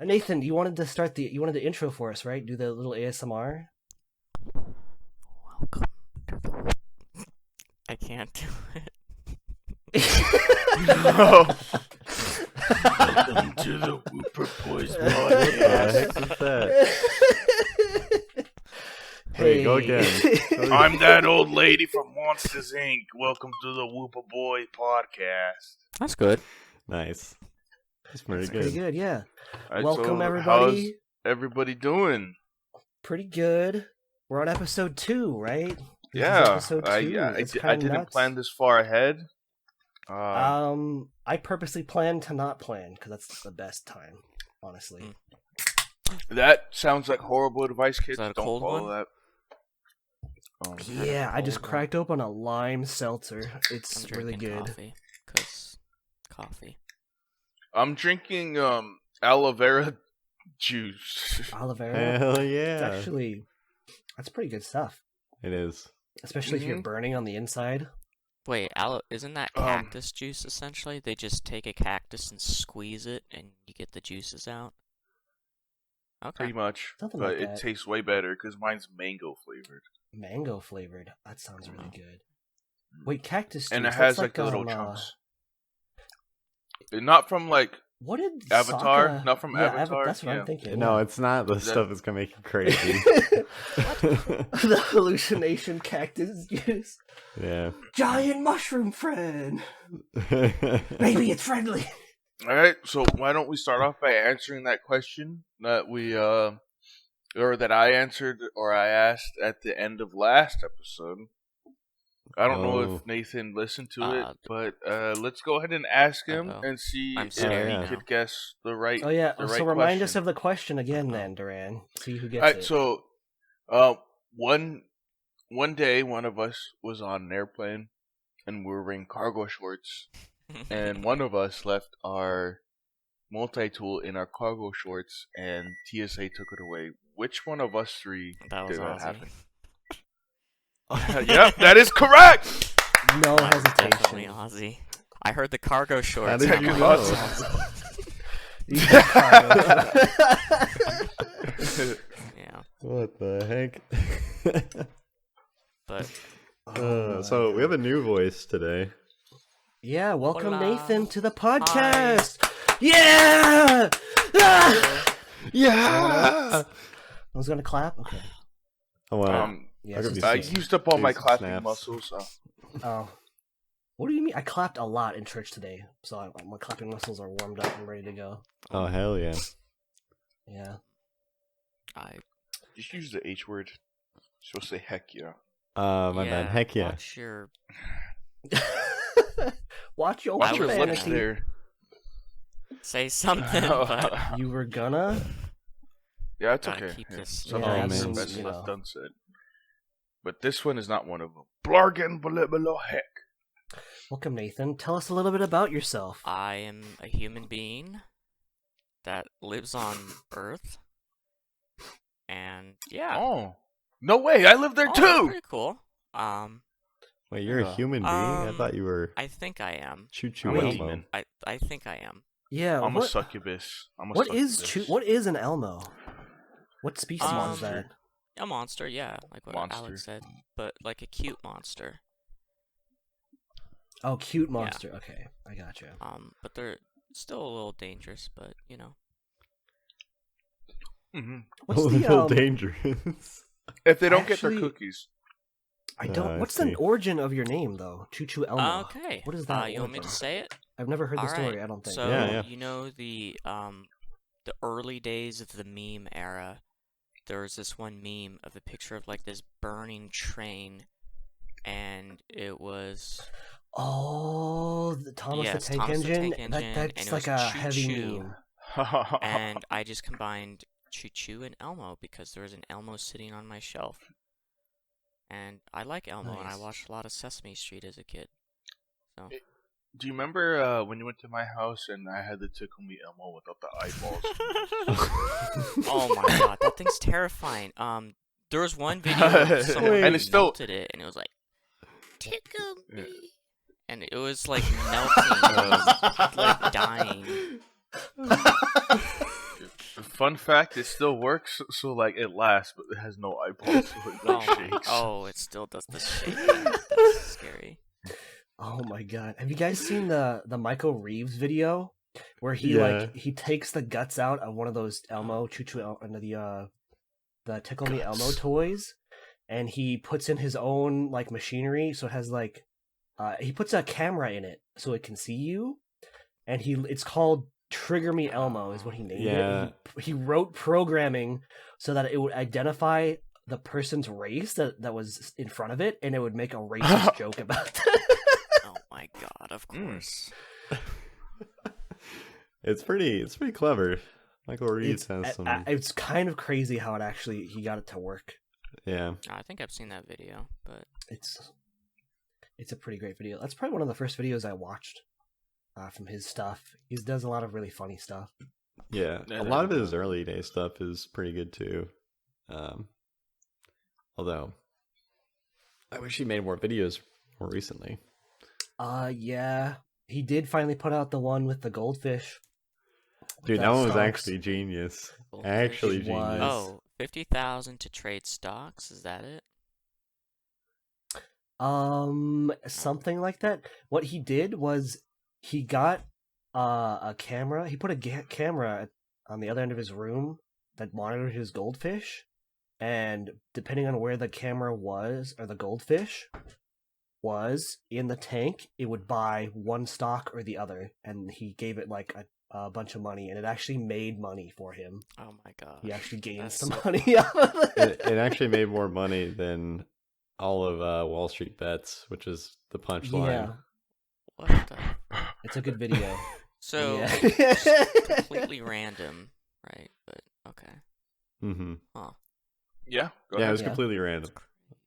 Nathan, you wanted the intro for us, right? Do the little ASMR. Welcome to the... I can't do it. No. Welcome to the Wooper Boiz podcast. Hey, go again. I'm that old lady from Monsters Inc. Welcome to the Wooper Boiz podcast. That's good. Nice. That's pretty That's good. pretty good, yeah. Alright, Welcome, so everybody. How's everybody doing? Pretty good. We're on episode 2, right? This is Yeah, episode 2. It's I kinda didn't nuts. plan this far ahead. I purposely planned to not plan because that's the best time, honestly. That sounds like horrible advice, kids. that a Don't cold follow one? that. Yeah, I just cold one. cracked open a lime seltzer. I'm It's really drinking good. coffee. 'Cause coffee. I'm drinking aloe vera juice. Aloe vera. Hell It's yeah. actually, that's pretty good stuff. It is. Especially if you're Mhm. burning on the inside. Wait, aloe, isn't that cactus juice essentially? They just take a cactus and squeeze it and you get the juices out? Okay. Pretty much, Something but like it that. tastes way better because mine's mango flavored, Mango flavored. That sounds really Wow. good. Wait, cactus juice. and it that's has like the little on, chunks. Not from like What did Avatar? Sokka... Not from Yeah, Avatar? that's what Yeah. I'm thinking. No, yeah. it's not the stuff that's gonna make you crazy. The hallucination cactus juice. Yeah. Giant mushroom friend. Maybe it's friendly. All right, so why don't we start off by answering that question that we or that I answered or I asked at the end of last episode. I don't know Oh. if Nathan listened to it, Uh, but let's go ahead and ask him Uh-oh. and see I'm if scared he now. could guess the right. Oh yeah, the so right remind us question. of the question again then, Duran. See who gets All right, it. so one day one of us was on an airplane and we were wearing cargo shorts, and one of us left our multi-tool in our cargo shorts, and TSA took it away. Which one of us three that was did that Ozzy. happen? Yep, that is correct. No That was definitely hesitation. Ozzy. I heard the cargo How shorts. did and you I'm know? like, "It's Ozzy." You got cargo. Yeah, What the heck? but Oh, So my we have a God. new voice today. Yeah, welcome Hola. Nathan to the podcast. Yeah! Ah! Yeah. I was gonna clap. Okay. Oh wow. Yeah. I could it's be just- I used up all my some clapping snaps. muscles. Oh. What do you mean? I clapped a lot in church today, so my clapping muscles are warmed up and ready to go. Oh hell yeah. Yeah. I Just use the H word. She'll say heck yeah. My bad. Heck yeah. Watch your Watch your Watch I your was lips gonna- there. say something, but You were gonna? Yeah, it's Gotta okay. keep Yeah, this- Some Yeah, things man. are best you left know. unsaid. But this one is not one of them. Blargen below heck. Welcome, Nathan. Tell us a little bit about yourself. I am a human being that lives on Earth, and yeah, Oh. No way, I live there Oh, that's too! pretty cool. Wait, you're a Yeah. human being? I Um, thought you were I think I am. I'm a ChuChuElmo. demon. I think I am. Yeah. I'm a what, succubus. I'm a what is succubus. what is an Elmo? What species is Monster. that? A monster, yeah, like what Monster. Alex said, but like a cute monster. Oh, cute monster. Okay, I gotcha. But they're still a little dangerous, but you know. Mhm. What's a the little dangerous. If they don't get Actually- their cookies. I don't. I What's see. the origin of your name though? ChuChuElmo. Okay. What is that? You want me to origin? say it? I've never heard the All story. right. I don't think. So Yeah. you know the early days of the meme era. There was this one meme of a picture of like this burning train, and it was Oh, the Thomas Yes, the Tank Thomas the Engine. Tank Engine, and That's it like was a heavy choo-choo. meme. and I just combined ChuChu and Elmo because there was an Elmo sitting on my shelf. And I like Elmo, and I Nice. watched a lot of Sesame Street as a kid. So Do you remember when you went to my house and I had the Tickle Me Elmo without the eyeballs? oh my god, that thing's terrifying. There was one video of someone Wait. who And it's still- melted it, and it was like, tickle me, and it was like melting, it was like dying. Fun fact: it still works. So like it lasts, but it has no eyeballs, so it like shakes. Oh, it still does the shaking. That's scary. Oh my god! Have you guys seen the Michael Reeves video where he Yeah. he takes the guts out of one of those Elmo ChuChuElmo the Tickle Me Elmo toys, and he puts in his own like machinery, so it has like he puts a camera in it so it can see you, and it's called Trigger Me Elmo is what he named it. And he wrote programming so that it would identify the person's race that was in front of it, and it would make a racist joke about that. Oh my god! Of course. It's pretty clever. Michael Reeves has some. It's kind of crazy how he got it to work. Yeah. I think I've seen that video, but It's a pretty great video. That's probably one of the first videos I watched from his stuff. He does a lot of really funny stuff. Yeah. A lot of his early day stuff is pretty good too. Although I wish he made more videos more recently. Yeah. He did finally put out the one with the goldfish. Dude, That that one was sucks. actually genius. Goldfish. Actually It genius. was. oh, 50,000 to trade stocks. Is that it? Something like that. What he did was he got a camera. He put a camera on the other end of his room that monitored his goldfish, and depending on where the camera was or the goldfish was in the tank, it would buy one stock or the other, and he gave it like a bunch of money, and it actually made money for him. Oh my god. He actually gained That's some so money out of it. It actually made more money than all of Wall Street Bets, which is the punchline. Yeah, What the? it's a good video. So Yeah. it's completely random, right? But okay. Mm-hmm. Huh. Yeah. Go Yeah, it ahead. was Yeah. completely random.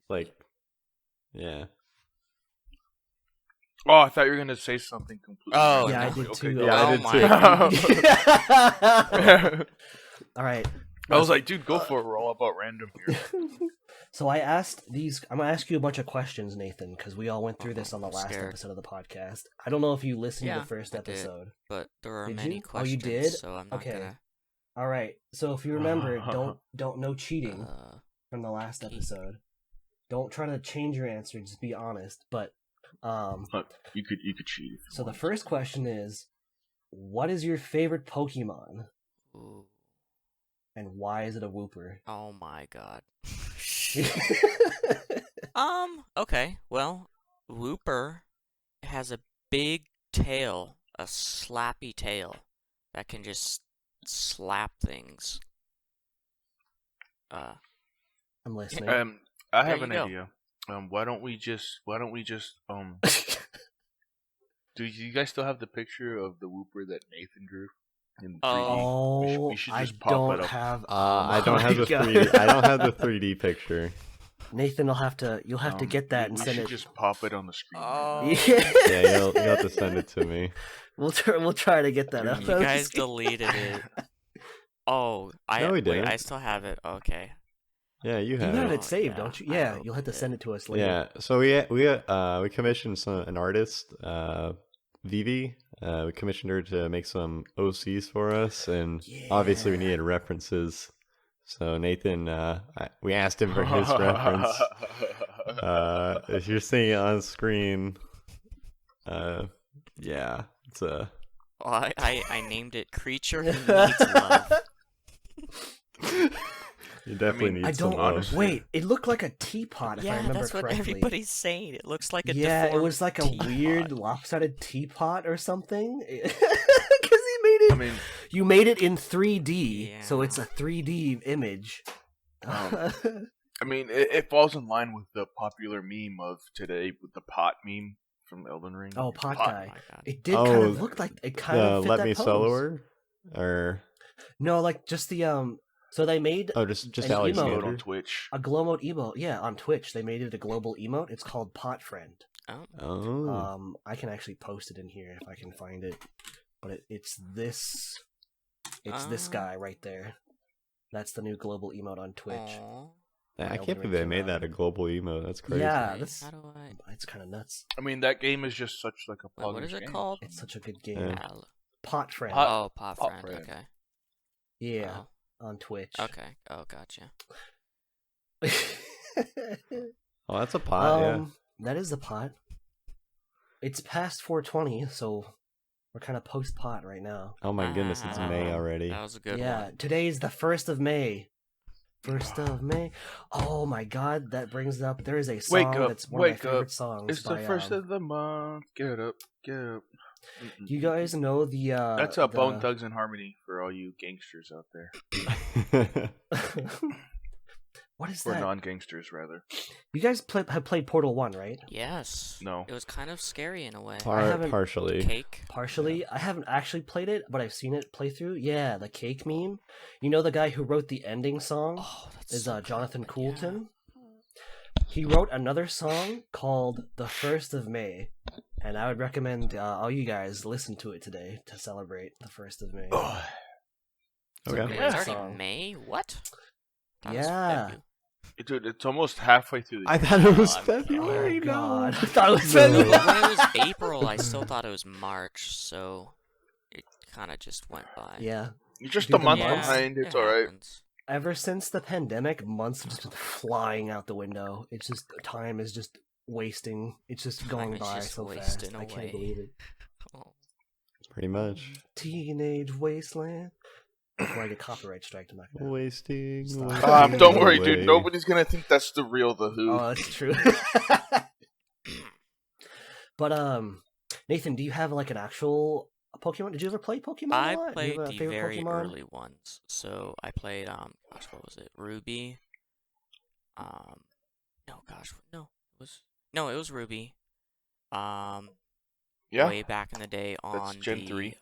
Like, yeah. Oh, I thought you were gonna say something completely. Oh, Yeah, I no. did Okay, too. go Yeah, I oh did my too. ahead. All right. I was like, dude, go for it. We're all about random here. So I asked these. I'm gonna ask you a bunch of questions, Nathan, because we all went through this on the I'm last scared. episode of the podcast. I don't know if you listened to Yeah, the first I did. episode. But there are Did many you? Oh, questions, you did? so I'm not Okay. gonna. All right. So if you remember, don't no cheating from the last okay. episode. Don't try to change your answer. Just be honest. But You could cheat. If you so the want. first question is, what is your favorite Pokemon, Ooh. and why is it a Wooper? Oh my god. Okay. Well, Wooper has a big tail, a slappy tail that can just slap things. I'm listening. I There have you an go. idea. Why don't we just do you guys still have the picture of the Wooper that Nathan drew in 3D? Oh, we should I just pop don't it up. have. I don't oh have my the God. 3D. I don't have the 3D picture. Nathan, you'll have to get that and we send should it. just pop it on the screen. Oh. Yeah, you'll have to send it to me. We'll try to get that up. You guys deleted it. Oh, No, we wait, didn't. I still have it. Okay. Yeah, you You have have it. it saved, yeah, don't you? I Yeah, you'll have to opened send it. it to us later. Yeah, so we commissioned an artist, Vivi. We commissioned her to make some OCs for us, and obviously we Yeah. needed references. So Nathan, we asked him for his reference. If you're seeing it on screen, yeah, it's a. Well, I named it Creature Who Needs Love. You definitely mean, need I some don't. honestly- Wait, it looked like a teapot if I Yeah, remember that's what correctly. everybody's saying. It looks like a Yeah, it deformed was like a teapot. weird lopsided teapot or something. Because he made it. I mean, You made it in 3D, so Yeah. it's a 3D image. it falls in line with the popular meme of today with the pot meme from Elden Ring. Oh, pot Oh guy. my god. It did kind Oh, of look like it kind of fit Let that Me pose. Solo Her, or No, like just the So they made just an Emote Alexander. on Twitch. a global emote. Yeah, on Twitch they made it a global emote. It's called Pot Friend. Oh, Oh, I can actually post it in here if I can find it. But it's this. It's this Oh. guy right there. That's the new global emote on Twitch. aw. I Elden can't believe Ring they came made out. that a global emote. That's crazy. Yeah, Okay, that's How do I? it's kind of nuts. I mean, that game is just such like a. Wait, what polished is it game. called? It's such a good game. Yeah. Al- Pot Friend. Pot- Oh, Pot Pot Friend. Friend. Okay. Yeah. Wow. on Twitch. Okay. Oh, gotcha. Oh, that's a pot. That is a pot. It's past 4:20, so we're kind of post pot right now. Oh my goodness, it's May already. That was a good Yeah, one. today is the 1st of May. 1st of May. Oh my God, that brings up. There is a song Wake up, that's one of my wake favorite up. songs. It's the by, first of the month. Get up, get up. Do you guys know the? That's the... Bone Thugs and Harmony for all you gangsters out there. What is Or that? non-gangsters, rather. You guys have played Portal 1, right? Yes. No. It was kind of scary in a way. Partially. Cake. Partially. I haven't actually played it, but I've seen it play through. Yeah, the cake meme. You know the guy who wrote the ending song Oh, that's is so good, Jonathan yeah. Coulton. He wrote another song called The 1st of May, and I would recommend all you guys listen to it today to celebrate the 1st of May. It's a Okay. great It's already song. May? What? That was Yeah. February. Dude, it's almost halfway through the I year. thought it was Oh, February. Oh No. God, I thought it was No. February. When it was April, I still thought it was March, so it kind of just went by. Yeah. You're just Dude, a month yeah, behind. It's it alright. happens. Ever since the pandemic, months have just been flying out the window. It's just time is just wasting. It's just going is by just so fast. wasting I away. can't believe it. Oh. Pretty much. Teenage wasteland. Before I get copyright striked, I'm not gonna. Wasting. Stop. Don't worry, away. dude. Nobody's gonna think that's the real The Who. Oh, that's true. But Nathan, do you have like an actual Pokemon? Did you ever play Pokemon? I a lot? Do played you have a the favorite very Pokemon? early ones. So I played gosh, what was it? Ruby. No, it was Ruby. Yeah, Way back in the day on Gen the 3.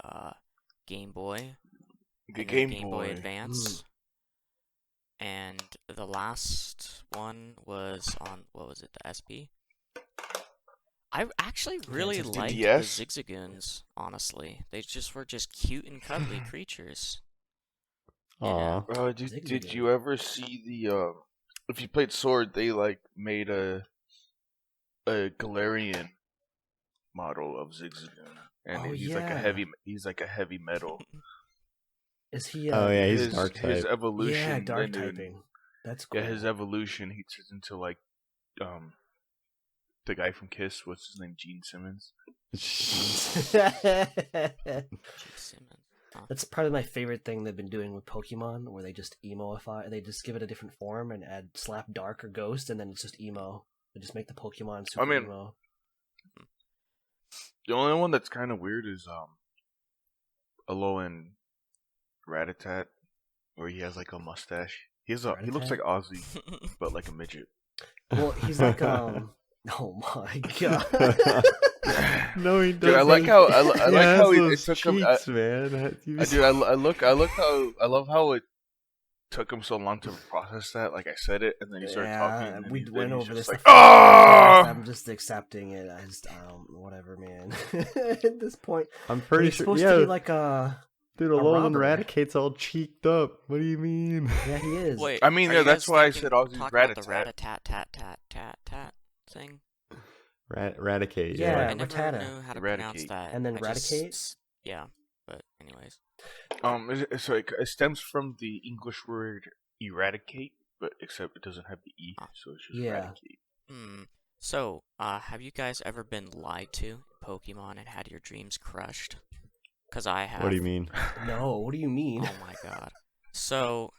Game Boy. the and then Game Boy. Advance. And the last one was on, what was it, the SP? I actually really it's the liked the DS? Zigzagoons, honestly. They just were just cute and cuddly creatures. Aw. Did you ever see the if you played Sword, they like made a Galarian model of Zigzagoon, and Oh, he's like a heavy metal. Is he? Oh yeah, he's his, dark type. his evolution. Yeah, dark then, typing. That's cool. Yeah, his evolution. He turns into like the guy from Kiss. What's his name? Gene Simmons. Simmons. Huh. That's probably my favorite thing they've been doing with Pokemon, where they just emoify. They just give it a different form and slap Dark or Ghost, and then it's just emo. They just make the Pokemon super emo. The only one that's kind of weird is Aloe and Ratatat, where he has like a mustache. He looks like Ozzy, but like a midget. Well, he's like Oh my god. No, he doesn't. Dude, I like how it took him. cheeks, man. Dude, I love how it took him so long to process that. Like I said it, and then he started talking. And we went over this. Like, I'm just accepting it. I don't, whatever, man. At this point, I'm pretty he's sure. supposed Yeah, to be like dude, a Alolan robber. Raticate's all cheeked up. What do you mean? Yeah, he is. Wait, I mean, are yeah, you that's guys why I talking said Ozzy's about the Ratatat. rat-a-tat-tat-tat-tat thing? Raticate. Yeah. I never Rattata. knew how to Eradicate. pronounce that. And then I just- Raticate? Yeah, but anyways. So it stems from the English word eradicate, but except it doesn't have the e, so it's just Yeah. eradicate. So, have you guys ever been lied to in Pokemon and had your dreams crushed? Because I have. What do you mean? No, what do you mean? Oh my god. So,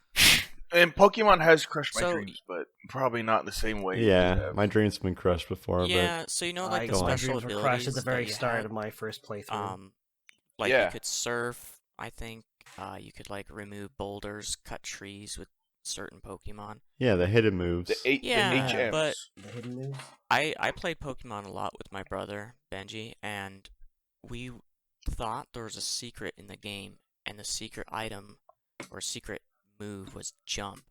And Pokemon has crushed my So- dreams, but probably not in the same way. you Yeah, have. my dream's been crushed before, yeah, so you know, like the go on. my special dreams were abilities crushed at the very that you start had? of my first playthrough. Like Yeah. you could surf, I think. You could like remove boulders, cut trees with certain Pokemon. but yeah, the hidden moves. the Yeah, HMs. but- The hidden moves. I played Pokemon a lot with my brother, Benji, and we thought there was a secret in the game, and the secret item or secret move was jump.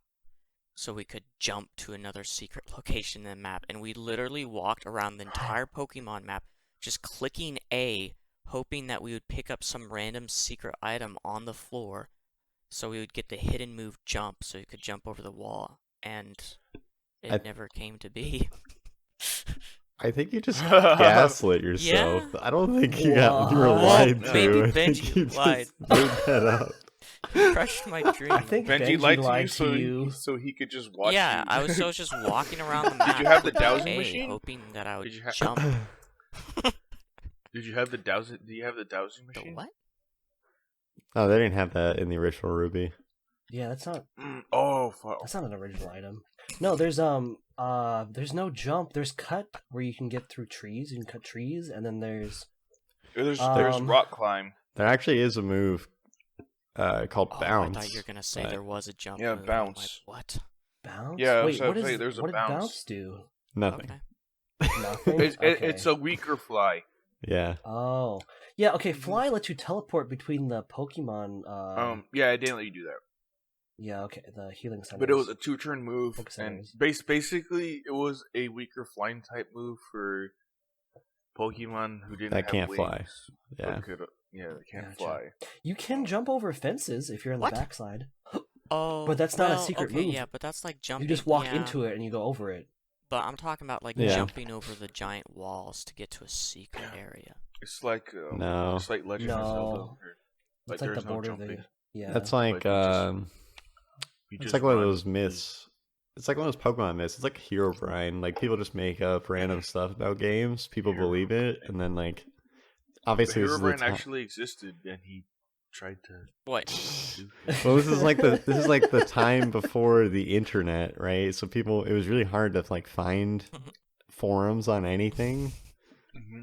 So we could jump to another secret location in the map, and we literally walked around the entire Pokemon map just clicking A, hoping that we would pick up some random secret item on the floor, so we would get the hidden move jump, so you could jump over the wall, and it never came to be. I think you just gaslit yourself. Yeah. I don't think you were Wow. lied Well, to. maybe I think Benji you lied. just made that up. You crushed my dream. I think Benji Benji lied to you. you so he could just watch yeah, you. I was just walking around the map. Did you have the with my dowsing A, machine? hoping that I would Did you ha- jump. Did you have the dowsing? Do you have the dowsing The machine? what? Oh, they didn't have that in the original Ruby. Yeah, that's not Oh, fuck. that's not an original item. No, there's no jump. There's cut where you can get through trees. You can cut trees, and then there's There's Um, rock climb. There actually is a move called Oh, bounce. I thought you were gonna say but- there was a jump. Yeah, move. bounce. I'm like, what? bounce. Yeah, Wait, so what I'd say is there's a what did bounce. bounce do? Nothing. Okay. Nothing. It's a weaker fly. Yeah. Oh, yeah. Okay, fly lets you teleport between the Pokemon. Yeah, I didn't let you do that. Yeah. Okay, the healing center. But it was a 2-turn move, Focus and centers. basically it was a weaker flying type move for Pokemon who didn't That have can't wings, fly. but Yeah. they can't Gotcha. fly. You can jump over fences if you're on What? the backside. Oh, But that's not a well, secret okay, move. Yeah, but that's like jumping. You just walk yeah, into it and you go over it. But I'm talking about like Yeah. jumping over the giant walls to get to a secret area. It's like No. it's like Legend of No. Zelda. Like It's like the there's no border of jumping. the. Yeah. That's like Like, you just- You it's just like one of run. those myths. It's like one of those Pokemon myths. It's like Hero Brian. Like people just make up random stuff about games. People Hero believe it, and then like But obviously this is the Herobrine time. actually existed, and he tried to What? do Well, this is like the time before the internet, right? So people, it was really hard to like find forums on anything. hmm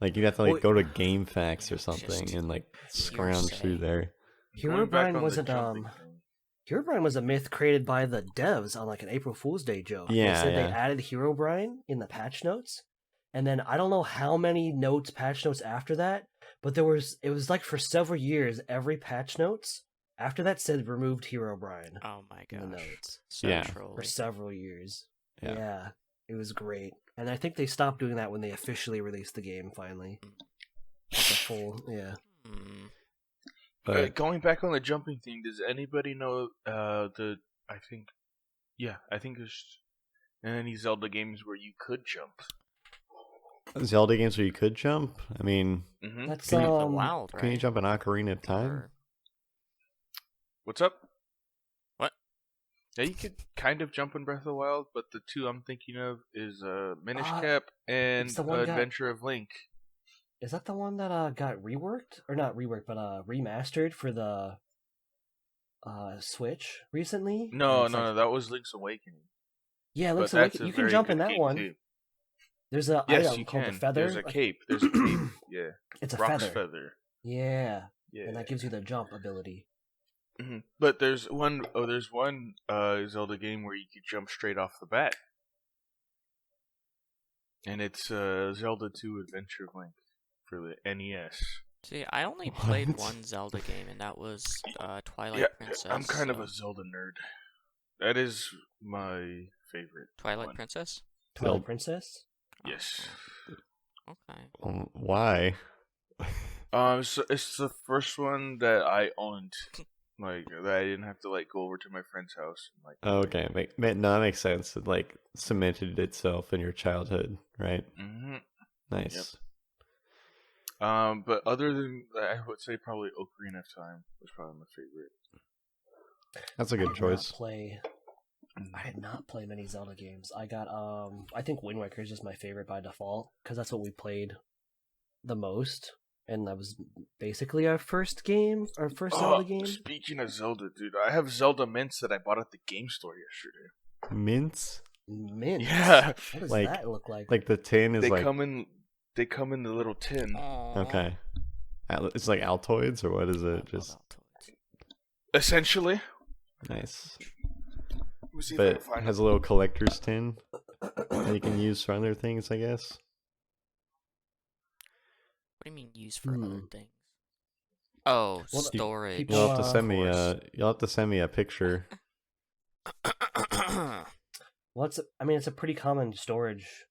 Like you'd have to like Well, go to GameFAQs or something Just and like scrounge hearsay. through there. Going back Herobrine on the wasn't jumping thing. Herobrine was a myth created by the devs on like an April Fool's Day joke. Yeah, they said yeah. they added Herobrine in the patch notes, and then I don't know how many patch notes after that, but it was like for several years every patch notes after that said removed Herobrine Oh my in the gosh. notes So Yeah. for trolly. several years. Yeah. Yeah, it was great, and I think they stopped doing that when they officially released the game finally. Like a full, yeah. Hmm. But Going back on the jumping thing, does anybody know I think there's any Zelda games where you could jump. Zelda games where you could jump. I mean, Mm-hmm. That's Breath of the Wild, right? can you jump in Ocarina of Time? Or- What's up? What? Yeah, you could kind of jump in Breath of the Wild, but the two I'm thinking of is Minish Ah, Cap and it's the one Adventure of Link. Is that the one that got reworked or not reworked, but remastered for the Switch recently? No, And no, it's no, like- that was Link's Awakening. Yeah, But Link's that's Awakening. a You can very jump in good that game, one. too. There's a Yes, item you called can. the feather. There's a cape. There's a cape. Yeah. It's a Rock's feather. feather. Yeah, Yeah. and that gives you the jump ability. Mhm. But there's one Zelda game where you could jump straight off the bat. And it's Zelda 2 Adventure of Link for the NES. See, I only played What? one Zelda game, and that was Twilight Yeah, Princess. I'm kind of so- a Zelda nerd. That is my favorite. Twilight one. Princess. Twilight Zelda. Princess. Yes. Okay. Why? So it's the first one that I owned, like that I didn't have to like go over to my friend's house. And, like, Oh, okay, no, that makes sense. It like cemented itself in your childhood, right? hmm Nice. But other than that, I would say probably Ocarina of Time was probably my favorite. That's a I good did choice. Not play. I did not play many Zelda games. I got I think Wind Waker is just my favorite by default because that's what we played the most, and that was basically our first Zelda game. Speaking of Zelda, dude, I have Zelda mints that I bought at the game store yesterday. Mints? Mint. Yeah. What does Like- that look like? Like the tin is They like come in the little tin. Aww. okay. It's like Altoids or what is I it? love Just Altoids. Essentially. nice. Let me see if I But can it find has a little collector's tin that you can use for other things, I guess. What do you mean used for other Hmm. things? Oh, Well, storage. people- You'll have to of send me course. you'll have to send me a picture. Well, it's a pretty common storage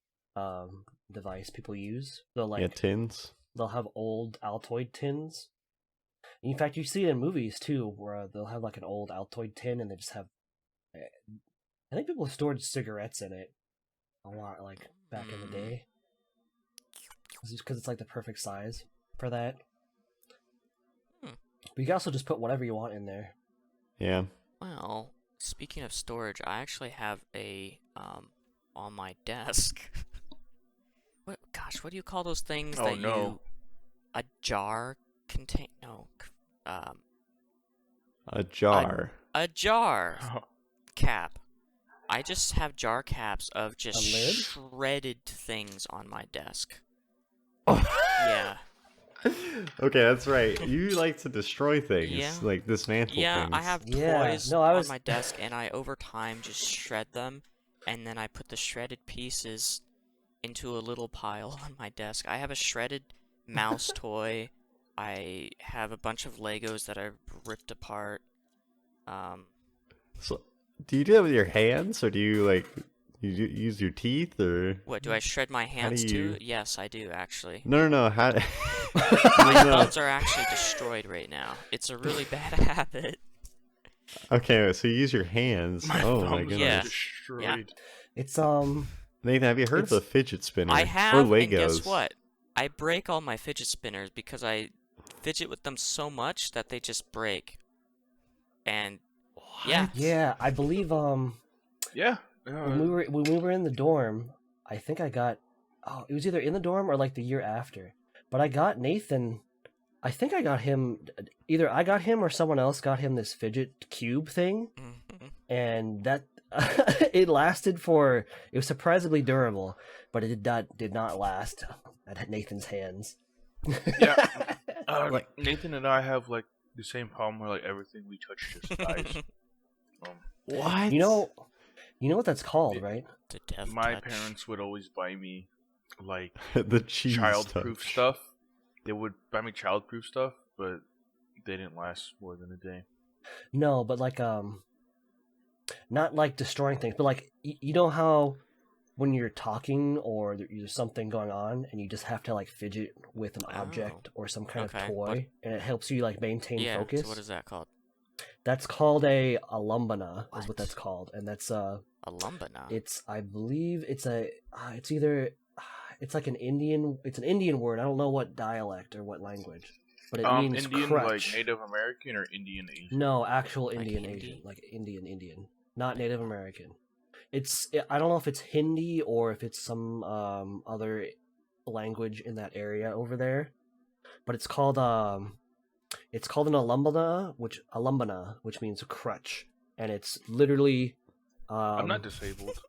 device people use. They'll Yeah, tins. they'll have old Altoid tins. In fact, you see it in movies too, where they'll have like an old Altoid tin, and they just have. I think people stored cigarettes in it a lot, like back in the day. Just because it's like the perfect size for that. Hmm. But you can also just put whatever you want in there. Yeah. Well, speaking of storage, I actually have a on my desk. What do you call those things Oh, that no. you a jar contain? No, A jar. a jar Oh, cap. I just have jar caps of just A lid? shredded things on my desk. Oh. Yeah. Okay, that's right. You like to destroy things, Yeah. like dismantle Yeah, things. I have Yeah, toys no, I on was- my desk, and I over time just shred them, and then I put the shredded pieces into a little pile on my desk. I have a shredded mouse toy. I have a bunch of Legos that I've ripped apart. So, do you do that with your hands, or do you use your teeth, or What, do I shred my hands do too? you- Yes, I do, actually. no? How? My No. thumbs are actually destroyed right now. It's a really bad habit. Okay, so you use your hands. Oh my thumbs are goodness. Yeah. destroyed. It's Nathan, have you heard of It's- the fidget spinner? I Or have, Legos? and guess what? I break all my fidget spinners because I fidget with them so much that they just break. And yeah, yeah. I believe Yeah. when we were in the dorm, I think I got it was either in the dorm or like the year after. But I got Nathan. I think I got him. Either I got him or someone else got him this fidget cube thing, mhm. and that it lasted for. It was surprisingly durable, but it did not last at Nathan's hands. Yeah. Like- Nathan and I have like the same problem where like everything we touch just dies. What? You know what that's called, It- right? The death My touch. parents would always buy me like the cheese childproof touch. stuff. They would buy me childproof stuff, but they didn't last more than a day. No, but like not like destroying things, but like you know how when you're talking or there's something going on and you just have to like fidget with an object or some kind Okay, of toy, what- and it helps you like maintain Yeah, focus. so what is that called? That's called a lumbana, is What? what that's called, and that's A lumbana? it's I believe it's a it's either it's like an Indian word. I don't know what dialect or what language, but it means Indian, crutch. like Native American or Indian Asian? No, actual Like Indian Hindi? Asian, like Indian, not Native American. I don't know if it's Hindi or if it's some other language in that area over there, but it's called an alumbana, which means crutch, and it's literally. I'm not disabled.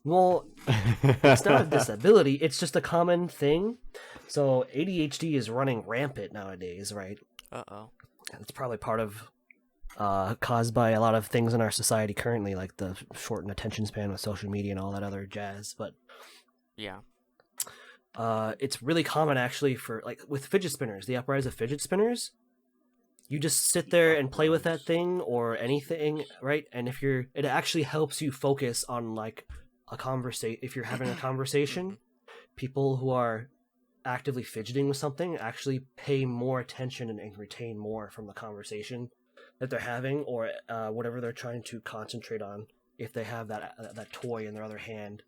Well, it's not a disability. It's just a common thing. So ADHD is running rampant nowadays, right? Uh-oh. It's probably part of caused by a lot of things in our society currently, like the shortened attention span with social media and all that other jazz. But Yeah. it's really common actually for like with fidget spinners, the uprise of fidget spinners. You just sit there and play with that thing or anything, right? And it actually helps you focus on like a conversation. If you're having a conversation, people who are actively fidgeting with something actually pay more attention and retain more from the conversation that they're having or whatever they're trying to concentrate on. If they have that toy in their other hand,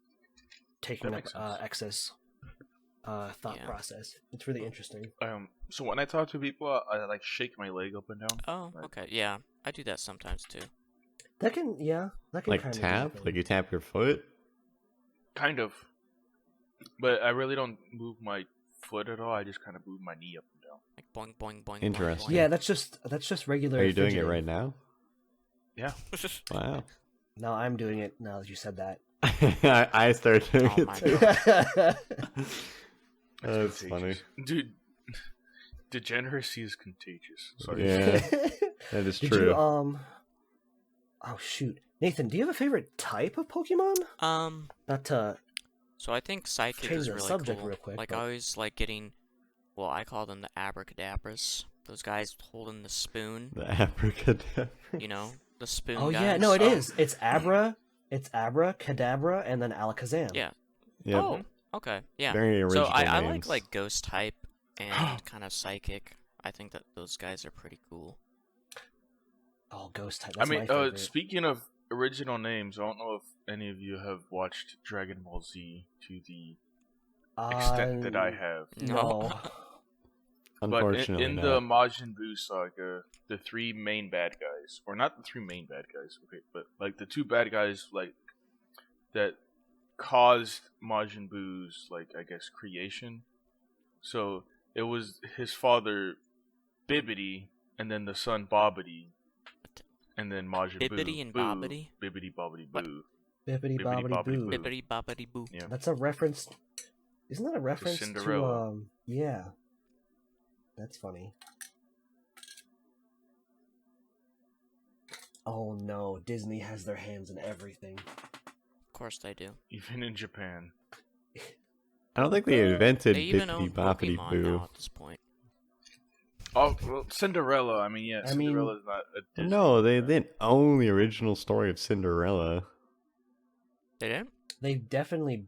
taking That up makes sense. excess thought Yeah. process. It's really interesting. So when I talk to people, I like shake my leg up and down. Oh, Like- okay. Yeah, I do that sometimes too. That can Like kinda do tap? that. Like you tap your foot? Kind of. But I really don't move my foot at all. I just kind of move my knee up and down. Like boing, boing, boing. Interesting. Boing, Yeah, that's just regular. Are you doing it fidgeting. right now? Yeah. boing. Wow. No, I'm doing it now that you said that. I started doing Oh it my too. God. That's contagious. funny. Dude, degeneracy is contagious. Sorry. Yeah, that is Did true. you Oh shoot, Nathan, do you have a favorite type of Pokemon? Not to. So I think Psychic Change is the really subject cool. real quick, Like but- I always like getting, well, I call them the abracadabras. Those guys holding the spoon. The abracadabra. You know, the spoon. Oh guys. yeah, no, it is. It's Abracadabra, and then Alakazam. Yeah. Yep. Oh, okay. Yeah. Very original So I names. like ghost type and kind of psychic. I think that those guys are pretty cool. Oh, Ghost type. I That's mean, my favorite. speaking of original names, I don't know if any of you have watched Dragon Ball Z to the extent that I have. No. Unfortunately, in not. the Majin Buu saga, the three main bad guys, or not the three main bad guys, okay, but like the two bad guys, like that caused Majin Buu's, like, I guess, creation. So it was his father, Bibbidi, and then the son Bobbidi, and then Majin Buu. Bibbidi and Boo, Bobbidi? Bibbidi Bobbidi What? Boo. Bippity bobbity bobbity boo. boo. Bibbidi bobbidi boo. Yeah. That's a reference. Isn't that a reference to Cinderella. Yeah. That's funny. Oh no, Disney has their hands in everything. Of course they do. Even in Japan. I don't think they invented They even Bippity own Boppity Pokemon Boo. now at this point. Oh, well, Cinderella. I mean, yeah, I mean- Cinderella's not a Disney. No, they didn't own the original story of Cinderella. They didn't? They definitely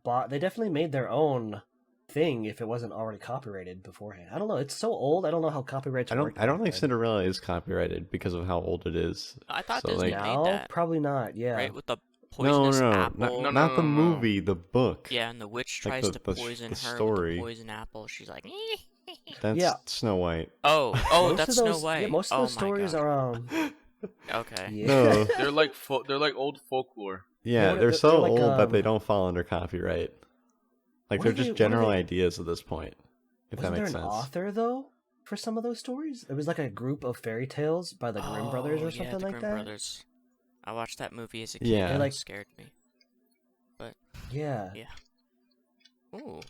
made their own thing if it wasn't already copyrighted beforehand. I don't know, it's so old, I don't know how copyrights work. I don't back think then. Cinderella is copyrighted because of how old it is. I thought So, Disney like- made No, that. probably not, yeah. Right? With the No, poisonous no, apple. No, not the no. movie, the book. Yeah, and the witch Like tries the- to the poison the her with story. the poison apple. She's like, That's Yeah. Snow White. oh, Most that's of Snow those, White. Yeah, most of oh those my stories God. are Okay. yeah. No. They're like they're like old folklore. Yeah, What- they're so they're like, old that they don't fall under copyright. Like what they're are just they- what are general they- ideas at this point. If that Wasn't there makes an sense. author though for some of those stories? It was like a group of fairy tales by the Grimm brothers or Oh, something yeah, the like Grimm that. Brothers. I watched that movie as a kid. Yeah. And Like- it scared me. Yeah, Yeah. Ooh.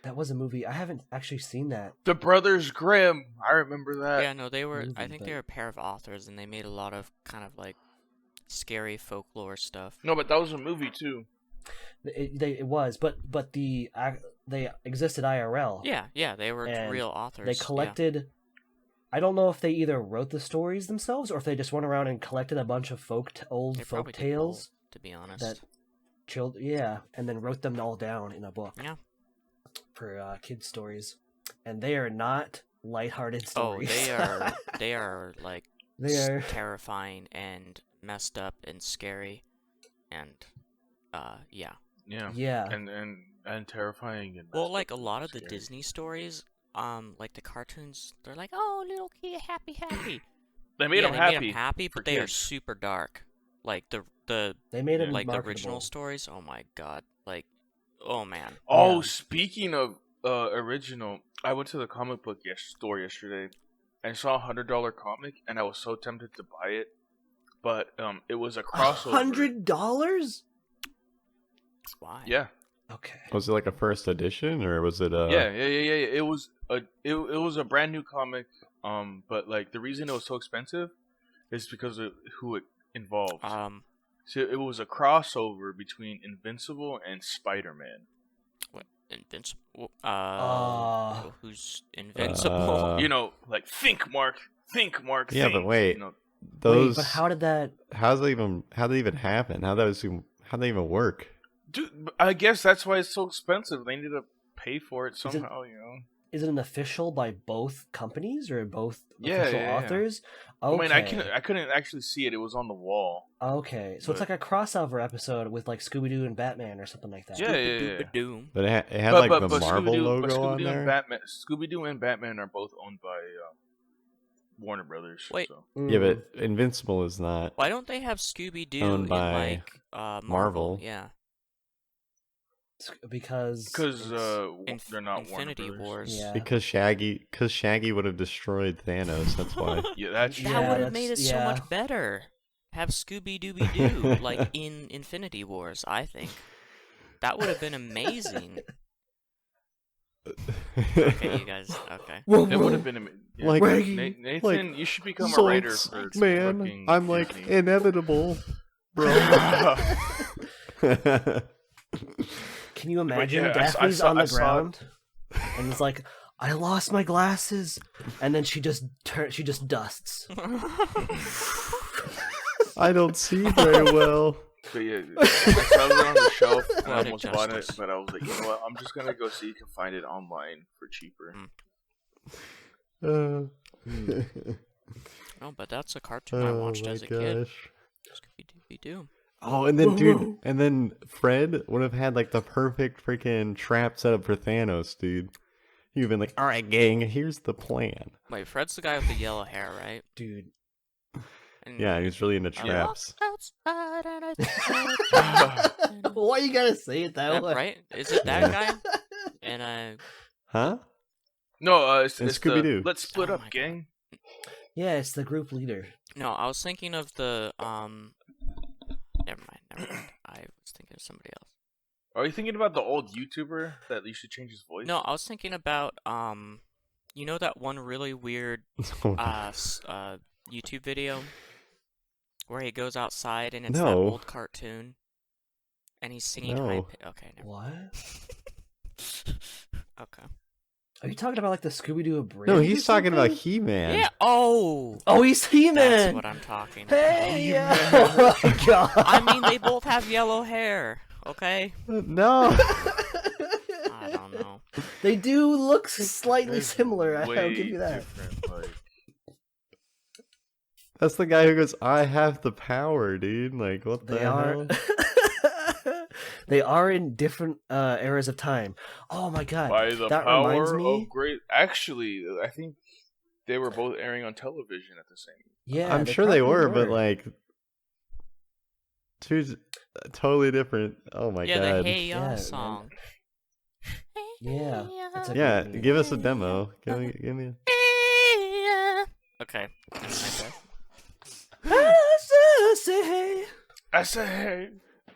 that was a movie. I haven't actually seen that. The Brothers Grimm. I remember that. Yeah, no, they were. I movie, think but- they were a pair of authors, and they made a lot of kind of like scary folklore stuff. No, but that was a movie too. It was, but they existed IRL. Yeah, they were And real authors. They yeah. collected. I don't know if they either wrote the stories themselves or if they just went around and collected a bunch of old They folk probably did tales both, to be honest. that and then wrote them all down in a book. Yeah. For kids stories, and they are not lighthearted Oh, stories. they are like They are. terrifying and messed up and scary, and yeah. Yeah. Yeah. And terrifying. And Well, like a lot of the scary. Disney stories, like the cartoons, they're like, oh, little kid, happy. They made them They happy. made 'em happy, for but they are kids. super dark. Like the They made it like the marketable. original stories. Oh my god! Like, oh man. Oh, Yeah. speaking of original, I went to the comic book store yesterday and saw $100 comic, and I was so tempted to buy it, but it was a crossover. $100? Why? Yeah, Okay. Was it like a first edition or was it yeah. It was it was a brand new comic. But like the reason it was so expensive is because of who it involved. So it was a crossover between Invincible and Spider-Man. What? Invincible? Who's Uh, invincible? You know, like think, Mark. Yeah, but think, wait. you know. those? Wait, but how did that? How did they even happen? How did they even work? Dude, I guess that's why it's so expensive. They need to pay for it somehow, you know. Is it an official by both companies or both Yeah, official yeah, yeah. authors? I Okay. mean, I couldn't actually see it. It was on the wall. Okay, so it's But- like a crossover episode with like Scooby Doo and Batman or something like that. Yeah, yeah, yeah. Doom. But it had like the Marvel Scooby-Doo- logo but on Scooby-Doo there. and Batman, Scooby-Doo and Batman are both owned by Warner Brothers. Wait. So. Yeah, Mm. but Invincible is not. Why don't they have Scooby Doo Owned in by like Marvel. Marvel? Yeah. Because They're not Infinity Warner Brothers. Wars. Yeah. Because Shaggy would have destroyed Thanos. That's why. Yeah, that's That Yeah, would have that's- made it so yeah. much better. Have Scooby Dooby Doo like in Infinity Wars. I think that would have been amazing. Okay, you guys. Okay. It would have been yeah. Like- Nathan, you should become a writer for man, fucking I'm like Disney. inevitable, bro. Can you imagine yeah, I Daphne's saw- on the I saw- ground and it's like, I lost my glasses, and then she just dusts. I don't see very well. But yeah, I saw it on the shelf and I Poetic almost bought it, justice. but I was like, you know what? I'm just gonna go see if you can find it online for cheaper. No, but that's a cartoon I oh watched my as a kid. gosh. Scooby Dooby Doo. Oh, and then dude, and then Fred would have had like the perfect freaking trap set up for Thanos, dude. You've been like, all right, gang, here's the plan. Wait, Fred's the guy with the yellow hair, right? Dude. And Yeah, he was really into I traps. walked outside and I Why you gotta say it that way? right? Is it that guy? And I Huh? No, it's And the Scooby-Doo. Let's split Oh up, my God. gang. Yeah, it's the group leader. no, I was thinking of the Never mind. I was thinking of somebody else. Are you thinking about the old YouTuber that used to change his voice? No, I was thinking about you know that one really weird Oh, YouTube video where he goes outside and it's that No. old cartoon and he's singing high No. okay, never What? mind. Okay. Are you talking about like the Scooby-Doo abridged? no, or he's talking about something? He-Man. Yeah. Oh, Oh, he's He-Man. that's what I'm talking about. Hey, yeah. Oh my god. I mean, they both have yellow hair. Okay. No. I don't know. They do look slightly There's similar. I'll way give you that. different, like- That's the guy who goes, I have the power, dude. Like, what the They are. hell? They are in different eras of time. Oh my god. By the that power reminds me. of great. Actually, I think they were both airing on television at the same. Yeah, I'm sure they probably were, but like, two totally different. Oh my Yeah, god. the Hey Ya Yeah, man. song. Yeah, that's a Yeah, good movie. give us a demo. Give me. Okay. That's my best. I say, hey,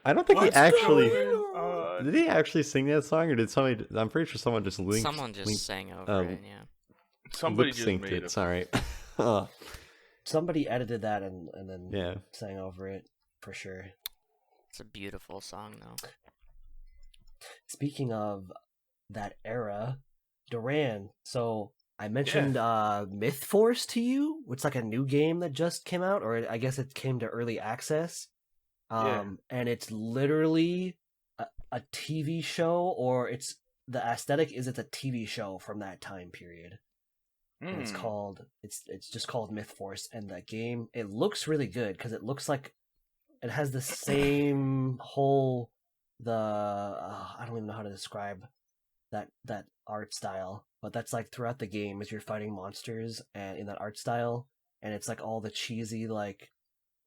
I don't think he what's actually. going on? Did he actually sing that song, or did somebody? I'm pretty sure someone just linked. Someone just sang over um, it, yeah. Somebody just lip-synced made it. it. Sorry. Oh, Somebody edited that and then yeah. sang over it for sure. It's a beautiful song, though. Speaking of that era, Duran. So I mentioned Myth Force to you, which is like a new game that just came out, or I guess it came to early access. And it's literally a TV show, or it's the aesthetic is it's a TV show from that time period. And it's called it's just called Myth Force, and the game it looks really good because it looks like it has the same whole I don't even know how to describe that art style, but that's like throughout the game as you're fighting monsters and in that art style, and it's like all the cheesy like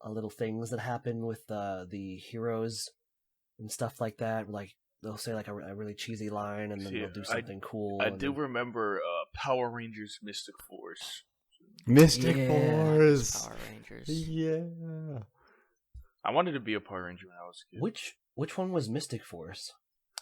little things that happen with the heroes and stuff like that. Like they'll say like a really cheesy line, and then See, they'll do something cool. I and do then- remember Power Rangers Mystic Force. Mystic Yeah. Force. Power Rangers. Yeah. I wanted to be a Power Ranger when I was a kid. Which one was Mystic Force?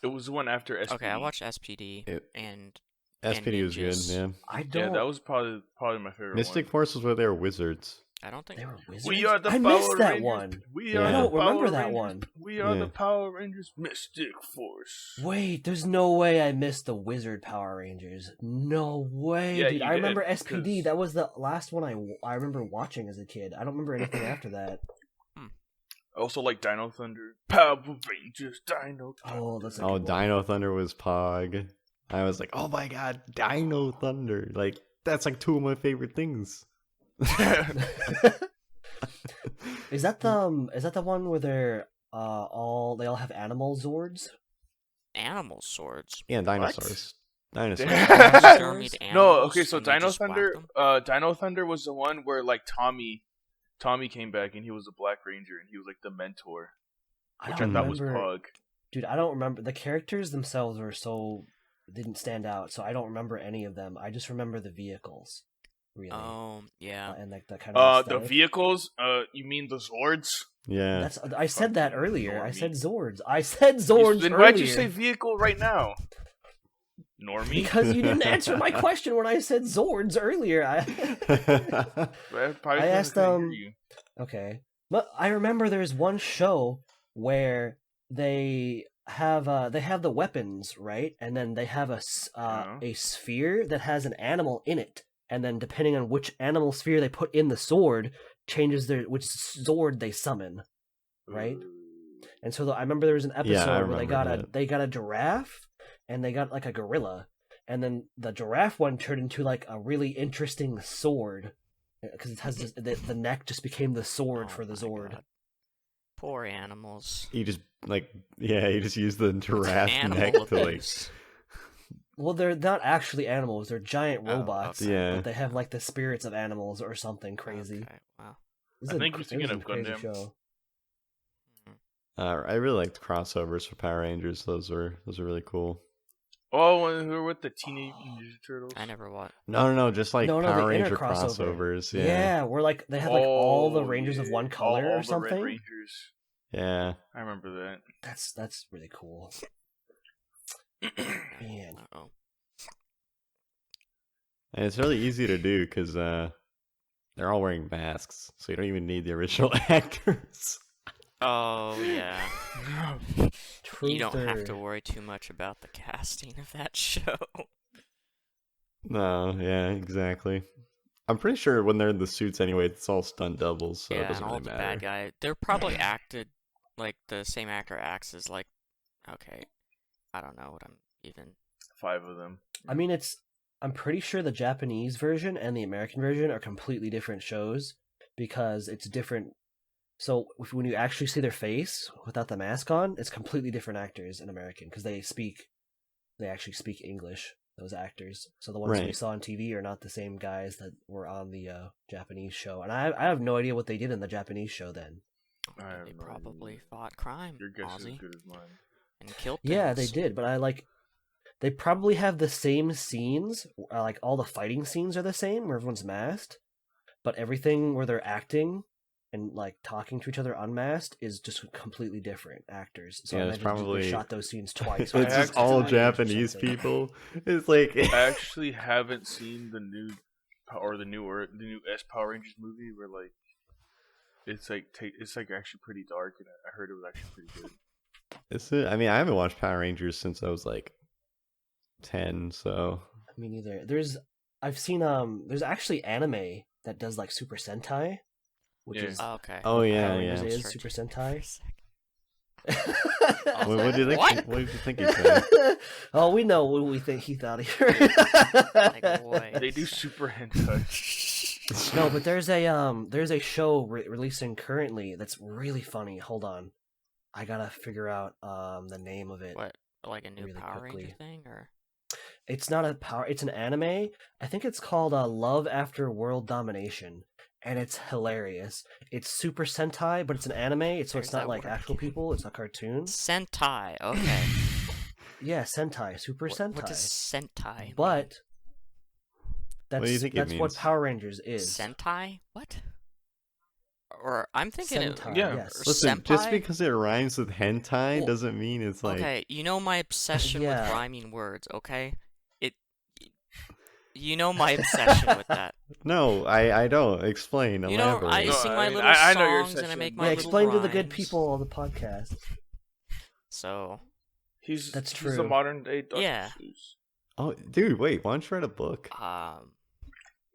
It was the one after SPD. Okay, I watched SPD It- and SPD was good, ninjas. yeah. I don't. Yeah, that was probably my favorite Mystic one. Force was where they were wizards. I don't think They were wizards. We are the I Power missed that Rangers. one. We Yeah. are I the don't remember Power that Rangers. one. We are Yeah. the Power Rangers Mystic Force. Wait, there's no way I missed the Wizard Power Rangers. No way, Yeah, dude. you I remember did, SPD. 'cause- That was the last one I remember watching as a kid. I don't remember anything after that. I also like Dino Thunder. Power Rangers, Dino Thunder. Oh, that's a Oh, good one. Dino Thunder was Pog. I was like, oh my god, Dino Thunder. Like, that's like two of my favorite things. Is that the one where they're they all have animal zords? animal swords. Yeah, dinosaurs. Dinosaurs. Damn. Still need No, animals okay, so and they Dino just whack Thunder, them? Dino Thunder was the one where like Tommy came back and he was a Black Ranger and he was like the mentor, which I don't thought was remember- Pug. Dude, I don't remember. The characters themselves didn't stand out, so I don't remember any of them. I just remember the vehicles, really. Oh, yeah. And like the kind of The aesthetic. vehicles, you mean the Zords? Yeah. That's I said that Fucking earlier. I normie. said Zords. I said Zords Then earlier. why'd you say vehicle right now? Normie? Because you didn't answer my question when I said Zords earlier. I asked, Okay, but I remember there's one show where they have the weapons, right, and then they have a sphere that has an animal in it, and then depending on which animal sphere they put in the sword changes which sword they summon, right? And so I remember there was an episode where they got a giraffe and they got like a gorilla, and then the giraffe one turned into like a really interesting sword because it has the neck just became the sword Oh for the my Zord. God. Poor animals. You just like, yeah, you just use the giraffe Animal neck to like abuse. Well, they're not actually animals. They're giant Oh, robots. okay. Yeah. But they have like the spirits of animals or something crazy. Okay, wow. This I is a think cr- you're thinking this is of a crazy Gundam. show. I really liked crossovers for Power Rangers. Those were really cool. Oh, when we were with the Teenage Ninja Turtles. I never watched. No, just like No, Power the Ranger inner crossover. crossovers. Yeah, where like they have like all the Rangers of yeah. one color all or the something. Red Rangers. Yeah. I remember that. That's really cool. Man. Uh-oh. And it's really easy to do because they're all wearing masks, so you don't even need the original actors. Oh, yeah. You don't have to Truther. worry too much about the casting of that show. No, yeah, exactly. I'm pretty sure when they're in the suits anyway, it's all stunt doubles, so it Yeah, and doesn't all really the matter. bad guy. They're probably acted like the same actor acts as like. Okay, I don't know what I'm even. 5 of them. I mean, I'm pretty sure the Japanese version and the American version are completely different shows because it's different. So when you actually see their face without the mask on, it's completely different actors in American because they actually speak English. Those actors. So the ones we Right. saw on TV are not the same guys that were on the Japanese show, and I have no idea what they did in the Japanese show then. I have They no probably idea. fought crime, Your guess is Ozzy, as good as mine. and killed Yeah, they things. did, but they probably have the same scenes, like all the fighting scenes are the same, where everyone's masked, but everything where they're acting and like talking to each other unmasked is just completely different actors. So Yeah, I it's imagine probably- they shot those scenes twice. It's or I just actually- all times or Japanese something. people. It's like I actually haven't seen the new S Power Rangers movie where like it's like actually pretty dark, and I heard it was actually pretty good. I mean, I haven't watched Power Rangers since I was like 10, so Me neither. I've seen there's actually anime that does like Super Sentai, which Yeah. is Oh, okay. Oh, yeah, Power yeah. Rangers is Search Super it for a Sentai. second. what do you think? What? What did you think he said? Oh, we know what we think he thought he heard. Like, boy. They do super hentai. No, but there's a show releasing currently that's really funny. Hold on, I gotta figure out the name of it. What? Like a new Really Power quickly. Ranger thing, or? It's not a power. It's an anime. I think it's called Love After World Domination, and it's hilarious. It's Super Sentai, but it's an anime. So There's it's not that like word actual again. people. It's not cartoons. Sentai. Okay. Yeah, Sentai, Super Sentai. What does Sentai mean? But that's do you think it that's what means? Power Rangers is. Sentai? What? Or I'm thinking Sentai, of yeah. yes. or Listen, just senpai? because it rhymes with hentai Well, doesn't mean it's like Okay, you know my obsession Yeah. with rhyming words, okay? You know my obsession with that. No, I don't. Explain. You know, Elaborate. I No, sing I my mean, little I know your songs and I obsession. make Yeah, my little explain to the good rhymes. people on the podcast. So, That's He's true. the modern day Dr. Yeah. Seuss. Oh, dude, wait. Why don't you write a book?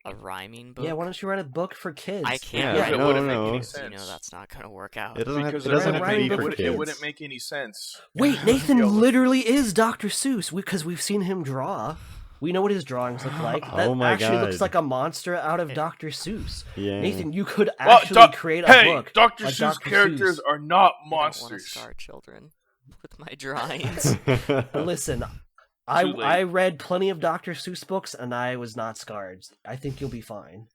a rhyming book. Yeah, why don't you write a book for kids? I can't Yeah, write it no, wouldn't no. make any You sense. know that's not gonna work out. It doesn't have. Because It doesn't they're have to be writing for book- it kids. wouldn't make any sense. Wait, Nathan Yo. literally is Dr. Seuss because we've seen him draw. We know what his drawings look like. That Oh my actually looks God. like a monster out of Dr. Seuss. Yeah. Nathan, you could Well, actually create a book. Dr. like Seuss Dr. characters Seuss. are not I don't want to monsters. scar children with my drawings. Listen, Too late. I read plenty of Dr. Seuss books and I was not scarred. I think you'll be fine.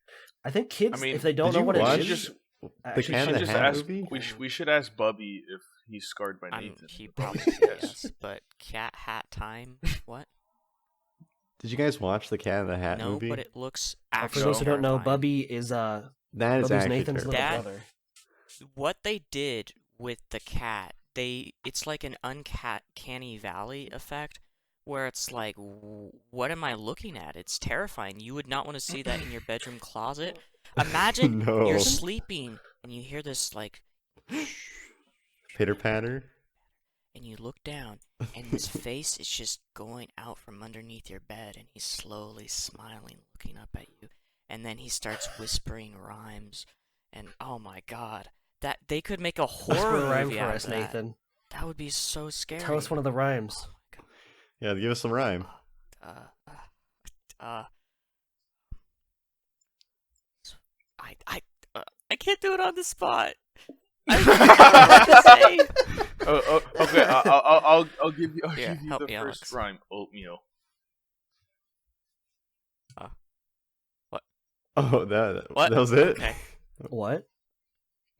I think kids, I mean, if they don't did know you what watch it is, just- the actually Cat in We the just Hat ask, movie? we should ask Bubby if he's scarred by I'm, Nathan. he But probably yes. yes, but cat hat time. What? Did you guys watch the Cat in the Hat No, movie? but it looks For actually. those who don't know, terrifying. Bubby is that is Bubby's actually Nathan's little terrifying. Dad- brother. What they did with the cat, it's like an uncanny valley effect where it's like, what am I looking at? It's terrifying. You would not want to see that in your bedroom closet. Imagine No. you're sleeping and you hear this like, Pitter patter. and you look down and his face is just going out from underneath your bed and he's slowly smiling, looking up at you, and then he starts whispering rhymes, and oh my god, that they could make a Whisper horror a rhyme movie for out us, of that. Nathan. That would be so scary. Tell us one of the rhymes. Yeah, give us some rhyme. I can't do it on the spot. I don't know what to say. Okay, I'll give you Yeah, the help me out, first Alex. rhyme. Oatmeal. Oh, that What? was it. Okay. What?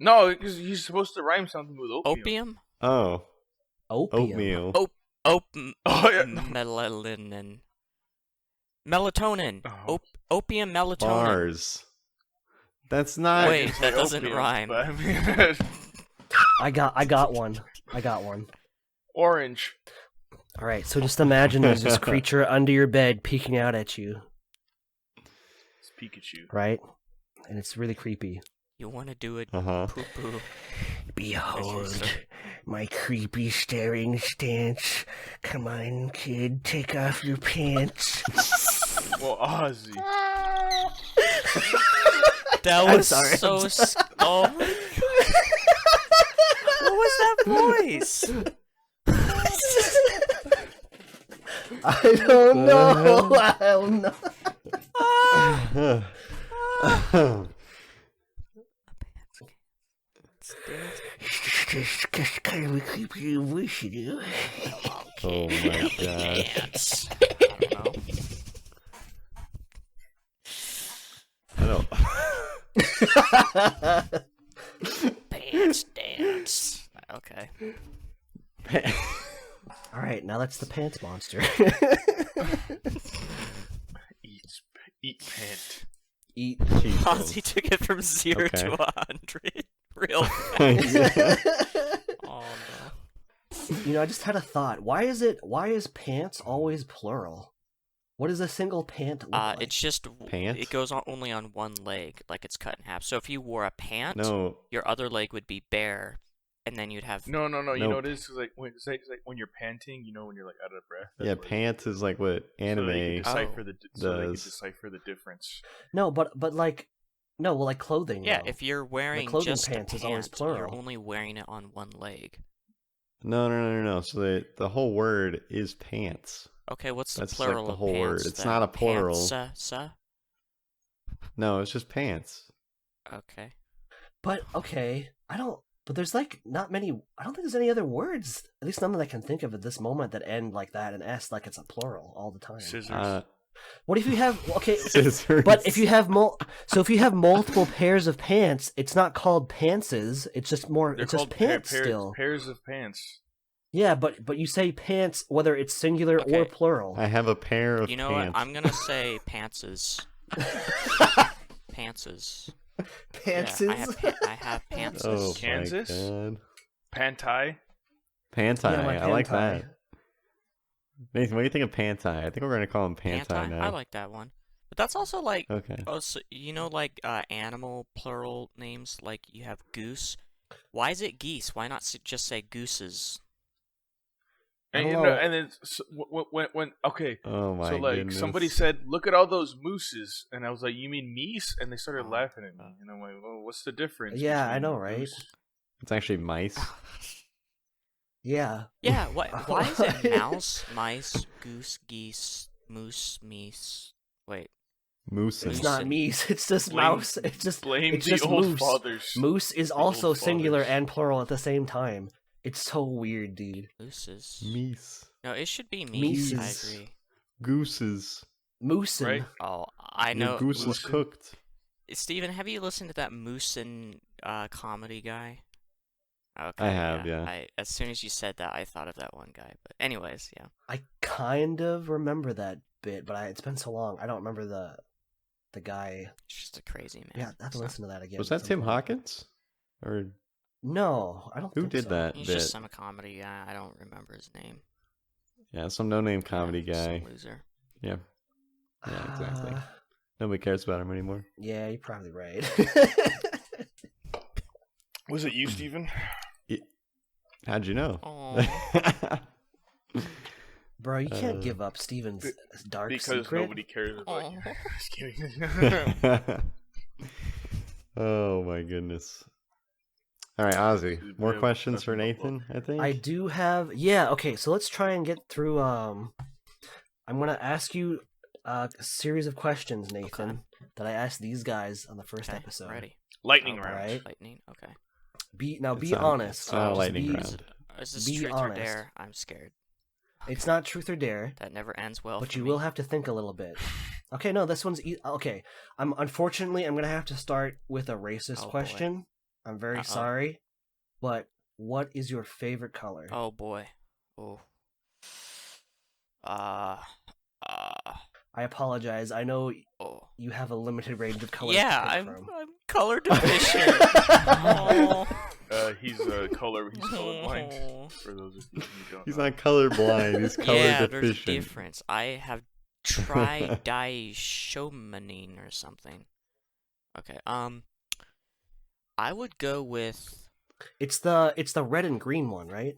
No, because he's supposed to rhyme something with opium. Opium? Oh, Opium. oatmeal. Oh, yeah. Melatonin. Melatonin. Oh. Opium melatonin. Bars. That's not. Wait, that Like doesn't opium, rhyme. but I mean, I got one. I got one. orange. All right, so just imagine there's this creature under your bed peeking out at you, It's Pikachu. right? And it's really creepy. You want to do it? Uh-huh. Poo-poo. Behold my creepy staring stance. Come on, kid, take off your pants. Well, Ozzy. That I'm was sorry, so. I'm sorry. Oh my God. What was that voice? I don't know. I don't know. It's just kind of a creepy voice you do. Oh my god. Dance. I don't know. I don't. Pants dance. Okay. All right, now that's the pants monster. Eat pant. Eat. Ozzy took it from 0 to 100 real fast. Oh no. You know, I just had a thought. Why is pants always plural? What does a single pant look like? It's just Pants? it goes on only on one leg, like it's cut in half. So if you wore a pant, No. your other leg would be bare, and then you'd have No. You Nope. know what it is? It's like when you're panting, you know, when you're like out of breath. Yeah, pants is like what anime So they can does. decipher the difference. No, but like, no, well, like clothing. Yeah, though. if you're wearing clothing just pants a is always pant, you're plural. only wearing it on one leg. No. So the whole word is pants. Okay, what's the That's like plural the of whole word. pants? It's then? not a plural. Pantsa? No, it's just pants. Okay. But okay, I don't. But there's like not many. I don't think there's any other words. At least none that I can think of at this moment that end like that and s like it's a plural all the time. Scissors. What if you have okay? Scissors. But if you have so if you have multiple pairs of pants, it's not called pantses. It's just more. They're it's just called pants still. pairs of pants. Yeah, but you say pants whether it's singular Okay. or plural. I have a pair of You know pants. what? I'm gonna say pantses. Pantses. Pantses. Yeah, I have pantses. Oh Kansas? my god. Pantai. Pantai. Yeah, my I like pantai. that. Nathan, what do you think of pantai? I think we're gonna call him pantai Pantai? now. I like that one. But that's also like, Okay. oh, so, you know, like animal plural names. Like you have goose. Why is it geese? Why not just say gooses? I And don't you know, know. and then when okay, Oh my so like goodness. somebody said, "Look at all those mooses," and I was like, "You mean meese?" And they started Oh. laughing at me, and I'm like, "Well, what's the difference?" Yeah, I between know, right? moose?" It's actually mice. Yeah. Yeah. Why is it mouse, mice, goose, geese, moose, meese? Wait. Moose. It's Moose not and- meese. It's just Blame- mouse. It's just Blame it's the just old moose. fathers. Moose is The also old singular fathers. and plural at the same time. It's so weird, dude. Mooses. Meese. No, it should be meese. I Meeses. agree. Gooses. Moosin. Right? Oh, I Your know. goose is Moose. cooked. Steven, have you listened to that Moosin comedy guy? Okay, I have, yeah. As soon as you said that, I thought of that one guy. But anyways, yeah. I kind of remember that bit, but it's been so long. I don't remember the guy. It's just a crazy man. Yeah, I have to So- listen to that again. Was at that some Tim point. Hawkins? Or No, I don't. who think did so. that He's bit? just some comedy guy. I don't remember his name. Yeah, some no-name comedy Yeah, guy. some loser. Yeah. Yeah, exactly. Uh, Nobody cares about him anymore. yeah, you're probably right. Was it you, Steven? How'd you know? Aw. Bro, you can't Uh, give up Steven's dark Because secret. nobody cares about you. Aw. Just kidding. Oh my goodness. All right, Ozzy. More Yeah, questions for nothing but Nathan, I think. I do have. Yeah, okay, so let's try and get through. I'm gonna ask you a series of questions, Nathan, that I asked these guys on the first Okay, episode. ready. Lightning Alright. round. Lightning. Okay. Be It's honest. not a Just lightning be- round. Is this Be truth or honest. dare? I'm scared. It's not truth or dare, That never ends well. but for you me. will have to think a little bit. Okay, no, this one's okay. Unfortunately, I'm gonna have to start with a racist Oh, boy. question. I'm very Uh-oh. sorry, but what is your favorite color? Oh boy. Oh. I apologize. I know Oh. you have a limited range of colors. Yeah, to pick I'm from. color deficient. Oh. He's colorblind. For those of you who don't He's know. not colorblind. He's color Yeah, there's a deficient. difference. I have tridichomanin or something. Okay. I would go with It's the red and green one, right?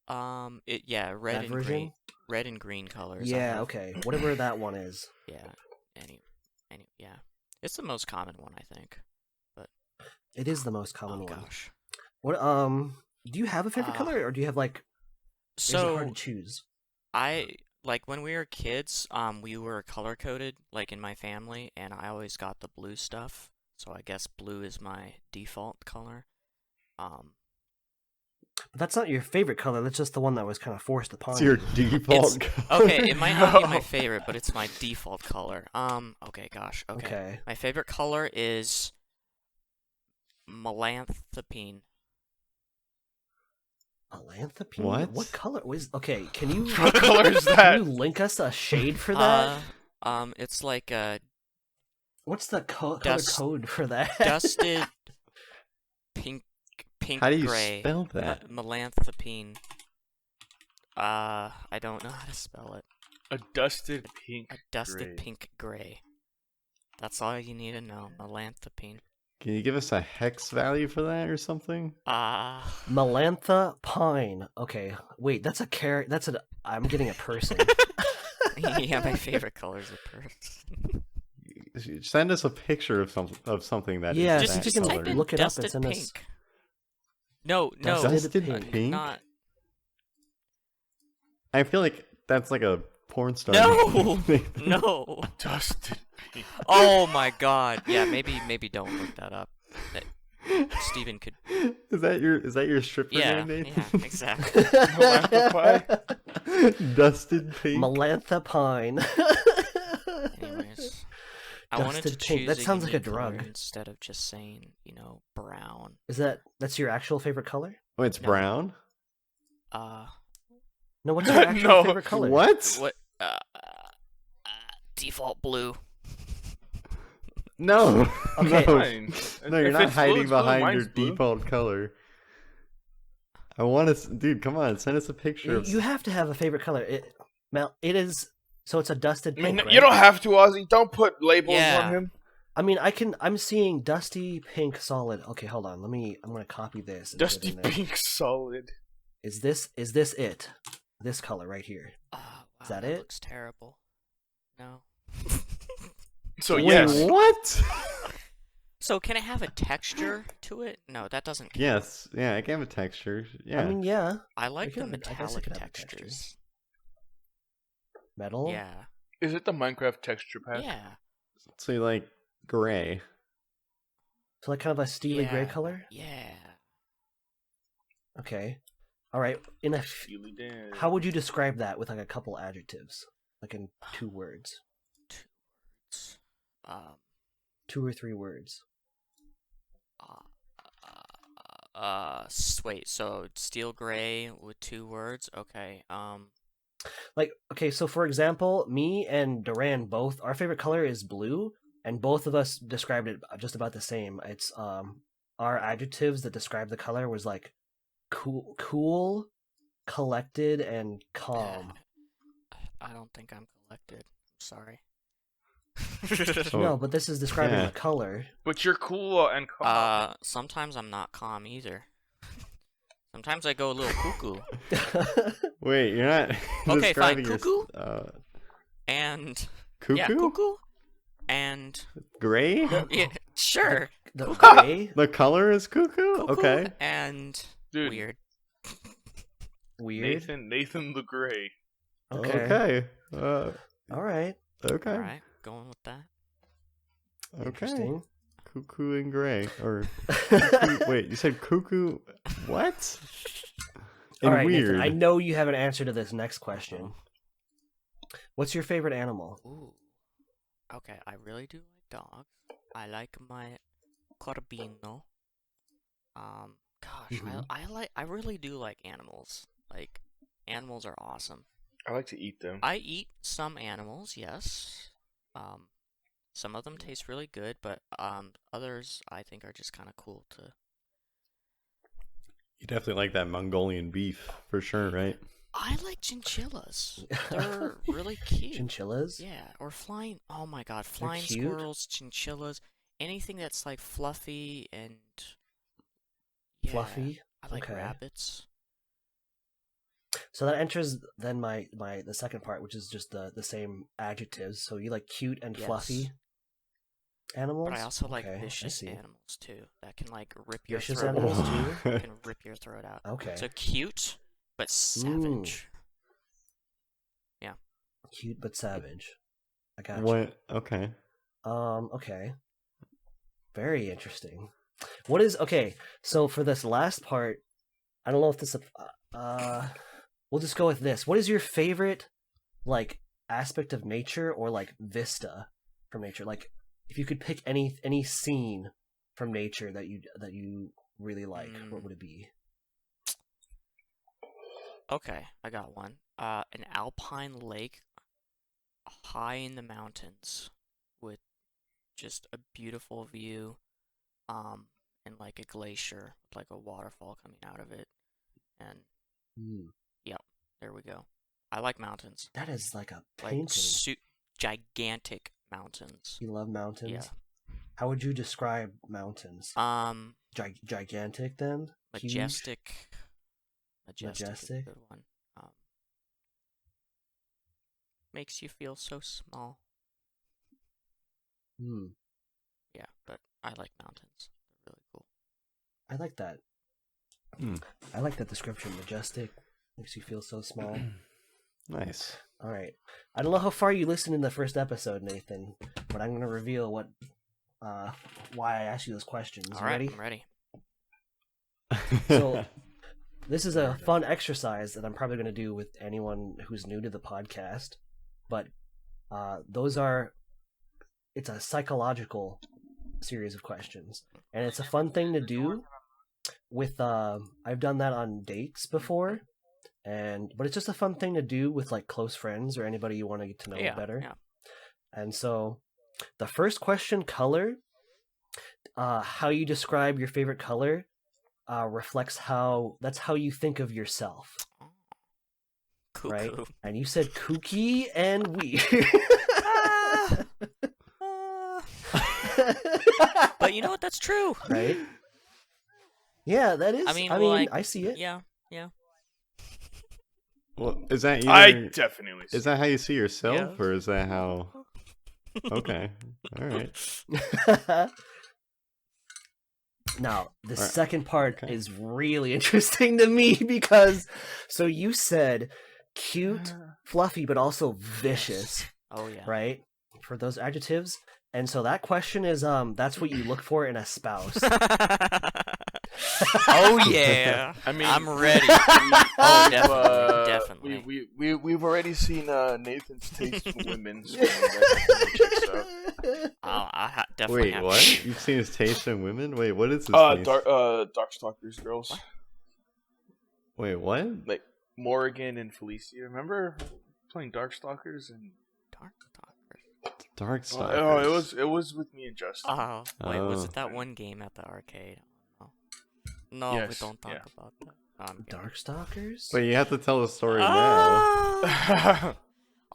red That and version? green. Red and green colors. I Yeah. have- Okay. Whatever that one is. Yeah. Yeah. It's the most common one, I think. It is the most common Oh one. gosh. What do you have a favorite color, or do you have like? Is it hard So to choose? when we were kids, we were color coded like in my family, and I always got the blue stuff. So I guess blue is my default color. But that's not your favorite color. That's just the one that was kind of forced upon It's your you. default color. Okay, it might not be my favorite, but it's my default color. Okay, gosh. Okay. Okay. My favorite color is melanthropine. Melanthropine? What? What color was? Okay, can you? What color is that? Can you link us a shade for that? It's like a What's the color dust- code for that? dusted pink How do you gray. spell that? Melanthropine. I don't know how to spell it. A dusted pink. A dusted gray. pink gray. That's all you need to know. Melanthropine. Can you give us a hex value for that or something? Melantha pine. Okay, wait, that's a carrot. That's a. I'm getting a person. Yeah, my favorite color is a person. Send us a picture of something that is Yeah, that just just you can color. type in look it up and dusted send us- pink. No, Dusted pink? not. I feel like that's like a porn star. No, name. no. Dusted pink. Oh my God. Yeah, maybe don't look that up. Steven could. Is that your stripper Yeah, name, yeah, Nathan? exactly. Dusted pink. Melantha pine. Anyways, I wanted to Dusted pink. choose That sounds like a unique color drug. instead of just saying, brown. That's your actual favorite color? Oh, it's No. brown. No, what's your actual No. favorite color? What? What? Default blue. No. Okay. No. Fine. No, you're If not it's blue, hiding it's blue. behind your Mine's blue. default color. I want to, dude. Come on, send us a picture. You have to have a favorite color. It is. So it's a dusted I mean, pink. you right? don't have to, Ozzy. Don't put labels Yeah. on him. I mean, I'm seeing dusty pink solid. Okay, hold on. I'm gonna copy this. And put it Dusty in there. pink solid. Is this it? This color right here. Wow, Is that it? Looks terrible. No. So Wait, yes. what? So can it have a texture to it? No, that doesn't. Count. Yes. Yeah, I can have a texture. Yeah. I mean, yeah, I like the can have a- I guess it metallic could have a texture. textures. metal. Yeah. Is it the Minecraft texture pack? Yeah. So you like gray? So like kind of a steely gray Yeah. color. Yeah. Okay. All right. Steely Dan. How would you describe that with like a couple adjectives, like in 2 words, Um. 2 or 3 words? Wait. So steel gray with 2 words. Okay. Like, okay, so for example, me and Duran both, our favorite color is blue, and both of us described it just about the same. It's our adjectives that describe the color was like cool, collected, and calm. I don't think I'm collected. Sorry. So- No, but this is describing Yeah. the color. But you're cool and calm. Sometimes I'm not calm either. Sometimes I go a little cuckoo. Wait, you're not. Okay, fine. describing your- Cuckoo? Cuckoo. Yeah, cuckoo. And Gray. yeah, sure. The gray, The color is cuckoo. Cuckoo Okay. and Dude. weird. weird. Nathan the Gray. Okay. Okay. All right. Okay. All right, going with that. Okay. Interesting. Cuckoo and gray, or cuckoo, wait, you said cuckoo? What? All right, weird. Nathan, I know you have an answer to this next question. What's your favorite animal? Ooh. Okay, I really do like dogs. I like my Corbino. Gosh, I really do like animals. Like, animals are awesome. I like to eat them. I eat some animals, yes. Some of them taste really good, but others I think are just kind of cool to. You definitely like that Mongolian beef for sure, right? I like chinchillas. They're really cute. Chinchillas? Yeah, or flying. Oh my God, flying cute? squirrels, chinchillas, anything that's like fluffy and. Yeah, Fluffy? I like Okay. rabbits. So that enters then the second part, which is just the same adjectives. So you like cute and Yes. fluffy animals? But I also like Okay, I vicious see. animals too. That can like rip your Vicious throat animals out. too? Can rip your throat out. Okay. So cute, but savage. Cute but savage. I got you. What? Okay. Okay. Very interesting. What is okay? So for this last part, I don't know if this. We'll just go with this. What is your favorite, like, aspect of nature or like vista from nature? Like, if you could pick any scene from nature that you really like, what would it be? Okay, I got one. An alpine lake high in the mountains with just a beautiful view, and like a glacier, like a waterfall coming out of it. And yep, there we go. I like mountains. That is like a Like painting. gigantic mountains. You love mountains? Yeah. How would you describe mountains? Gigantic then? Huge? Majestic. Majestic is a Majestic? good one. Makes you feel so small. Yeah, but I like mountains. They're really cool. I like that. I like that description. Majestic. Makes you feel so small. Nice. All right. I don't know how far you listened in the first episode, Nathan, but I'm going to reveal why I asked you those questions. All You right, ready? I'm ready. So, this is a fun exercise that I'm probably going to do with anyone who's new to the podcast. But it's a psychological series of questions. And it's a fun thing to do with, I've done that on dates before. But it's just a fun thing to do with like close friends or anybody you want to get to know better. Yeah. And so the first question, color, how you describe your favorite color reflects that's how you think of yourself. Cuckoo. Right? And you said kooky and weird. But you know what? That's true. Right? Yeah, that is. I mean, I see it. Yeah. Well, is that either, I definitely. Is that how you see yourself, Yeah. or is that how? Okay, all right. Now, the All right. second part Okay. is really interesting to me because, so you said cute, fluffy, but also vicious, Oh yeah. right? For those adjectives. And so that question is, that's what you look for in a spouse. Oh yeah. I mean, I'm ready. Oh, definitely. We've already seen Nathan's taste for women. So that checks out. Definitely. Wait, have what? You've seen his taste in women? Wait, what is his taste? Darkstalkers girls. What? Wait, what? Like Morrigan and Felicia. Remember playing Darkstalkers and Darkstalkers. Oh, it was with me and Justin. Oh, wait, was Oh. it that one game at the arcade? No, Yes, we don't talk yeah. about that. No, I'm kidding. Darkstalkers? Wait, you have to tell the story now. Ah!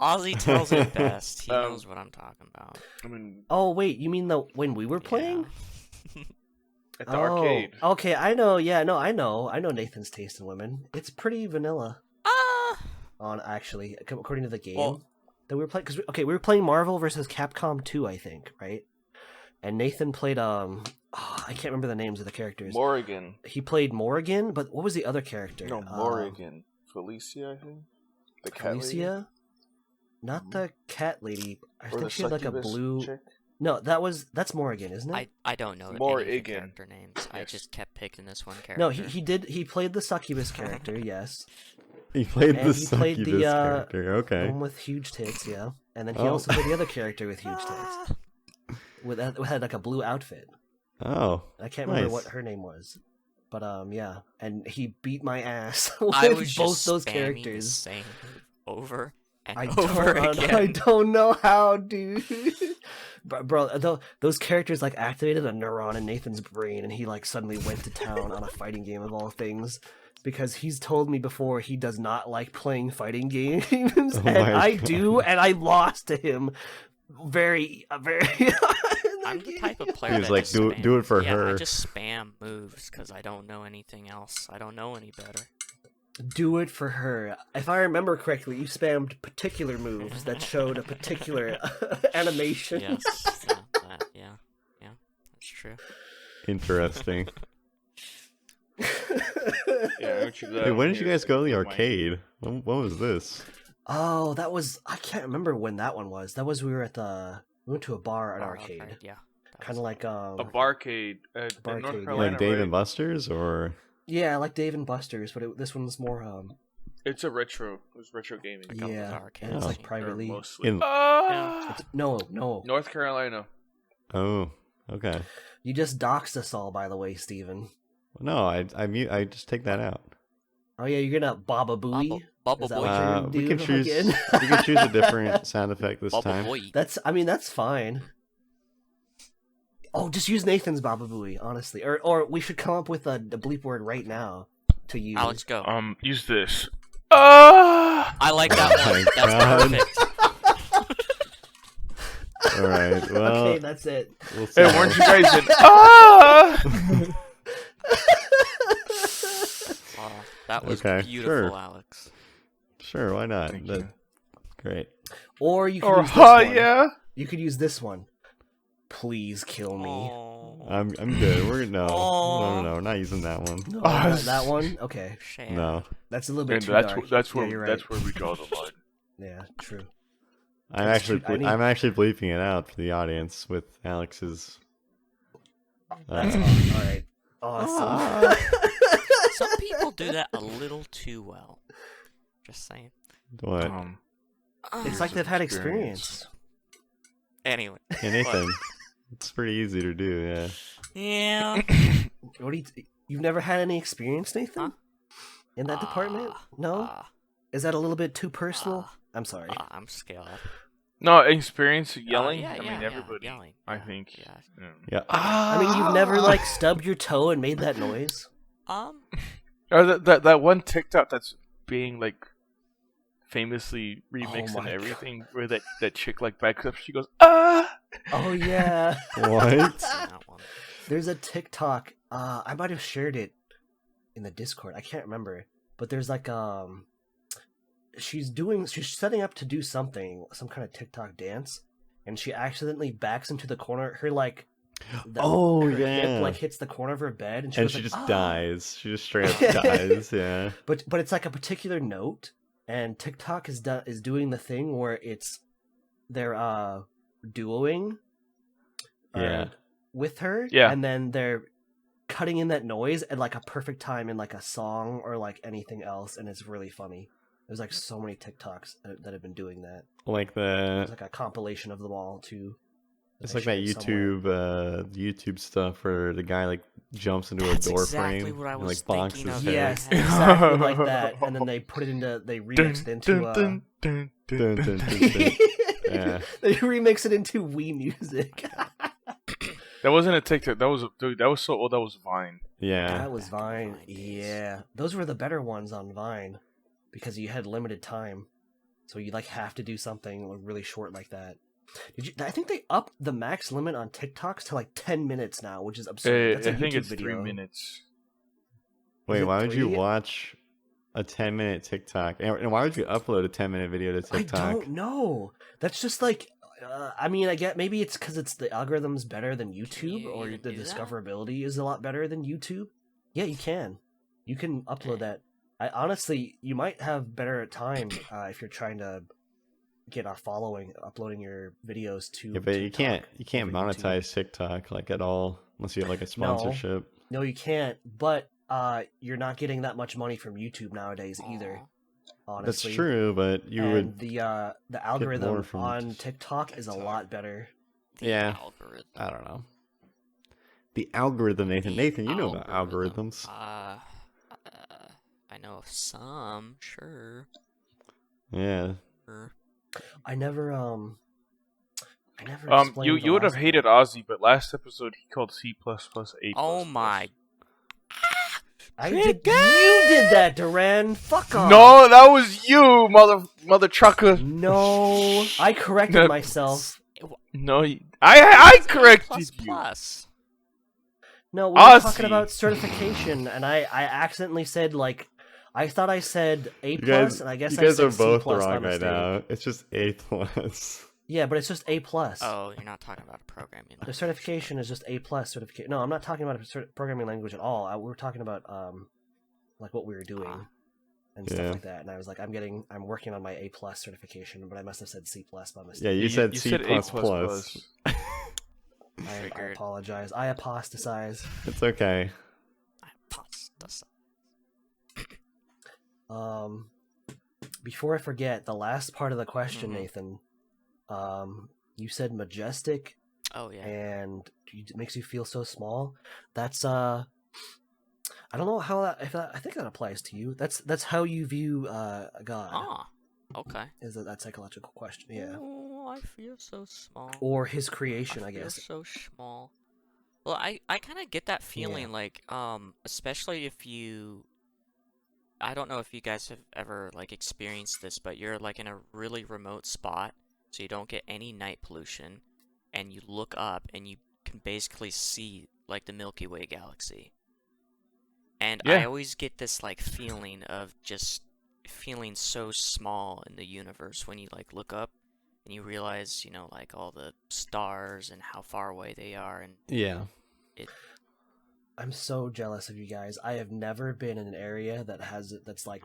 Ozzy tells it best. He knows what I'm talking about. I mean, Oh, wait, you mean when we were playing? Yeah. at the arcade. Okay, I know. Yeah, no, I know. I know Nathan's taste in women. It's pretty vanilla. Actually, according to the game Well- that we were playing. Because we were playing Marvel versus Capcom 2, I think, right? And Nathan played I can't remember the names of the characters. Morrigan. He played Morrigan, but what was the other character? No, Morrigan. Felicia, I think. The cat lady? Felicia? Not the cat lady. I Or think the she had like a succubus blue. chick? No, that's Morrigan, isn't it? I don't know any of the Morrigan. character names. I Yes. just kept picking this one character. No, he played the succubus character, yes. He played And the he played succubus the, character. The Okay. one with huge tits, yeah. And then he Oh. also played the other character with huge tits. Had like a blue outfit. Oh. I can't remember Nice. what her name was. But yeah. And he beat my ass I with was both just those spamming the characters. same move over and I over again. I don't know how, dude. Bro, those characters like activated a neuron in Nathan's brain, and he like suddenly went to town on a fighting game of all things. Because he's told me before he does not like playing fighting games, and my I God. do, and I lost to him very. I'm the type of player He was that like, just do spam, it for yeah, her. I just spam moves because I don't know anything else. I don't know any better. Do it for her. If I remember correctly, you spammed particular moves that showed a particular animation. Yes, yeah, that's true. Interesting. Yeah, aren't you glad Hey, when I'm did you here guys go to the for my- arcade? When was this? Oh, that was I can't remember when that one was. That was we went to a bar at Bar arcade. yeah. that Kind was of like A barcade at Barcade, North yeah. Carolina, Like Dave right? and Buster's, or yeah, like Dave and Buster's, but this one's more It's a retro. It was retro gaming. Like up with yeah, arcade and it's like scene. Or privately. mostly. In- It's, no, North Carolina. oh, okay. you just doxed us all, by the way, Steven. No, I just take that out. Oh yeah, you're gonna Baba Booey. Bubble Is that Boy. what you're gonna We can do choose. again? We can choose a different sound effect this Bubble time. Boy. That's fine. Oh, just use Nathan's Baba Booey, honestly, or we should come up with a bleep word right now to use. Alex, go. Use this. Ah! I like that Oh one. my That's God. perfect. All right. Well, Okay, that's it. we'll see. Hey, weren't you guys in? Ah! Oh, that was Okay, beautiful, sure. Alex. Sure, why not? Thank That- you. Great. Or you could Or use this ha one. yeah. You could use this one. Please kill me. Oh, I'm good. No, Aw. we're not using that one. No, Oh, not that one. Okay, shame. No, that's a little bit And too that's dark. that's Yeah, where you're right. that's where we draw the line. Yeah, true. I'm That's actually true. I need- I'm actually bleeping it out for the audience with Alex's. That's Uh, all right. Awesome. Some people do that a little too well. Just saying. what? It's like they've had experience. Anyway. Hey, Nathan, it's pretty easy to do. Yeah. Yeah. What do you've never had any experience, Nathan? Huh? In that department? No? Is that a little bit too personal? I'm sorry. I'm scared. No experience yelling. Yeah, I yeah, mean yeah, everybody. yelling, I yeah, think. yeah. Yeah. I mean, you've never like stubbed your toe and made that noise? Or that one TikTok that's being like famously remixed Oh and my everything, where that chick like backs up, she goes ah. Oh yeah. What? That one. There's a TikTok. I might have shared it in the Discord. I can't remember. But there's like she's setting up to do something, some kind of TikTok dance, and she accidentally backs into the corner. Her like Oh, her yeah. hip, like hits the corner of her bed, and she, And goes she like, just "Ah!" dies. She just straight up dies. Yeah. But it's like a particular note, and TikTok is doing the thing where they're duoing Yeah. with her, Yeah. and then they're cutting in that noise at like a perfect time in like a song or like anything else, and it's really funny. There's like so many TikToks that have been doing that. Like There's the like a compilation of them all too. it's I like that shared somewhere. YouTube stuff where the guy like jumps into That's a door exactly frame what I and was like bonks thinking his of. head. Yes, Yeah. exactly like that. And then they remix it into dun, dun, Dun, dun, dun, dun. Yeah. they remix it into Wii Music. That wasn't a TikTok. That was so old. That was Vine. Yeah. That was Back in Vine. Vine days. Yeah, those were the better ones on Vine because you had limited time, so you like have to do something like, really short like that. I think they upped the max limit on TikToks to like 10 minutes now, which is absurd. That's a I think YouTube it's video. 3 minutes. Wait, it why would you 3? watch a 10-minute TikTok? And why would you upload a 10-minute video to TikTok? I don't know. That's just like, I mean, I get maybe it's because it's the algorithm's better than YouTube, you or even the do that? discoverability is a lot better than YouTube. Yeah, you can. You can upload that. I honestly, you might have better time if you're trying to get a following uploading your videos to. Yeah, but TikTok you can't over YouTube. monetize TikTok like at all unless you have like a sponsorship. No, you can't. But you're not getting that much money from YouTube nowadays either. Aw. That's Honestly, true, but you and would. the more algorithm from on TikTok is a lot better. The Yeah. algorithm. I don't know. The algorithm, Nathan. The Nathan, you know about algorithm. algorithms. I know of some, sure. Yeah. Sure. I never explained you the would have last hated one. Ozzy, but last episode he called C++ A++. Oh my. You did that, Duran. Fuck off. No, that was you, mother trucker. No, I corrected myself. No, I corrected you. Plus. No, we were talking Ozzy. about certification, and I accidentally said I thought I said A+, and I guess you I guys said are both C+ by wrong right mistake. now. It's just A+. Yeah, but it's just A+. Oh, you're not talking about a programming The language. certification is just A+ certification. No, I'm not talking about a programming language at all. We were talking about like what we were doing and Yeah. stuff like that. And I was like, I'm working on my A+ certification, but I must have said C+ by mistake. Yeah, you said C++. A++. I Triggered. apologize. I apostatize. It's okay. Pasta. Before I forget, the last part of the question, Mhm. Nathan. You said majestic, Oh yeah. and it makes you feel so small. That's I don't know how I think that applies to you. That's how you view God. Ah. Okay. Is that psychological question? Yeah. Oh, I feel so small. Or his creation, I feel guess. so small. Well, I kind of get that feeling, like, especially if you, I don't know if you guys have ever, like, experienced this, but you're, like, in a really remote spot, so you don't get any night pollution, and you look up, and you can basically see, like, the Milky Way galaxy. And I Yeah. always get this, like, feeling of just feeling so small in the universe when you, like, look up, and you realize, you know, like, all the stars and how far away they are, and Yeah. I'm so jealous of you guys. I have never been in an area that's like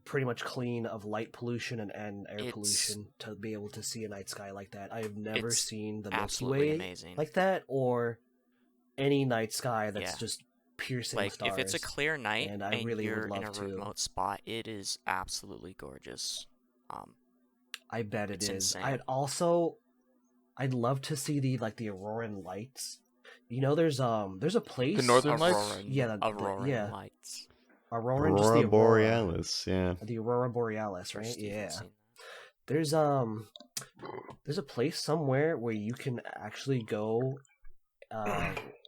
pretty much clean of light pollution and air It's- pollution to be able to see a night sky like that. I have never It's seen the Milky absolutely Way amazing. like that, or any night sky that's Yeah. just piercing Like, stars. if it's a clear night and I and really would you're in a love to. remote spot, it is absolutely gorgeous. I bet it's it is. insane. I'd love to see the auroran lights. You know, there's a place. The Northern Lights? Auroran, Yeah, Auroran yeah. lights. Auroran, just Aurora the aurora. Borealis, yeah. The aurora borealis, First right? you've Yeah. seen There's a place somewhere where you can actually go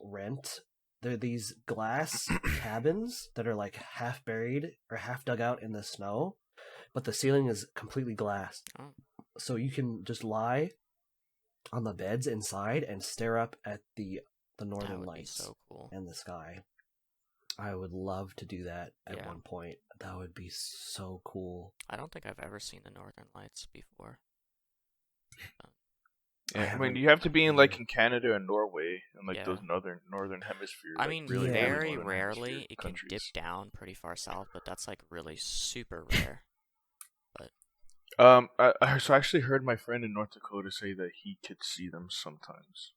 rent. There are these glass cabins that are like half buried or half dug out in the snow, but the ceiling is completely glass. Oh. So you can just lie on the beds inside and stare up at the that northern would lights be so cool. and the sky. I would love to do that at Yeah. one point. That would be so cool. I don't think I've ever seen the Northern Lights before. Yeah, I haven't- mean, you have to be in like in Canada and Norway and like Yeah. those northern hemisphere. I like, mean, really very northern rarely hemisphere it can dip countries. down pretty far south, but that's like really super rare. I so I actually heard my friend in North Dakota say that he could see them sometimes.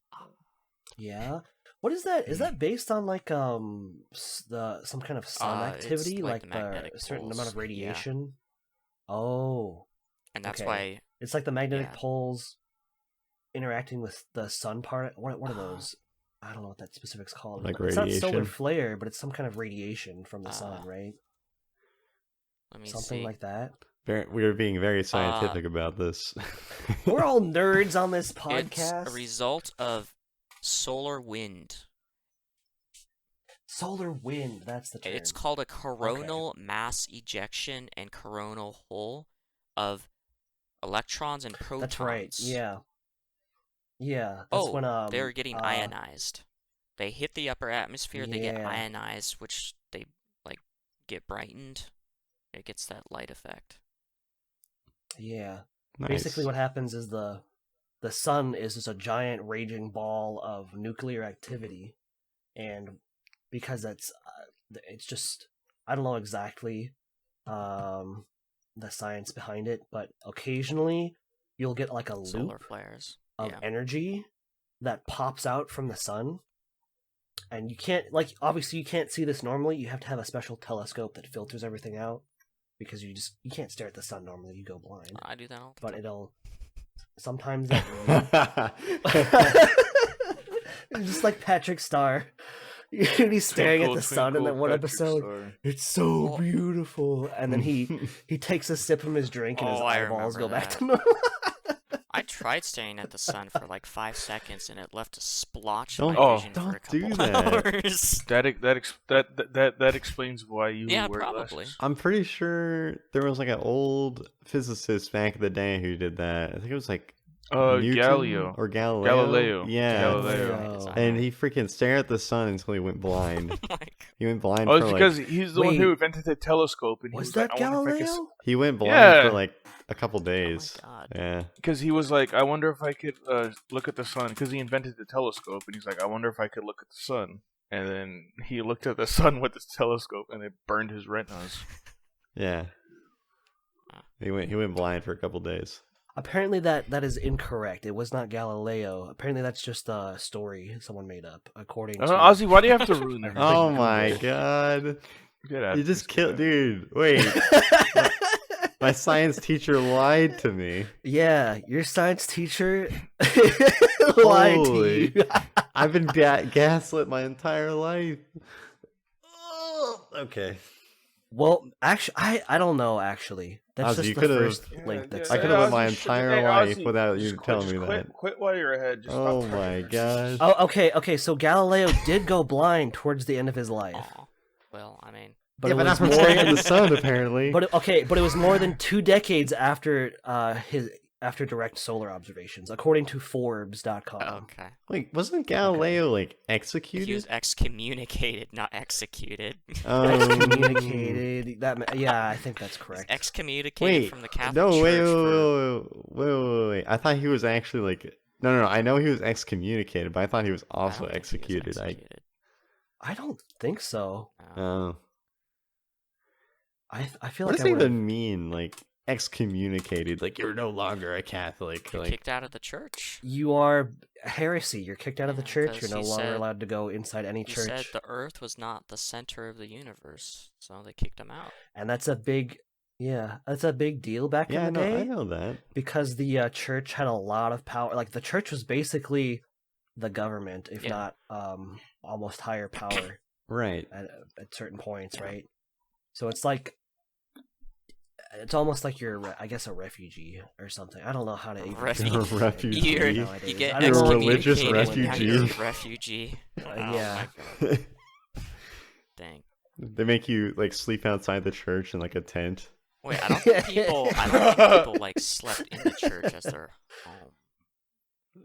Yeah. What is that? Is that based on like some kind of sun It's activity, like like the the magnetic certain amount poles, of yeah. radiation? Oh, And that's Okay. why it's like the magnetic Yeah. poles interacting with the sun part. What are Uh, those? I don't know what that specific's called. Like It's not solar radiation? flare, but it's some kind of radiation from the sun, right? let me Something see. like that. We're being very scientific about this. We're all nerds on this It's podcast. a result of solar wind. Solar wind. That's the term. It's called a coronal mass ejection and coronal hole of electrons and protons. That's right. Yeah. Yeah. That's Oh, when they're getting ionized. They hit the upper atmosphere, they get Yeah. ionized, which they like get brightened. It gets that light effect. Yeah. Nice. Basically, what happens is the sun is just a giant raging ball of nuclear activity, and because it's just I don't know exactly the science behind it, but occasionally you'll get like a Solar loop flares. of Yeah. energy that pops out from the sun. And you can't, like, obviously you can't see this normally. You have to have a special telescope that filters everything out because you can't stare at the sun normally. You go blind. I do that all the But time. it'll sometimes that just like Patrick Star. He's staring at the sun in that one episode. It's so Oh. beautiful, and then he takes a sip from his drink, and his Oh, I eyeballs go remember back that. to normal. I tried staring at the sun for like 5 seconds, and it left a splotch Don't- in my vision don't for a couple do that. hours. That explains why you Yeah, wear probably. glasses. I'm pretty sure there was like an old physicist back in the day who did that. I think it was like Newton Galileo. or Galileo. Galileo. Yeah. Galileo. And he freaking stared at the sun until he went blind. Oh my God. He went blind Oh, for it's like because he's the one who Wait. invented the telescope, and he Was was that like, I wonder if I could Galileo? he went blind Yeah. for like a couple days. Oh my God. Yeah. Because he was like, I wonder if I could look at the sun. Because he invented the telescope, and he's like, I wonder if I could look at the sun. And then he looked at the sun with his telescope, and it burned his retinas. Yeah. He went blind for a couple days. Apparently that is incorrect. It was not Galileo. Apparently that's just a story someone made up, according to Ozzy, why do you have to ruin everything? Oh my god. Get out You of just this, killed, man. dude. Wait. My science teacher lied to me. Yeah, your science teacher lied Holy. to you. I've been gaslit my entire life. Okay. Well, actually, I don't know. Actually, that's Ozzy, just you the could've- first link. That's I could have Ozzy, lived my shit, entire hey, life Ozzy, without you just telling me quit, that. Quit while you're ahead. Just Oh stop my talking. gosh. Oh, okay. So Galileo did go blind towards the end of his life, Aw. Well, I mean, but yeah, it but not was from more staring at than the sun, apparently. but it was more than 2 decades after after direct solar observations, according to Forbes.com. okay. Wait, wasn't Galileo like He executed? was excommunicated, not executed. Excommunicated. Yeah, I think that's He's correct. excommunicated Wait, from the Catholic no, Church wait. I thought he was actually like no. I know he was excommunicated, but I thought he was I also don't think he was executed. executed. I don't think so. No. I feel What like does I it would. even mean? Like excommunicated? Like you're no longer a Catholic? You're Like kicked out of the church. You are heresy. You're kicked out of the Yeah, church. 'cause You're no he longer said- allowed to go inside any He church. said the Earth was not the center of the universe, so they kicked him out. And that's a big, that's a big deal back yeah, in the day I know that. because the church had a lot of power. Like the church was basically the government, if Yeah. not almost higher power Right. at certain points, Yeah. right? So it's like it's almost like you're, I guess, a refugee or something. I don't know how to even Refugee. A refugee. You're, nowadays. you get I don't know You're a religious excommunicated, now you're a refugee. refugee. Oh yeah. my God. Dang. They make you like sleep outside the church in like a tent. Wait, I don't think people like slept in the church as their home.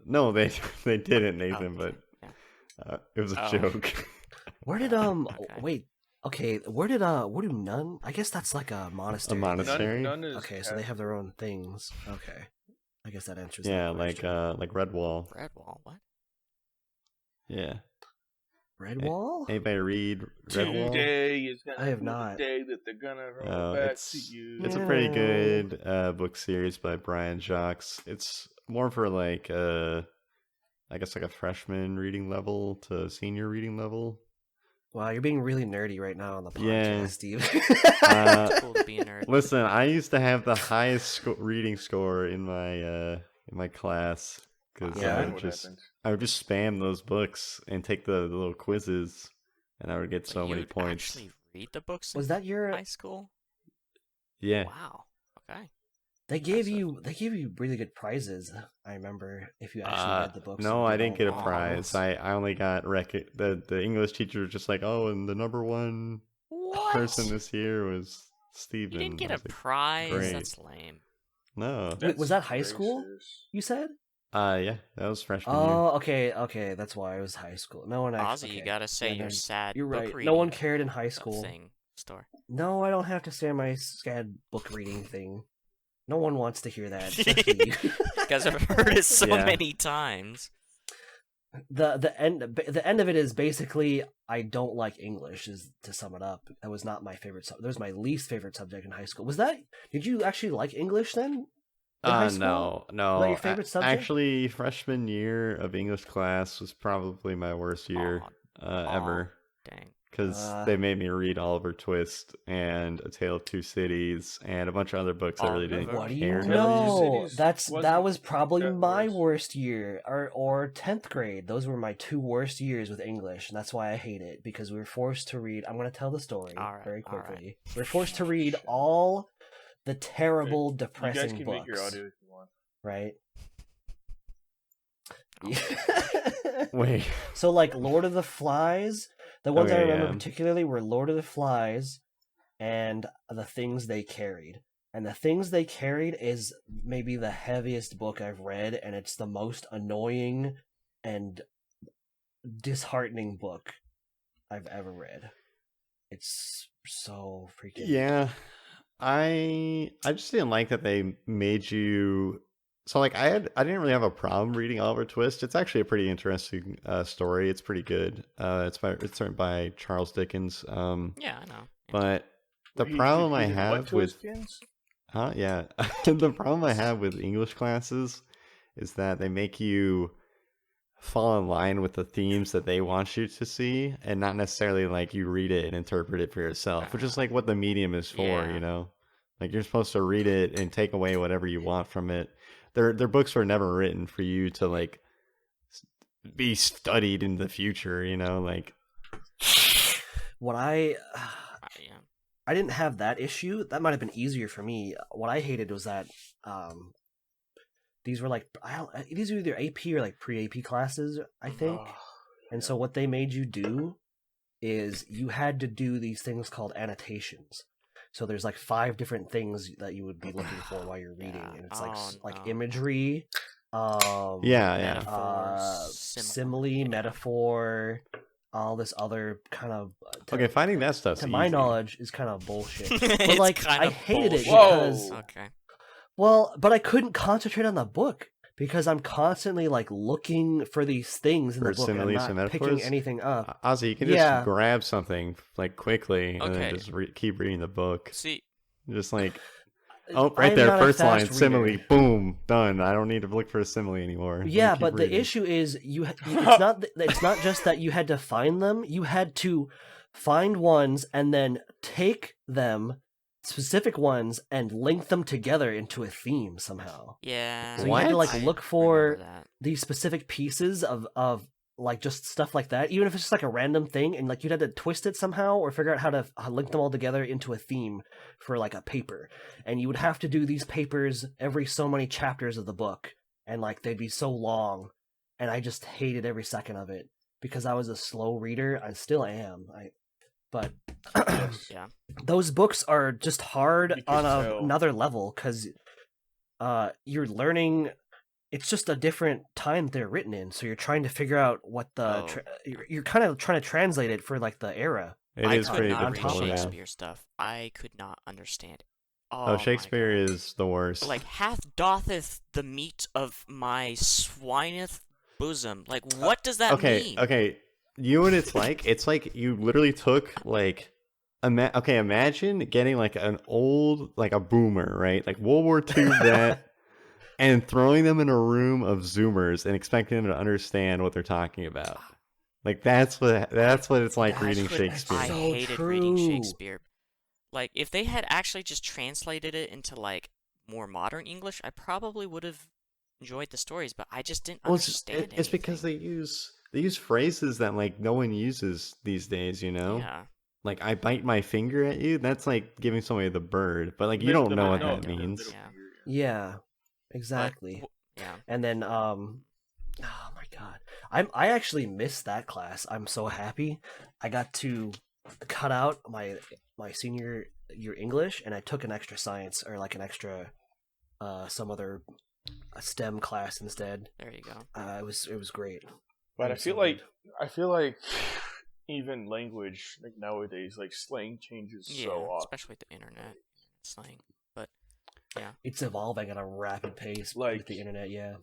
No, they didn't, Nathan. Okay, But yeah. it was a Oh. joke. Where did Okay. wait, okay, where do nun? I guess that's like a monastery. monastery? None is Okay, so they have their own things. Okay, I guess that answers. Yeah, that like question. Redwall. Redwall, what? Yeah. Redwall. Anybody read Redwall? Today is gonna I have be not. the day that they're gonna roll Oh, back it's to you. it's a pretty No. good book series by Brian Jacques. It's more for like I guess like a freshman reading level to senior reading level. Wow, you're being really nerdy right now on the podcast, Yeah. Steve. It's cool to be a nerd. Listen, I used to have the highest reading score in my class because Yeah. I What would just happened? spam those books and take the little quizzes, and I would get so Wait, many you'd points. actually read the books Was in that your? high school? Yeah. Wow. Okay. They gave you really good prizes. I remember if you actually read the books. No, and I did didn't all get a the prize. novels. I only got the English teacher was just like, oh, and the number one What? person this year was Steven. You didn't get I a was like, prize? "Great." That's lame. No. Wait, was that high That's school? racist. You said? Yeah, that was freshman year. Oh, okay. That's why it was high school. No one actually. Ozzy, you gotta say Yeah, your no, sad You're book right. reading No one cared in high school. thing story. No, I don't have to say my sad book reading thing. No one wants to hear that. Especially you. You guys have heard it so Yeah. many times. the end of it is basically I don't like English. Is to sum it up. That was not my favorite. That was my least favorite subject in high school. Was that? Did you actually like English then? in high school? No. Was that your favorite subject? Actually, freshman year of English class was probably my worst year ever. Dang. Because they made me read Oliver Twist and A Tale of Two Cities and a bunch of other books I really didn't What do care. you know? Cities That wasn't was probably that my worse. worst year, or 10th grade. Those were my 2 worst years with English, and that's why I hate it, because we were forced to read. I'm going to tell the story very quickly. We were forced to read all the terrible, depressing You guys can books. make your audio if you want. Right? Wait. So, like, Lord of the Flies, the ones I Okay, remember yeah. particularly were Lord of the Flies and The Things They Carried. And The Things They Carried is maybe the heaviest book I've read, and it's the most annoying and disheartening book I've ever read. It's so freaking... Yeah. I just didn't like that they made you. So like I didn't really have a problem reading Oliver Twist. It's actually a pretty interesting story. It's pretty good. It's written by Charles Dickens. Yeah, I know. But the Where he problem I repeated what have to his with kids? yeah, the problem I have with English classes is that they make you fall in line with the themes that they want you to see, and not necessarily like you read it and interpret it for yourself, which is like what the medium is for, Yeah. you know? Like you're supposed to read it and take away whatever you want from it. Their books were never written for you to like be studied in the future, you know, like What Yeah. I didn't have that issue. That might have been easier for me. What I hated was that these were like these are either AP or like pre-AP classes, I think. And so what they made you do is you had to do these things called annotations. So there's like 5 different things that you would be looking for while you're reading, and it's like imagery, simile, metaphor, all this other kind of okay, finding that stuff to my easy. knowledge is kind of bullshit. But It's like kind I of hated it bullshit. because Okay. well, but I couldn't concentrate on the book because I'm constantly like looking for these things in For the book and I'm similes and not picking metaphors? anything up. Ozzy, you can Yeah. just grab something like quickly and then Okay. just keep reading the book. See, Just like, oh, right I'm there, not a first line, fast simile, reader. boom, done. I don't need to look for a simile anymore. Let me Yeah, keep but the reading. issue is it's not just that you had to find them, you had to find ones and then take them, specific ones, and link them together into a theme somehow. yeah. So you had to like I look for remember that. these specific pieces of like just stuff like that, even if it's just like a random thing, and like you'd have to twist it somehow or figure out how to link them all together into a theme for like a paper. And you would have to do these papers every so many chapters of the book, and like they'd be so long, and I just hated every second of it because I was a slow reader. I still am. But Yeah. those books are just hard You can on tell. another level because you're learning. It's just a different time they're written in, so you're trying to figure out what the you're kind of trying to translate it for like the era. It I is could pretty not read difficult, yeah. Shakespeare stuff. I could not understand it. Oh, my Shakespeare God. is the worst. Like, hath dotheth the meat of my swineth bosom. Like, what does that mean? Okay. You know what it's like? It's like you literally took like imagine getting like an old like a boomer, right? Like World War II vet and throwing them in a room of Zoomers and expecting them to understand what they're talking about. Like that's what it's like reading Shakespeare. I So hated reading true. Shakespeare. Like, if they had actually just translated it into, like, more modern English, I probably would have enjoyed the stories, but I just didn't understand It's because anything. they use phrases that like no one uses these days, you know? Yeah. Like I bite my finger at you, that's like giving somebody the bird, but like you Mid- don't the know what middle- that no, the means. middle Yeah. finger, Yeah, But, exactly. yeah. And then oh my god, I actually missed that class. I'm so happy. I got to cut out my senior year English, and I took an extra science or like an extra some other STEM class instead. There you go. It was great. But It I was feel so like good. even language like nowadays, like slang changes Yeah, so often. especially with the internet slang. But, yeah. It's evolving at a rapid pace Like- with the internet. Yeah.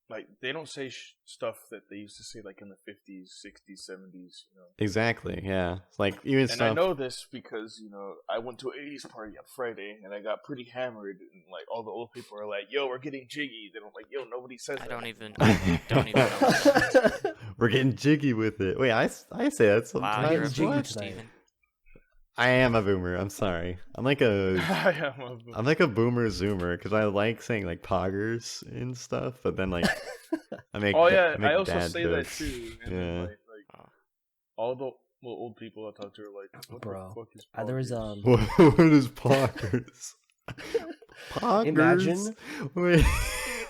like they don't say stuff that they used to say like in the 50s, 60s, 70s. Exactly. Yeah. It's like even And stuff. I know this because I went to an 80s party on Friday and I got pretty hammered, and like all the old people are like, "Yo, we're getting jiggy." Then I'm like, "Yo, nobody says I that." don't even know. We're getting jiggy with it. Wait, I say that Wow, sometimes. you're a jiggy boomer, tonight. Steven. I am a boomer. I'm sorry. I'm like a I'm I'm like a boomer zoomer because I like saying like poggers and stuff, but then like I make Oh yeah, I make I also dad say jokes. that too. And Yeah. then, like all the old people I talk to are like, "What Bro, the fuck is there was poggers?" What is poggers? Poggers. Imagine- Wait.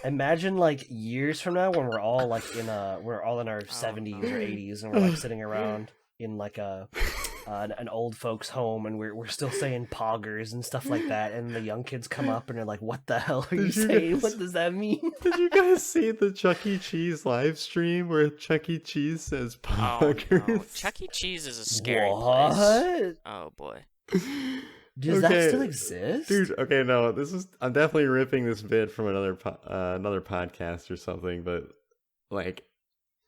Imagine like years from now when we're all like we're all in our 70s or 80s and we're like sitting around in like an old folks home and we're still saying poggers and stuff like that, and the young kids come up and they're like, "What the hell are you Did you saying? guys- What does that mean?" Did you guys see the Chuck E. Cheese live stream where Chuck E. Cheese says Oh poggers? no, Chuck E. Cheese is a scary place. What? Oh boy. Does that Okay, still exist? Dude, okay, no, I'm definitely ripping this bit from another podcast or something, but like,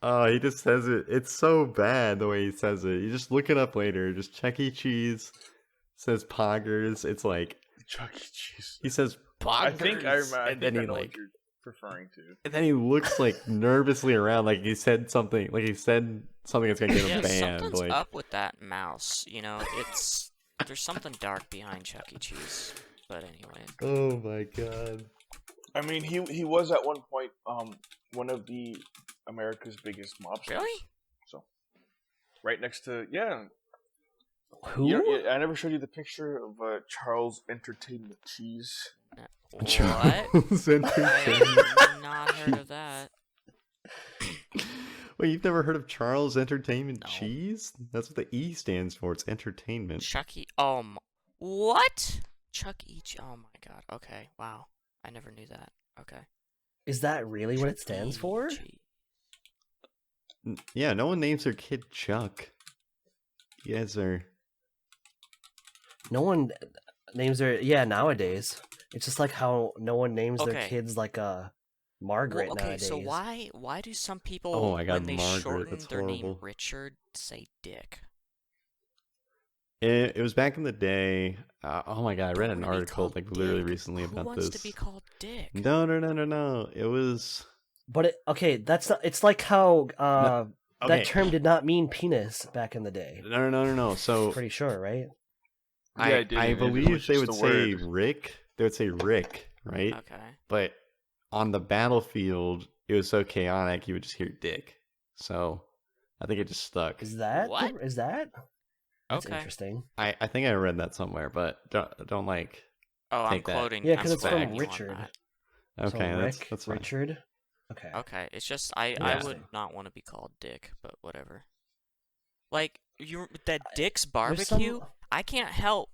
oh, he just says it. It's so bad the way he says it. You just look it up later. Just Chuck E. Cheese says poggers. It's like Chuck E. Cheese. he says poggers, I think I remember. I and think then I he know like, what you're referring to. and then he looks like nervously around, like he said something that's gonna get him Yeah, banned. something's Like, up with that mouse. There's something dark behind Chuck E. Cheese. But anyway. oh my god. I mean, he was at one point one of the America's biggest mobsters. Really? So, right next to Who? I never showed you the picture of Charles Entertainment Cheese. What? Charles Entertainment. I've not heard of that. Wait, you've never heard of Charles Entertainment No. Cheese? That's what the E stands for. It's entertainment. Chuck E. What? Chuck E. Oh my god. Okay. Wow. I never knew that. Okay. Is that really what it Chuck stands E. for? Cheese. Yeah, no one names their kid Chuck. You guys are... No one names their nowadays. It's just like how no one names their Okay. kids like Margaret Well, okay, nowadays. so why do some people Oh my God, when they Margaret, shorten that's their name horrible. Richard say Dick? It was back in the day. Oh my god, I read Don't an wanna be article called like literally Dick. recently Who about wants this. to be called Dick? No. It was... But that's not. It's like how Okay. that term did not mean penis back in the day. No. So Pretty sure, right? Yeah, it did. I It was believe they just would a say word. Rick. They would say Rick, right? Okay. But on the battlefield, it was so chaotic, you would just hear Dick. So I think it just stuck. Is that What? Is that? That's Okay. interesting. I think I read that somewhere, but don't like. Oh, I'm Take that. quoting. Yeah, I'm 'cause it's from quoting you on Richard. that. Okay, So that's Rick, that's fine. Richard. Okay. Okay, it's just I Yeah. would not want to be called Dick, but whatever. Like that Dick's barbecue, I can't help.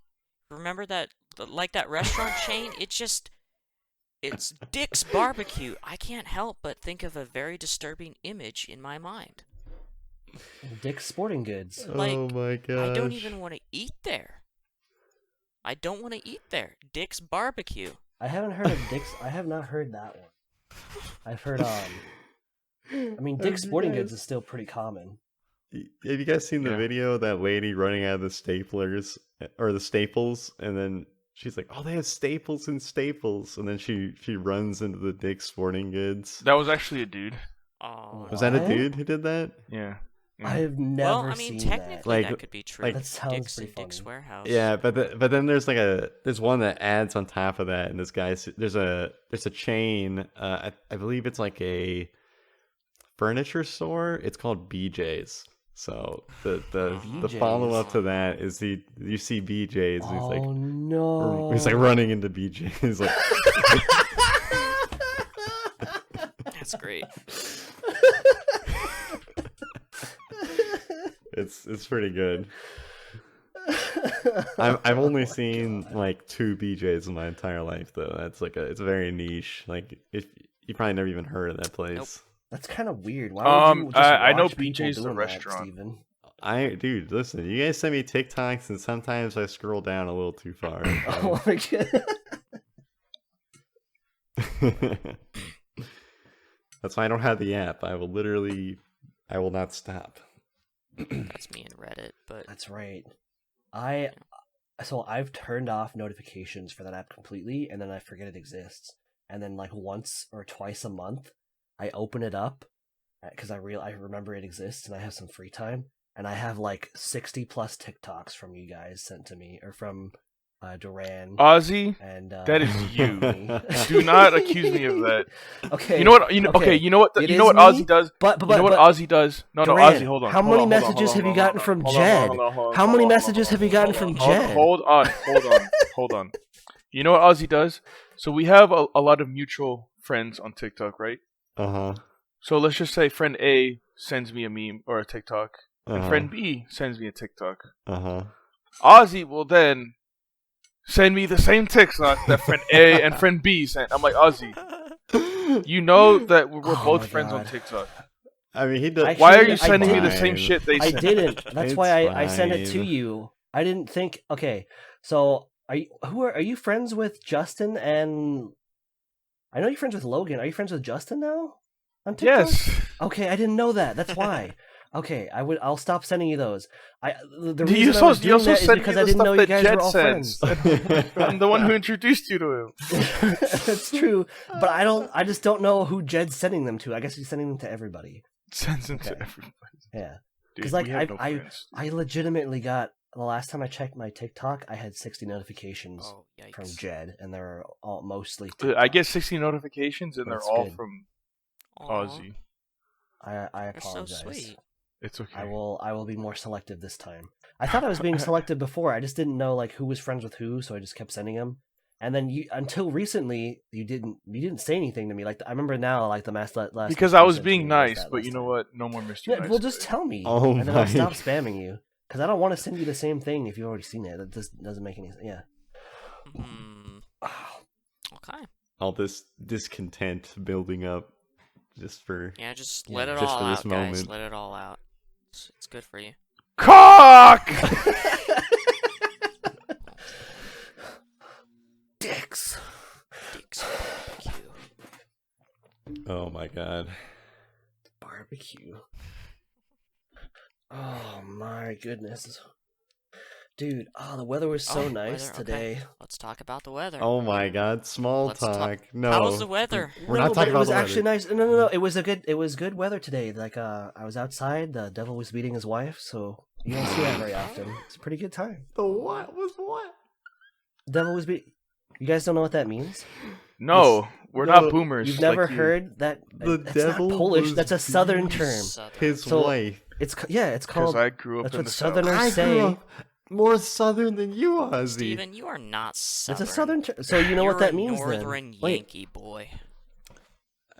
Remember that that restaurant chain? It's Dick's barbecue. I can't help but think of a very disturbing image in my mind. Dick's Sporting Goods. Like, Oh my gosh. I don't even want to eat there. I don't want to eat there. Dick's barbecue. I haven't heard of Dick's. I have not heard that one. I've heard I mean, Dick's Sporting Goods is still pretty common. Have you guys seen the Yeah. video of that lady running out of the staplers or the staples, and then she's like, "Oh, they have staples and staples," and then she runs into the Dick's Sporting Goods. That was actually a dude. Oh. Was that a What? dude who did that? Yeah. I have never Well, I mean, seen technically that. Like- that could be true. like- That sounds Dick's pretty and Dick's funny. Warehouse. Yeah, but then there's there's one that adds on top of that, and this guy's there's a chain. I believe it's like a furniture store. It's called BJ's. So the follow up to that is you see BJ's, and Oh no! he's like running into BJ's. He's like, That's great. it's pretty good. I've only seen like 2 BJ's in my entire life though. That's it's very niche. Like if you probably never even heard of that place. Nope. That's kind of weird. Why would you just I know watch people BJ's the doing that, restaurant. Steven? Dude, listen, you guys send me TikToks and sometimes I scroll down a little too far. Oh my god! That's why I don't have the app. I will not stop. That's me and Reddit, but That's right. So I've turned off notifications for that app completely, and then I forget it exists. And then like once or twice a month, I open it up because I remember it exists and I have some free time, and I have like 60 plus TikToks from you guys sent to me, or from Duran. Ozzy, And that is you. me. Do not accuse me of that. Okay. You know what? Okay. You know what? It You know is what me, Ozzy does. But You know what Ozzy does? No, Duran, Ozzy. Hold on. How hold many on, hold on, messages hold have on, you gotten hold from on, Jed? hold on, hold on, How hold many on, messages hold have you on, gotten hold from on, Jed? Hold on. Hold on. You know what Ozzy does? So we have a lot of mutual friends on TikTok, right? Uh-huh. So let's just say friend A sends me a meme or a TikTok, and Uh-huh. friend B sends me a TikTok. Uh-huh. Ozzy will then send me the same TikTok that friend A and friend B sent. I'm like, Ozzy, you know that we're Oh both my friends on God. TikTok. I mean, he does. Actually, Why are you I sending me the didn't. same shit they I sent? didn't. That's It's why I sent it to fine. you. I didn't think. Okay, so are you friends with Justin? And I know you're friends with Logan. Are you friends with Justin now on TikTok? Yes. Okay, I didn't know that. That's why. Okay, I'll stop sending you those. The You reason I was doing also that is sent me because the I didn't stuff know you that guys Jed were all sends. friends. I'm the one who introduced you to him. That's true, but I just don't know who Jed's sending them to. I guess he's sending them to everybody. Sends them to Okay. everybody. Yeah. Dude, 'Cause, like, we have no friends. I legitimately got, the last time I checked my TikTok, I had 60 notifications oh from yikes! Jed, and they're all mostly I TikTok. get 60 notifications, and But they're it's all good. from Aw, Ozzy. I You're so apologize. sweet. It's okay. I will be more selective this time. I thought I was being selective before. I just didn't know like who was friends with who, so I just kept sending them. And then until recently, you didn't say anything to me. Like I remember now, like the last Because message I you was sent to being me was nice, that but last you know time. what? No more Mr. Yeah, Nice. well, just today. tell me, Oh and then I'll my stop spamming you. Because I don't want to send you the same thing if you've already seen it. That just doesn't make any sense. Yeah. Hmm. Okay. All this discontent building up just for Yeah, just Yeah, let it just all for this out, guys. moment. Let it all out. It's good for you. Cock! Dicks. Dicks barbecue. Oh my god. Barbecue. Oh my goodness. Dude, the weather was so Oh, nice weather, today. Okay. Let's talk about the weather. Oh my god. Small Let's talk- talk. No. How was the weather? We're No, not but talking it about was the actually weather. nice. No. It was good weather today. Like I was outside. The devil was beating his wife, so you don't see that very often. It's a pretty good time. The what was what? Devil was beat. You guys don't know what that means? No, we're no, not boomers. You've never like you. heard that? The That's devil not Polish. was That's a Southern term. Southern. His So- wife. It's it's Because called. I grew up That's in what the Southerners South. I say. grew up more southern than you, Ozzy. Steven, you are not Southern. It's a Southern term. So you know You're what that a means Northern then? Wait, Yankee boy.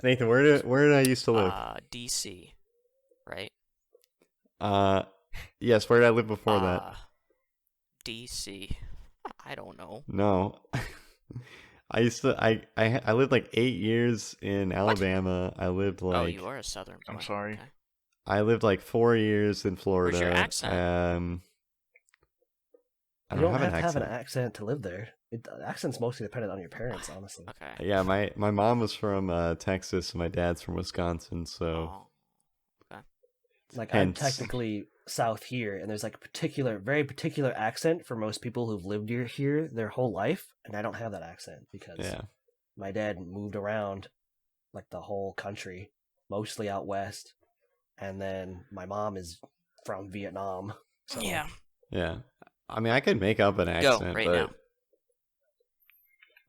Nathan, where did I used to live? DC, right? Yes, where did I live before that? DC. I don't know. No. I lived like 8 years in Alabama. I lived Oh, like you are a Southern boy. I'm sorry. Okay. I lived like 4 years in Florida. your accent? I you don't don't have have an to have an accent. accent to live there. Accent's mostly dependent on your parents, honestly. Okay. Yeah, my mom was from Texas and my dad's from Wisconsin, so Oh. Like I'm hence. technically South here, and there's like a very particular accent for most people who've lived here their whole life, and I don't have that accent because Yeah. my dad moved around like the whole country, mostly out west, and then my mom is from Vietnam. So Yeah. Yeah. I mean, I could make up an Go accent, right but now.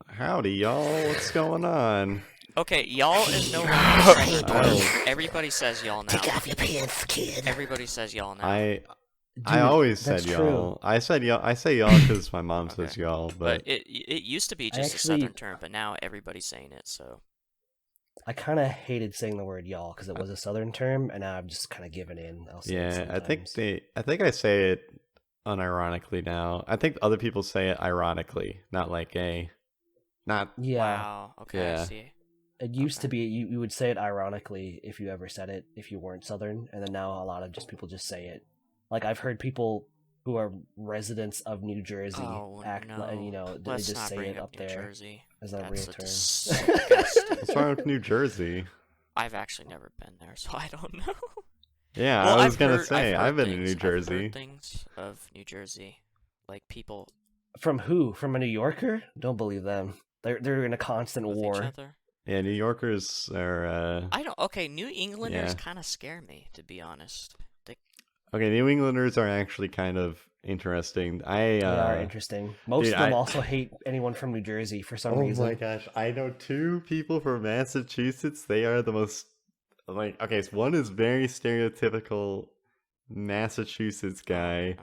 howdy, y'all. What's going on? Okay, y'all is no longer a Southern I word. don't- Everybody says y'all now. take off your pants, kid. Everybody says y'all now. I Dude, always that's said true. y'all. I said y'all. I say y'all because my mom Okay. says y'all, But but it used to be I just actually- a Southern term, but now everybody's saying it. So I kind of hated saying the word y'all because it was a Southern term, and now I'm just kind of giving in. I'll say it yeah, I think sometimes. I think I say it unironically now. I think other people say it ironically, not like not. Yeah. wow. Okay, I Yeah. see. It used to Okay. be you would say it ironically if you ever said it if you weren't Southern, and then now a lot of people just say it. Like I've heard people who are residents of New Jersey Oh act, no. and they Let's just not say bring it up New there Jersey. as a That's real a term. disgusting. What's wrong with New Jersey? I've actually never been there, so I don't know. Yeah, Well, I was gonna heard- say heard I've been to things- New Jersey. I've heard things of New Jersey, like people From who? From a New Yorker? Don't believe them. They're in a constant with each war. other. Yeah, New Yorkers are. I don't. Okay, New Englanders Yeah. kind of scare me, to be honest. Okay, New Englanders are actually kind of interesting. They are interesting. Most dude, of them I- also hate anyone from New Jersey for some Oh reason. my gosh, I know 2 people from Massachusetts. They are the most like. Okay, so one is very stereotypical Massachusetts guy.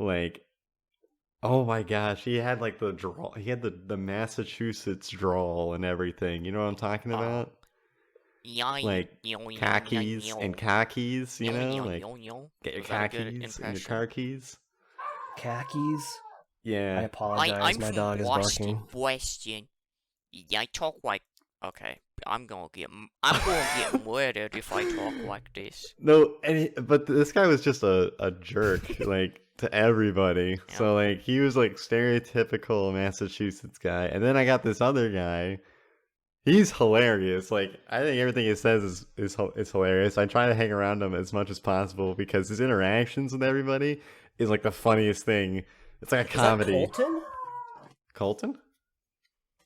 Like, oh my gosh, he had like the drawl. He had the Massachusetts drawl and everything. You know what I'm talking about? Like khakis and khakis. You know, like get your Was that a good khakis and your impression? car keys. Khakis? I Yeah. apologize. I'm My from dog is Boston, barking. Boston. I talk like. Okay, I'm gonna get murdered if I talk like this. No, but this guy was just a jerk, like to everybody. Yeah. So like he was like stereotypical Massachusetts guy, and then I got this other guy. He's hilarious. Like I think everything he says is hilarious. I try to hang around him as much as possible because his interactions with everybody is like the funniest thing. It's like a comedy. Is that Colton? Colton?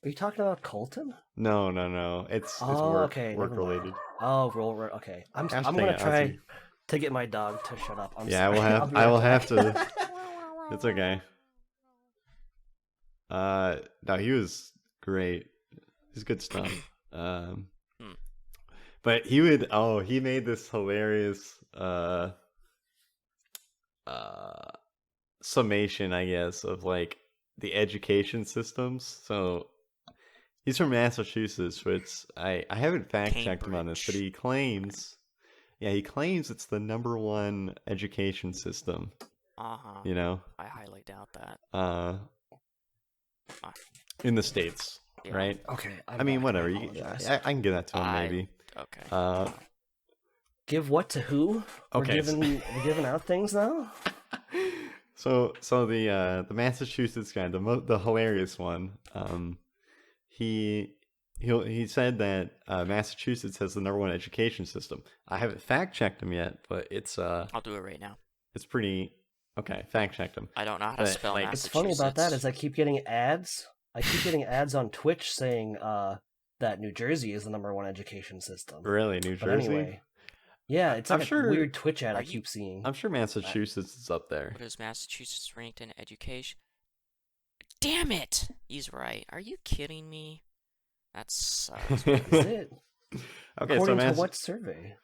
Are you talking about Colton? No. It's Oh, work, okay, work never mind. related. Oh, okay. I'm Gosh I'm dang gonna it, try Ozzy. to get my dog to shut up. I'm Yeah, sorry. I'll be I right will back. have to. It's okay. No, he was great. He's good stuff. But he made this hilarious summation, I guess, of like the education systems. So he's from Massachusetts, which I haven't fact checked him on this, but he claims it's the #1 education system. You know, I highly doubt that. in the States, Yeah. right? Okay. I mean, whatever. I apologize. can give that to him, maybe. Okay. Give what to who? Okay, We're giving out things now. So the Massachusetts guy, the hilarious one, he said that Massachusetts has the #1 education system. I haven't fact checked him yet, but it's I'll do it right now. it's pretty okay. Fact checked him. I don't know how to But, spell like- It's Massachusetts. funny about that is I keep getting ads. I keep getting ads on Twitch saying that New Jersey is the #1 education system. Really, New But Jersey? anyway, yeah, it's I'm like a sure- weird Twitch ad Are I you- keep seeing. I'm sure Massachusetts is up there. What is Massachusetts ranked in education? Damn it! He's right. Are you kidding me? That sucks. Is it? Okay, According so to what survey?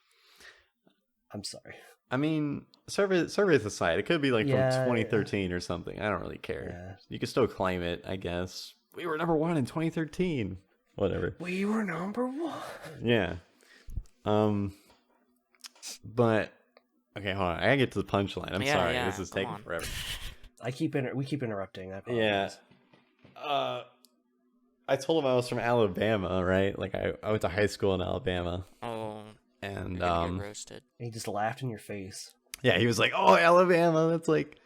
I'm sorry. I mean, surveys aside, it could be like Yeah, from 2013 or something. I don't really care. Yeah. You can still claim it, I guess. We were #1 in 2013. Whatever. We were #1. Yeah. But okay, hold on. I gotta get to the punchline. I'm Yeah, sorry. yeah, This is come taking on. forever. We keep interrupting. I Yeah. apologize. I told him I was from Alabama, right? Like I went to high school in Alabama, Oh, and you're gonna get roasted. And he just laughed in your face. yeah, he was like, "Oh, Alabama, that's like."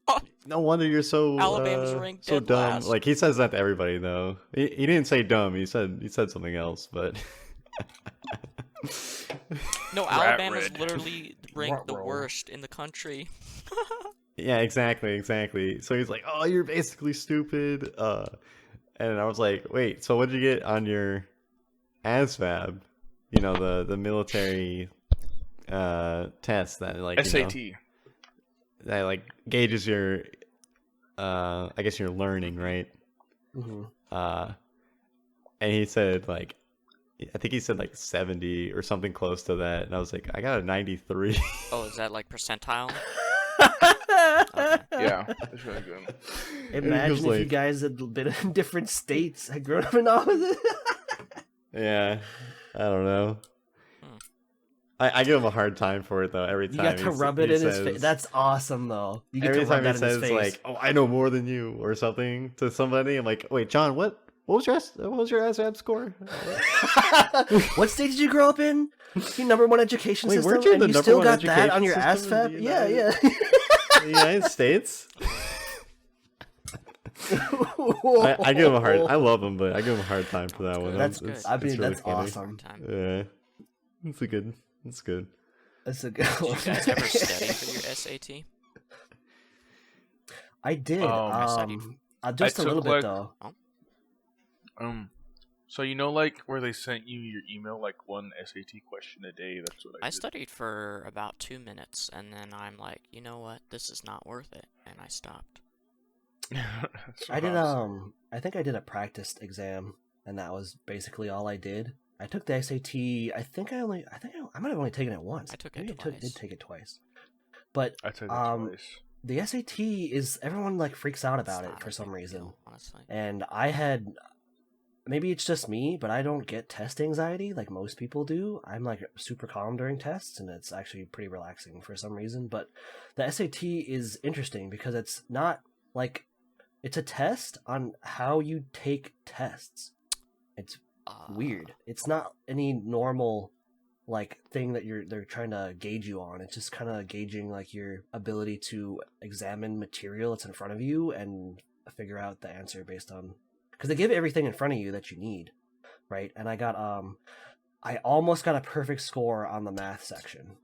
Oh. No wonder you're so Alabama's ranked so dead dumb. last. Like he says that to everybody though. He didn't say dumb. He said something else, but No, Rat Alabama's red. literally ranked the Ruh-roh. worst in the country. yeah, exactly. So he's like, "Oh, you're basically stupid." And I was like, "Wait, so what'd you get on your ASVAB? You know, the military test that like SAT. You know, that like gauges your I guess your learning, right?" hmm And he said like, I think he said like 70 or something close to that, and I was like, I got a 93. Oh, is that like percentile? Yeah, that's really good. Imagine if you like- guys had been in different states, had grown up in all of it. Yeah, I don't know. Hmm. I give him a hard time for it though. Every You time got to rub it he in his says- face. That's awesome, though. You get every to rub time he that in his says face. like, "Oh, I know more than you" or something to somebody, I'm like, "Wait, John, what was your ASVAB score?" What state did you grow up in? Your #1 education Wait, system, weren't you and the you number still one got that on education your system in ASVAB? the Yeah, United- yeah. The United States. I give him a hard. I love him, but I give him a hard time for that one. That's good. I mean, it's really that's funny. awesome. Time. Yeah, it's a good. It's good. That's a good Did one. you guys ever study for your SAT? I did. I studied. Just a took, little bit like, though. So you know, like where they sent you your email, like one SAT question a day. That's what I I did. studied for about 2 minutes, and then I'm like, you know what? This is not worth it, and I stopped. That's I what did. was- I think I did a practice exam, and that was basically all I did. I took the SAT. I might have only taken it once. I took it Maybe twice. did take it twice. But I took that twice. the SAT is everyone like freaks out about It's it not for a some big reason. deal, honestly. And I had, maybe it's just me, but I don't get test anxiety like most people do. I'm like super calm during tests, and it's actually pretty relaxing for some reason. But the SAT is interesting because it's not like, it's a test on how you take tests. It's weird. It's not any normal like thing that they're trying to gauge you on. It's just kind of gauging like your ability to examine material that's in front of you and figure out the answer based on, because they give everything in front of you that you need, right? And I almost got a perfect score on the math section.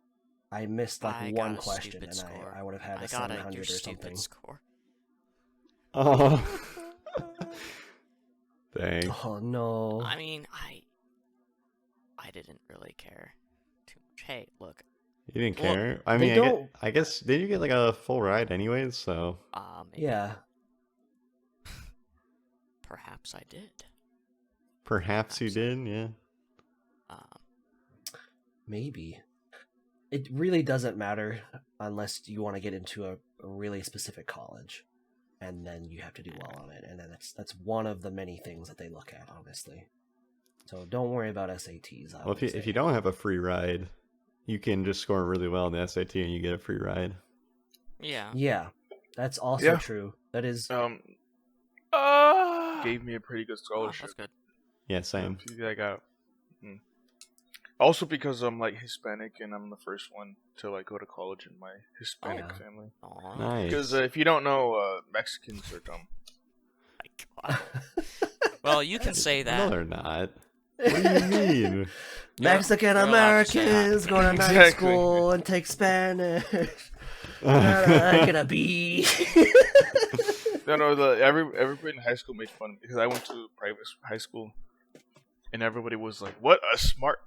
I missed like I one got a question, stupid and score. I would have had I a got 700 your or stupid something. score. Oh, dang. Oh no! I mean, I didn't really care too much. Hey, look, You didn't Well, care. I they mean, don't- I guess did you get like a full ride anyways? So maybe, Yeah, perhaps I did. perhaps you Perhaps. did. Yeah. maybe. It really doesn't matter unless you want to get into a really specific college, and then you have to do well on it. And then that's one of the many things that they look at, honestly. So don't worry about SATs. Well, if you don't have a free ride, you can just score really well in the SAT and you get a free ride. Yeah. Yeah, that's also Yeah. true. That is. Gave me a pretty good Oh, scholarship. that's good. Yeah, same. I got. Also because I'm like Hispanic and I'm the first one to like go to college in my Hispanic yeah. family. Aw, Nice. Because if you don't know, Mexicans are dumb. my God. Well, you can say No, that. they're not. What do you mean? Mexican you're allowed to say that. Americans go to night Exactly. school and take Spanish. Gonna be. No, everybody in high school made fun of me because I went to private high school, and everybody was like, "What a smart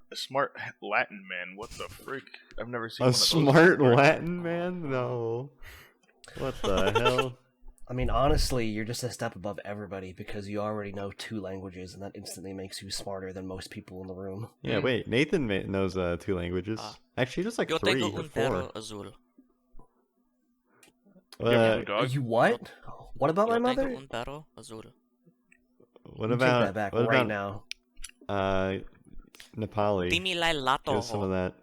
Latin man! What the frick? I've never seen A one of those smart before." Latin man? No. What the hell? I mean, honestly, you're just a step above everybody because you already know 2 languages, and that instantly makes you smarter than most people in the room. Yeah, wait. Nathan knows 2 languages. Actually, just like Yo 3 tengo or un 4. perro azul. Yeah, dog. You what? What about my Yo mother? tengo un perro azul. What You about take that back what right about now. Nepali? Dimilai lato. Give us some of that.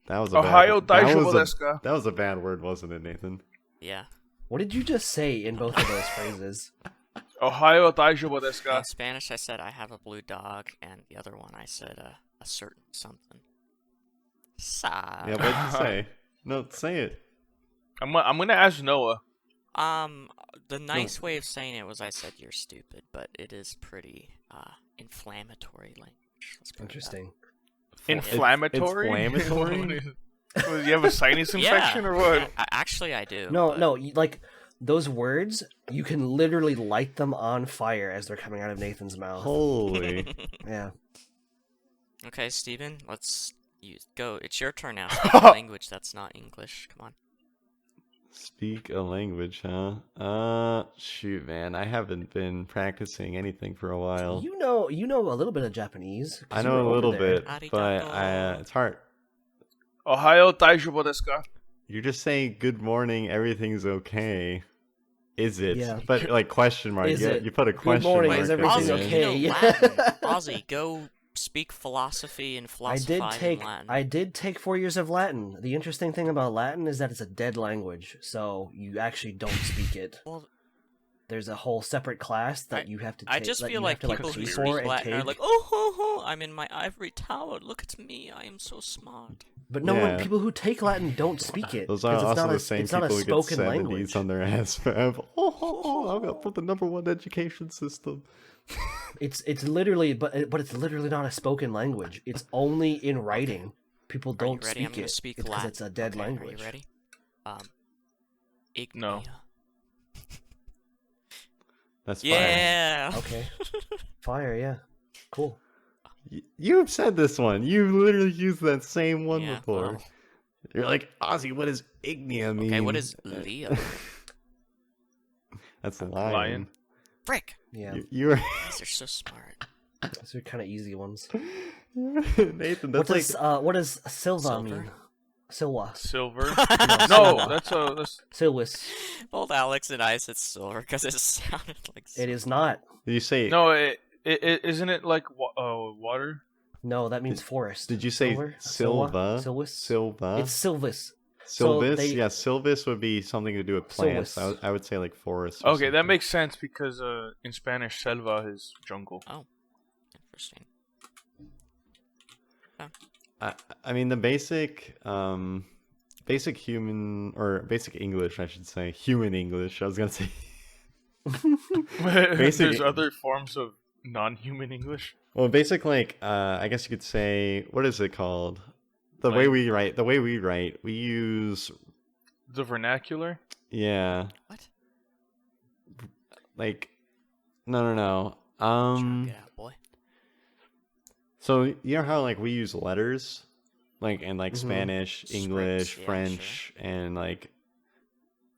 That was a Ohio bad, daijoubu desu ka? that was a bad word, wasn't it, Nathan? Yeah. What did you just say in both of those phrases? Ohio daijoubu desu ka? In Spanish, I said I have a blue dog, and the other one I said a certain something. Sa. Yeah, what'd you say? No, say it. I'm gonna ask Noah. The nice way of saying it was I said you're stupid, but it is pretty inflammatory language. Let's put it that way. Interesting. Inflammatory? Inflammatory? You have a sinus infection or what? Actually, I do. No, but- no, like those words, you can literally light them on fire as they're coming out of Nathan's mouth. Holy. Yeah. Okay, Steven, let's go. It's your turn now. Speak a language that's not English. Come on. Speak a language, huh? Shoot, man. I haven't been practicing anything for a while. You know a little bit of Japanese. 'cause I you know were a over little there. bit, but it's hard. Ohio daijoubu desu ka? You're just saying good morning, everything's okay. Is it? Yeah. But like question mark. Is Yeah, it? you put a Good question morning, mark. is at the everything end. Ozzy, okay? you know Yeah. Latin. Ozzy, go speak philosophy and I philosophize in Latin. I did take 4 years of Latin. The interesting thing about Latin is that it's a dead language, so you actually don't speak it. Well, There's a whole separate class that you have to take. I just that feel you like have to, people who pay speak for and Latin are take. like, oh, ho, ho, I'm in my ivory tower. Look at me. I am so smart. But no one, people who take Latin don't speak it. Those are 'cause also the same it's not people a who get spoken 70s language. on their ass. I'm gonna put the #1 education system. It's literally, but it's literally not a spoken language. It's only in writing. People Are you don't ready? I'm speak gonna it speak because Latin. it's a dead Okay, language. Are you ready? No. Ignia. That's fire. Yeah. Okay. Fire, yeah. Cool. You've said this one. You literally used that same one Yeah, before. well. You're like, Ozzy, what does ignia mean? Okay, what is Leo? That's a Lion. lion. Frick. Yeah. You're Guys are so smart. Those are kind of easy ones. Nathan. That's What does Silva Silver? mean? Silva. Silver? No, No, that's Silvis. Both Alex and I said silver because it sounded like It is not. Did you say? no. It isn't it like water? No, that means forest. Did you say Silver? Silva? Silvis? Silva. It's Silvis. Silvis. Yeah, Silvis would be something to do with plants. Silvis. I would say like forest. or Okay, that something. makes sense because in Spanish, selva is jungle. Oh, interesting. I mean the basic human or basic English, I should say, human English. I was gonna say. There's other forms of non-human English. Well, basic I guess you could say, what is it called? The way we write. We use The vernacular. yeah. What? Like no. Get out, boy. So you know how we use letters, in Spanish, Scripts, English, yeah, French, and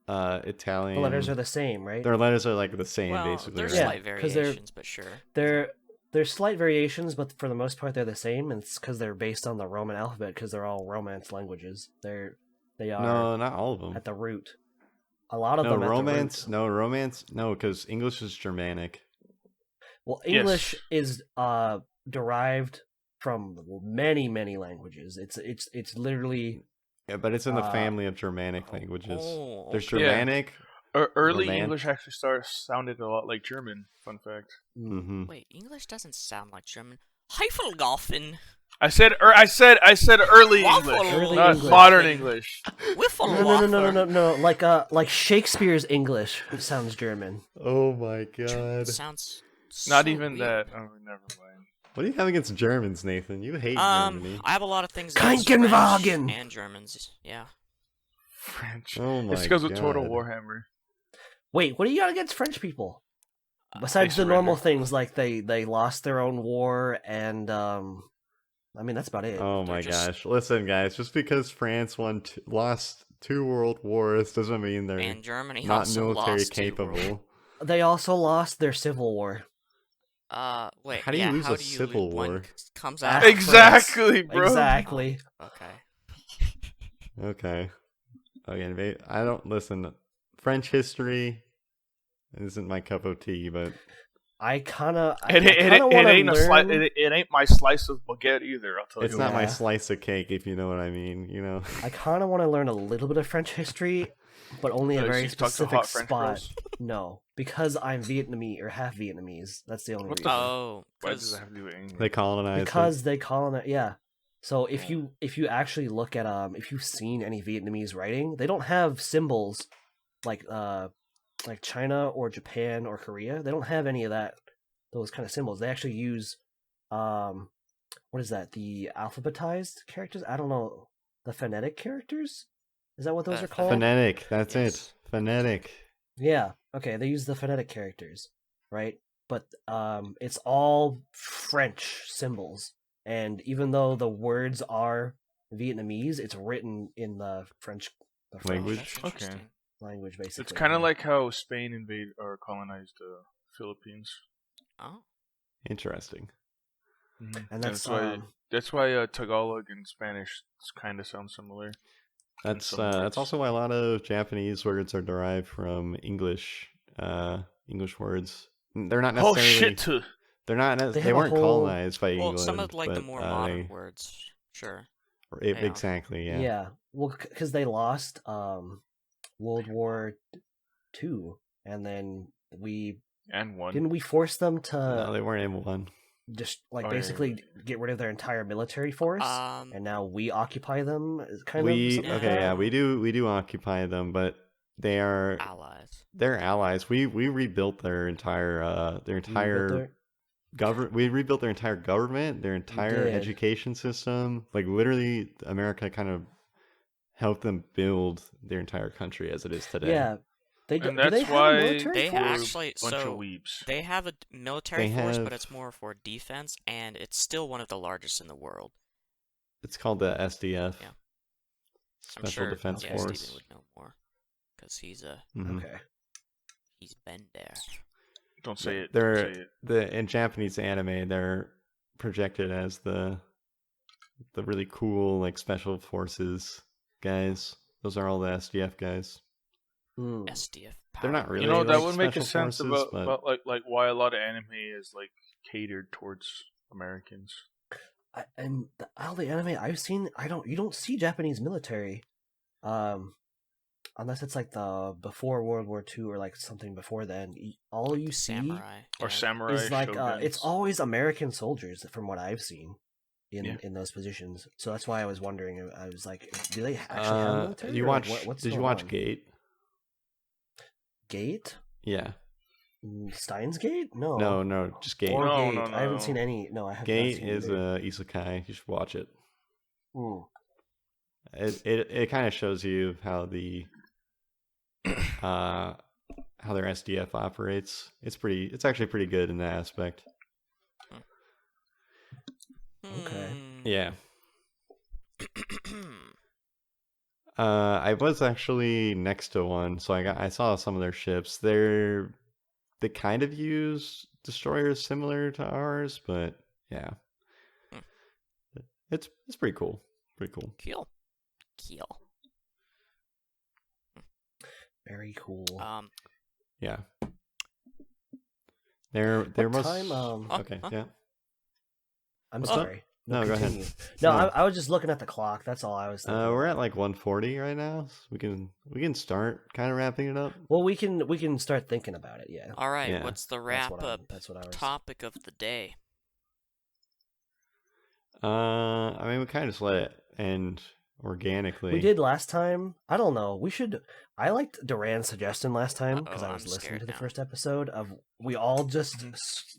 Italian. The letters are the same, right? Their letters are the same, Well, basically. there's right? Yeah, slight 'cause they're- variations, but sure. There's slight variations, but for the most part, they're the same, and it's because they're based on the Roman alphabet, because they're all Romance languages. They are No, not all of them. at the root. A lot of No them at romance. the root. No romance. No, because English is Germanic. Well, Yes. English is derived from many languages. It's literally Yeah, but it's in the family of Germanic languages. There's Germanic. Early Romance. English actually sounded a lot like German. Fun fact. Mm-hmm. Wait, English doesn't sound like German. Heifelgaufen. I said early Waffle. English, Early not English. modern English. no. Like Shakespeare's English sounds German. Oh my god. Sounds Not so even weird. that. Oh, never mind. What do you have against Germans, Nathan? You hate Germany. I have a lot of things against Krankenwagen. French and Germans. Yeah. French. Oh my It's because of Total God. Warhammer. Wait, what do you got against French people? Besides They the normal surrendered. things like they lost their own war and I mean that's about it. Oh They're my just- gosh. Listen, guys, just because France lost 2 world wars doesn't mean they're And Germany not also military lost 2 world- capable. They also lost their civil war. Wait. How do you lose a do you civil one war? comes Ah, out. of Exactly, bro. Exactly. Okay. Okay. Okay, I don't listen. French history isn't my cup of tea, but I kind of It ain't my slice of baguette either. I'll tell it's you. not my Yeah. slice of cake, if you know what I mean. I kind of want to learn a little bit of French history, but only a So very you talk to specific hot French spot. girls? No, because I'm Vietnamese or half Vietnamese. That's the only What reason. the Oh, Why does because that have to do with English? They colonized Because they colonize, yeah. So if you actually look at if you've seen any Vietnamese writing, they don't have symbols like China or Japan or Korea. They don't have any of those kind of symbols. They actually use what is that? The alphabetized characters? I don't know. The phonetic characters? Is that what those are called? Phonetic, that's Yes. it. Phonetic. Yeah. Okay, they use the phonetic characters, right? But it's all French symbols. And even though the words are Vietnamese, it's written in the French Language. That's Okay. interesting. language, basically. It's kind of like how Spain invaded or colonized the Philippines. Oh. Interesting. And that's That's why Tagalog and Spanish kind of sound similar. That's some words. also why a lot of Japanese words are derived from English words. They're not Oh necessarily. shit! They're not. They They have a weren't whole- colonized by Well, England. some of like the but, more modern words. Sure. they- yeah. Exactly. Yeah. yeah. Well, because they lost World War II, and then And one. didn't we force them to? No, they weren't in one. just like Oh, yeah, basically get rid of their entire military force, and now we occupy them? Is kind of something like that? yeah, we do occupy them, but they're Allies. allies. We rebuilt their entire we rebuilt their entire government, their entire did. education system. Like literally, America kind of helped them build their entire country as it is today. Yeah. And do that's they have why a military They force? actually bunch of so weebs. they have a military They force, have- but it's more for defense, and it's still one of the largest in the world. It's called the SDF. Yeah. I'm Special sure Defense yeah, Force. Steven would know more because he's Mhm. Okay. been there. Don't say it. They're Don't say it. in Japanese anime. They're projected as the really cool like special forces guys. Those are all the SDF guys. Hmm. SDF. They're not power. really. You know, that like, would make special a sense forces, about like why a lot of anime is like catered towards Americans. And all the anime I've seen, you don't see Japanese military, unless it's like the before World War II or like something before then. All you see Samurai. Or yeah. samurai is like shoguns. it's always American soldiers from what I've seen Yeah. in those positions. So that's why I was wondering. I was like, do they actually have military? Did you or, like, watch? what's Did you going watch on? Gate? Gate? Yeah. Steins Gate? No. No, just Gate. Or No, Gate. no, no, I haven't no. seen any. No, I haven't. Gate seen is either. a isekai. You should watch it. Hmm. It kind of shows you how the how their SDF operates. It's actually pretty good in that aspect. Okay. Yeah. I was actually next to one, so I saw some of their ships. They kind of use destroyers similar to ours, but yeah, it's pretty cool. Pretty cool. Kill. Very cool. Yeah. There What was time, okay. Yeah. I'm What's up? sorry. No, go ahead. continue. No, No. I was just looking at the clock. That's all I was thinking. We're about. at like 140 right now. So we can start kind of wrapping it up. Well, we can start thinking about it. Yeah. All right. Yeah. What's the That's wrap what I'm- up that's what I was. topic of the day? I mean, we kind of just let it end organically. We did last time. I don't know. We should. I liked Duran's suggestion last time because Uh-oh, I was I'm listening scared to the now. first episode of we all just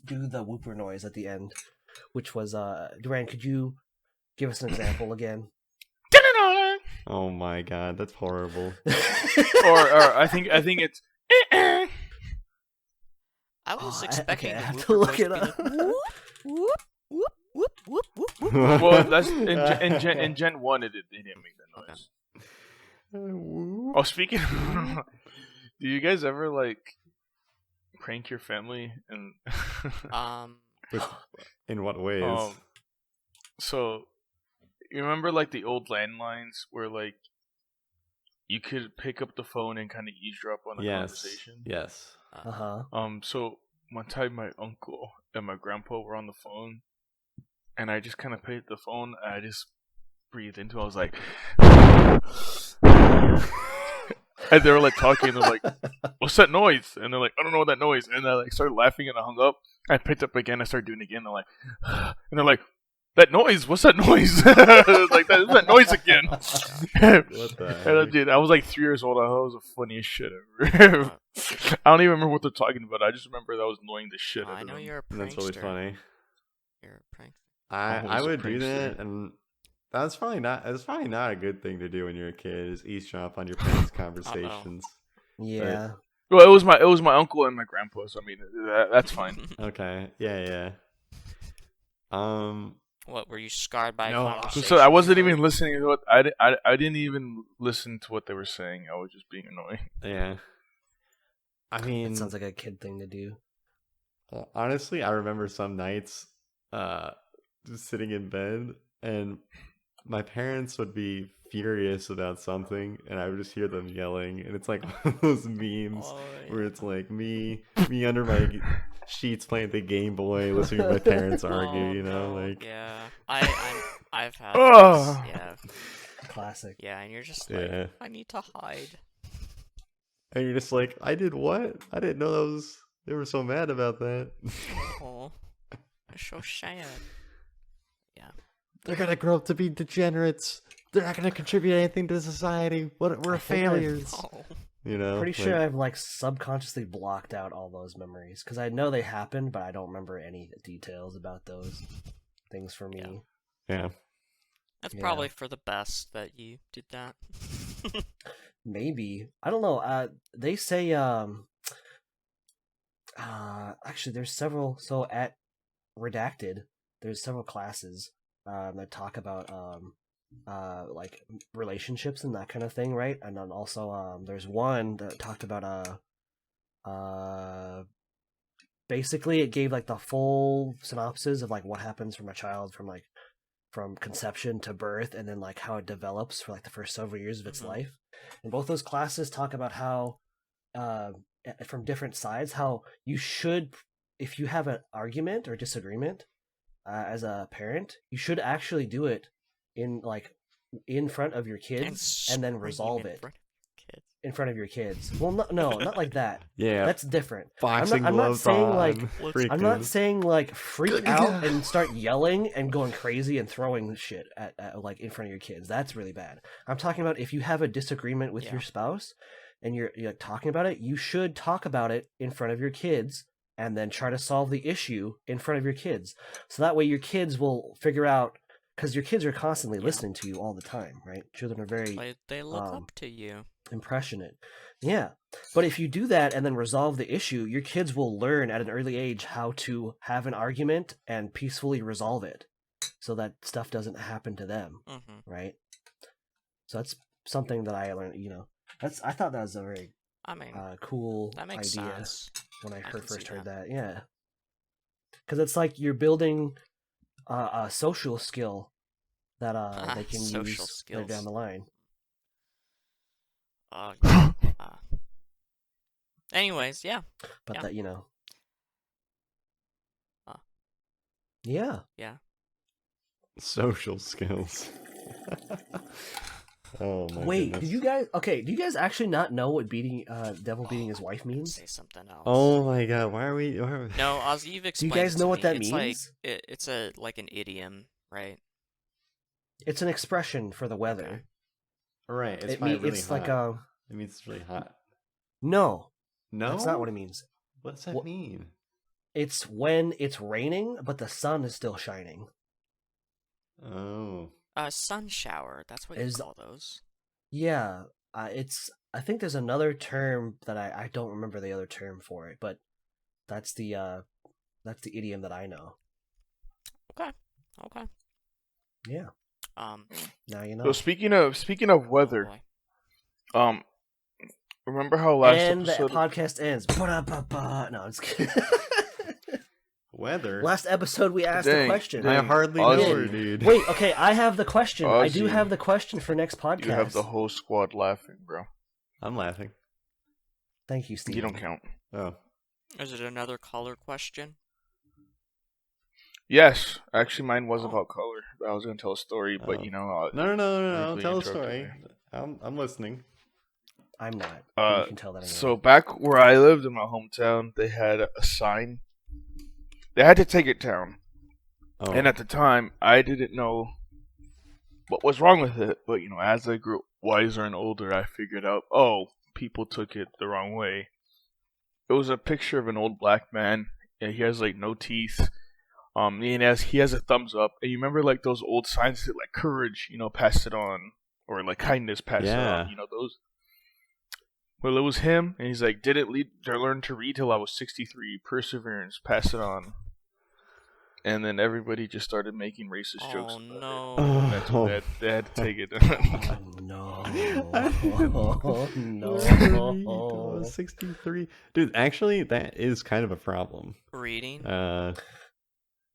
do the whooper noise at the end, which was Duran. Could you give us an example again? Oh my god, that's horrible. or I think it's. I was Oh, expecting okay, I the have to Wooper look Boiz it to be up. like, whoop, whoop, whoop, whoop, whoop, whoop, whoop. Well, that's in Gen 1. It didn't make that noise. Oh, speaking. Do you guys ever like prank your family and? In what ways? So, you remember like the old landlines where like you could pick up the phone and kind of eavesdrop on the conversation? Yes. So one time my uncle and my grandpa were on the phone, and I just kind of picked the phone and I just breathed into it. I was like, and they were like talking. They're like, "What's that noise?" And they're like, "I don't know what that noise." And I like started laughing and I hung up. I picked up again. I started doing it again. They're like, and they're like, "That noise? What's that noise?" Like that noise again. What the heck? Dude, I was like 3 years old. I thought it was the funniest shit ever. I don't even remember what they're talking about. I just remember that was annoying the shit out I of know them. you're a prankster. That's really funny. You're a prankster. I Always a would do prankster. that, and that's probably not. It's probably not a good thing to do when you're a kid. Is eavesdrop on your parents' conversations. Yeah. Well, it was my uncle and my grandpa. So I mean, that's fine. Okay. Yeah. What, were you scarred by a No, conversation? So I wasn't even listening to what I didn't even listen to what they were saying. I was just being annoying. Yeah. I mean, It sounds like a kid thing to do. honestly, I remember some nights, just sitting in bed, and my parents would be furious about something, and I would just hear them yelling, and it's like one of those memes Oh, where yeah. it's like me under my sheets playing the Game Boy, listening to my parents argue. Oh, You know, no. like Yeah. I've had Ugh. this. Yeah. Classic. Yeah, and you're just like, yeah, I need to hide. and you're just like, I did what? I didn't know they were so mad about that. Oh. So sad. Yeah. They're gonna grow up to be degenerates. They're not gonna contribute anything to society. We're I think failures. Oh. You know, Pretty sure I've subconsciously blocked out all those memories because I know they happened, but I don't remember any details about those things for me. Yeah. That's Yeah. probably for the best that you did that. Maybe, I don't know. They say actually there's several. So at Redacted, there's several classes that talk about like relationships and that kind of thing, right? And then also there's one that talked about basically it gave like the full synopsis of like what happens from a child from conception to birth, and then like how it develops for like the first several years of its life. And both those classes talk about how from different sides how you should, if you have an argument or disagreement as a parent, you should actually do it in front of your kids and then resolve it in front of your kids. Well, no, not like that. Yeah. That's different. Boxing I'm not gloves saying on. I'm not saying like freak out and start yelling and going crazy and throwing shit at like in front of your kids. That's really bad. I'm talking about if you have a disagreement with your spouse and you're like, talking about it, you should talk about it in front of your kids and then try to solve the issue in front of your kids. So that way your kids will figure out, because your kids are constantly listening to you all the time, right? Children are very They look up to you. Impressionate. Yeah. But if you do that and then resolve the issue, your kids will learn at an early age how to have an argument and peacefully resolve it so that stuff doesn't happen to them, right? So that's something that I learned, I thought that was a very cool that makes idea sense. when I first heard that. Yeah. Because it's like you're building a social skill that they can use later down the line. Anyways, yeah. But that, yeah. Yeah. Social skills. Oh my Wait, goodness. do you guys actually not know what devil beating his wife means? Say something else. Oh my god, why are we... No, Oz, you've explained. Do you guys it know to what me. that it's means? It's like an idiom, right? It's an expression for the weather. Okay. Right, it's It's hot. like It means it's really hot. No, No? that's not what it means. What does that mean? It's when it's raining, but the sun is still shining. Oh. Sun shower. That's what you call those. Yeah, I think there's another term that I don't remember the other term for it, but that's the idiom that I know. Okay. Yeah. Now you know. So speaking of weather, boy. remember how last and episode the podcast ends. No, I'm just kidding. Weather? Last episode we asked Dang, the question. dang. I hardly Ozzy. know her, dude. Wait, okay, I have the question. I do Ozzy. have the question for next podcast. you have the whole squad laughing, bro. I'm laughing. Thank you, Steve. You don't count. Oh. Is it another color question? Yes, actually, mine was about color. I was gonna tell a story, but No. briefly Tell a interrupted story. me. I'm listening. I'm not. But you can tell that anyway. So back where I lived in my hometown, they had a sign. They had to take it down, Oh. and at the time, I didn't know what was wrong with it. But as I grew wiser and older, I figured out, people took it the wrong way. It was a picture of an old black man. Yeah, he has no teeth. And he has a thumbs up. And you remember those old signs that courage, pass it on, or kindness, pass it on. Those. Well, it was him, and he's like, didn't learn to read till I was 63. Perseverance, pass it on. And then everybody just started making racist jokes. Oh no! That's what they had to take it down. No. I was 63. Dude, actually, that is kind of a problem. Reading.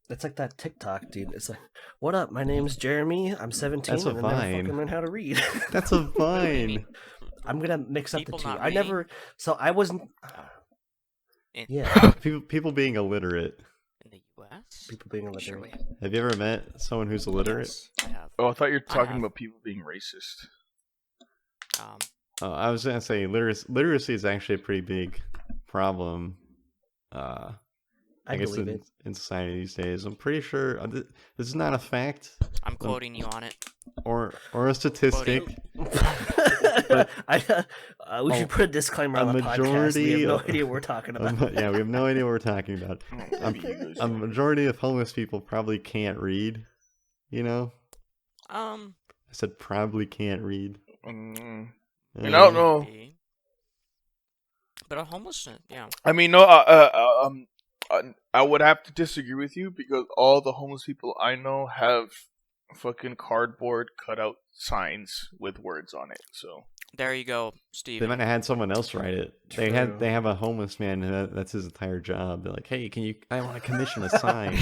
It's like that TikTok, dude. It's like, what up? My name's Jeremy. I'm 17 That's a and I never Vine. fucking learned how to read. That's a Vine. I'm gonna mix up People the two. not I never. reading? So I wasn't. In, Yeah. People being illiterate. in the U.S. People being illiterate. Surely. Have you ever met someone who's illiterate? Yes, I have. Oh, I thought you were I talking have. about people being racist. Oh, I was gonna say literacy is actually a pretty big problem I guess believe it. in society these days. I'm pretty sure this is not a fact I'm quoting you on it. or a statistic. We should put a disclaimer on the podcast. We have no idea what we're talking about. Yeah, we have no idea what we're talking about. A majority of homeless people probably can't read. You know. I said probably can't read. I don't know. But a homeless, yeah. I mean, no. I would have to disagree with you because all the homeless people I know have fucking cardboard cutout signs with words on it. So there you go, Steve. They might have had someone else write it. True. They have a homeless man that's his entire job. They're like, hey, I want to commission a sign.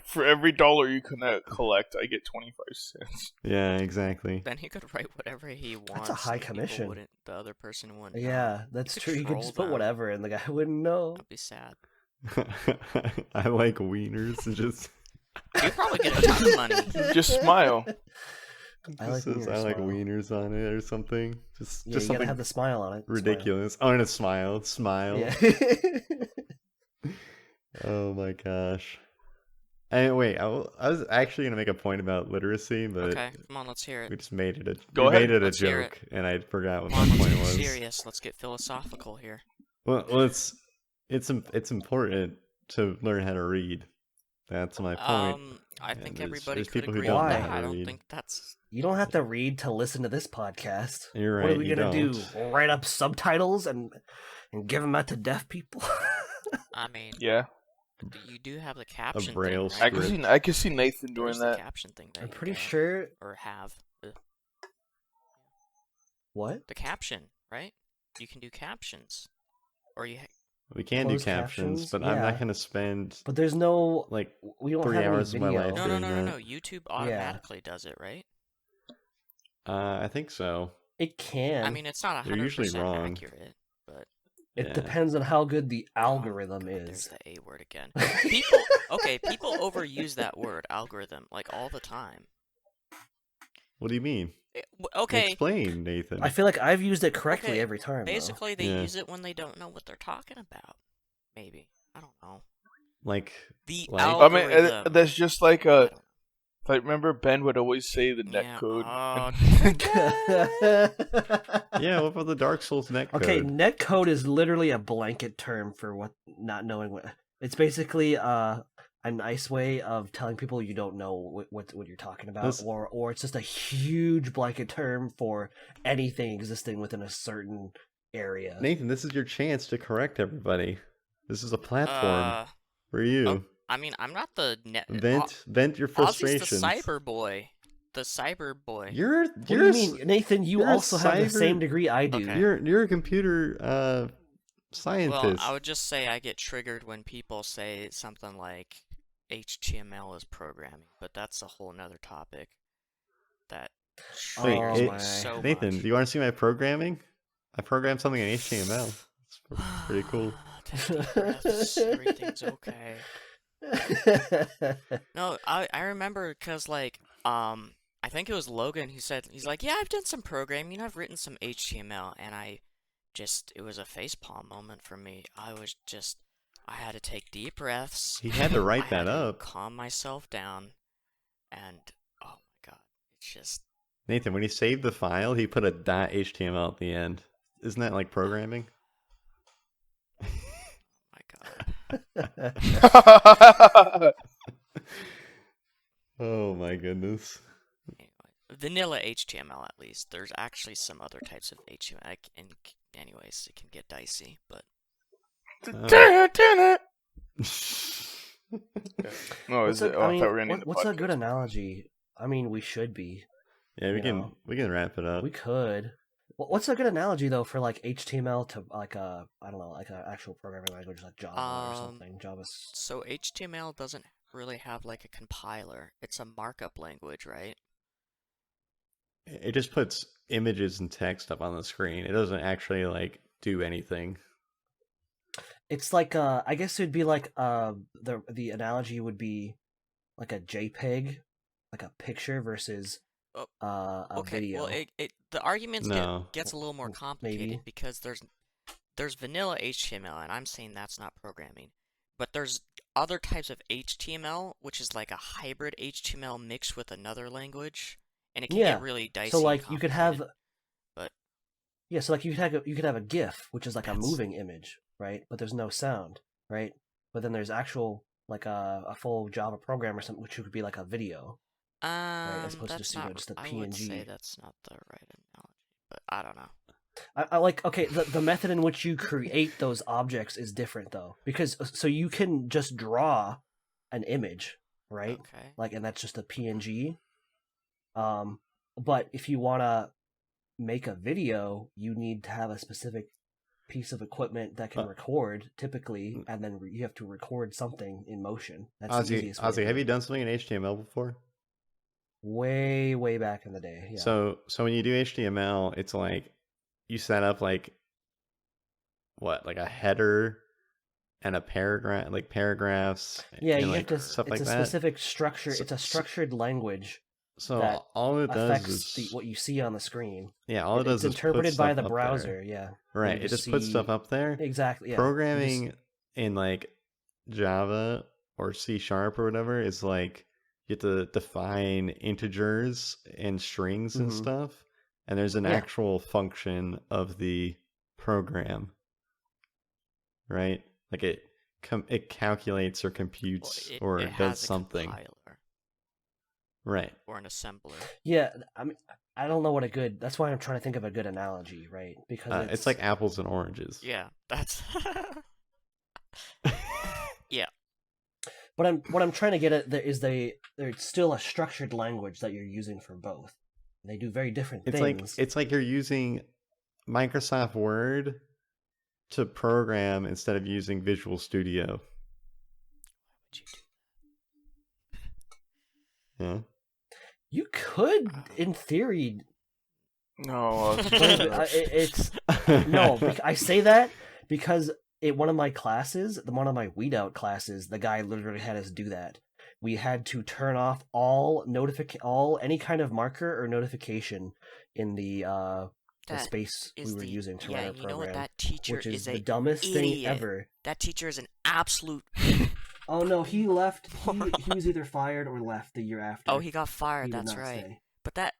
for every dollar you collect, I get 25 cents. Yeah, exactly. Then he could write whatever he wants. That's a high commission. The other person wouldn't. Yeah, that's true. You could just put whatever, and the guy wouldn't know. That'd be sad. I like wieners. And just you probably get a ton of money. Just smile. I like wieners on it or something. Just you something gotta have the smile on it. Ridiculous. Oh, and a smile. Yeah. Oh my gosh. And wait, I was actually gonna make a point about literacy, but okay, come on, let's hear it. we just made it a Let's hear joke, and I forgot what Come on, my let's point get was. serious. Let's get philosophical here. Well, it's important to learn how to read. That's my point. I think there's everybody could people who agree don't on know that. how I to don't read. think that's. You don't have to read to listen to this podcast. You're right. What are we you gonna do? don't. Write up subtitles and give them out to deaf people? I mean, Yeah, you do have the caption braille thing, right? I can see Nathan doing There's that. The caption thing that I'm you pretty can, sure. or have What? the caption, right? You can do captions, or you. We can do Closed captions, captions? but I'm Yeah. not gonna spend But there's no. like We don't 3 have any hours of my video. life No, doing no. that. YouTube automatically does it, right? I think so. It can. I mean, it's not They're usually 100% wrong. accurate, but it yeah. depends on how good the algorithm God, there's is. the A word again. People overuse that word algorithm like all the time. What do you mean? Okay, Explain, Nathan. I feel like I've used it correctly Okay, every time. though. basically they Yeah. use it when they don't know what they're talking about. Maybe, I don't know. Like The Like- I mean, algorithm. that's just like I a. don't know. I remember Ben would always say the net Yeah, code. yeah, what about the Dark Souls netcode? Okay, netcode is literally a blanket term for what not knowing what. It's basically a nice way of telling people you don't know what you're talking about, This- or it's just a huge blanket term for anything existing within a certain area. Nathan, this is your chance to correct everybody. This is a platform for you. oh, I mean, I'm not the net. Vent your Ozzy's frustrations. the cyber boy. The cyber boy. You're What do you mean, Nathan? You you're a also have the cyber- same degree I do. Okay. you're a computer scientist. Well, I would just say I get triggered when people say something like HTML is programming, but that's a whole nother topic. That Wait, triggers it- me so Nathan, much. do you want to see my programming? I programmed something in HTML. It's pretty cool. Take deep breaths, everything's okay. No, I remember because I think it was Logan who said, he's like, yeah, I've done some programming, I've written some HTML, and it was a facepalm moment for me. I had to take deep breaths. He had to write I that had to up. calm myself down, and oh my god, it's just Nathan, when he saved the file, he put a .html at the end. Isn't that like programming? my god. Oh my goodness. Anyway, vanilla HTML at least. There's actually some other types of HTML, and anyways, it can get dicey, but. No, is it? Oh, I thought we were ending the what's a podcast. good analogy? I mean, we should be. Yeah, we You can know. we can wrap it up. We could. What's a good analogy though for like HTML to like a I don't know like an actual programming language like Java or something? So HTML doesn't really have like a compiler. It's a markup language, right? It just puts images and text up on the screen. It doesn't actually like do anything. It's like I guess it'd be like the analogy would be like a JPEG, like a picture versus a Okay, video. well, the arguments No. gets a little more complicated Maybe. because there's vanilla HTML, and I'm saying that's not programming. But there's other types of HTML, which is like a hybrid HTML mixed with another language, and it can Yeah. get really dicey. So and like you could have, complicated, but yeah. So like you could have a GIF, which is like a That's- moving image, right? But there's no sound, right? But then there's actual like a full Java program or something, which would be like a video, right? As opposed to that's just not. just a I would PNG. say that's not the right analogy, but I don't know. I like okay. The method in which you create those objects is different though, because so you can just draw an image, right? Okay. Like, and that's just a PNG. But if you want to make a video, you need to have a specific piece of equipment that can record, typically, and then you have to record something in motion. That's the easiest way to Ozzy, do have it. you done something in HTML before? Way back in the day? Yeah. So when you do HTML, it's like you set up like a header and a paragraph, like paragraphs. Yeah, and you like have to. stuff It's like a that. specific structure. It's a structured language So that all it does affects is what you see on the screen. all it does It's is put interpreted by stuff the up browser. there. Yeah. Right. You It just just puts see- stuff up there. Exactly. Yeah. Programming in like Java or C# or whatever is like you have to define integers and strings and Mhm. stuff, and there's an Yeah. actual function of the program, right? Like it calculates or computes or it does has a something, compiler right? or an assembler. Yeah, I mean, I don't know what a good. That's why I'm trying to think of a good analogy, right? Because It's like apples and oranges. Yeah, that's. Yeah. But what I'm trying to get at there's still a structured language that you're using for both. They do very different things. It's like you're using Microsoft Word to program instead of using Visual Studio. What'd you do? Yeah. You could, in theory, No, but it's no. I say that because one of my classes, one of my weed out classes, the guy literally had us do that. We had to turn off all any kind of marker or notification in the That space we is were the- using to yeah, run our you know what? program, That teacher which is is the a dumbest thing idiot. ever. That teacher is an absolute. Oh no, he left. He was either fired or left the year after. Oh, he got He fired. did That's not right. stay. But that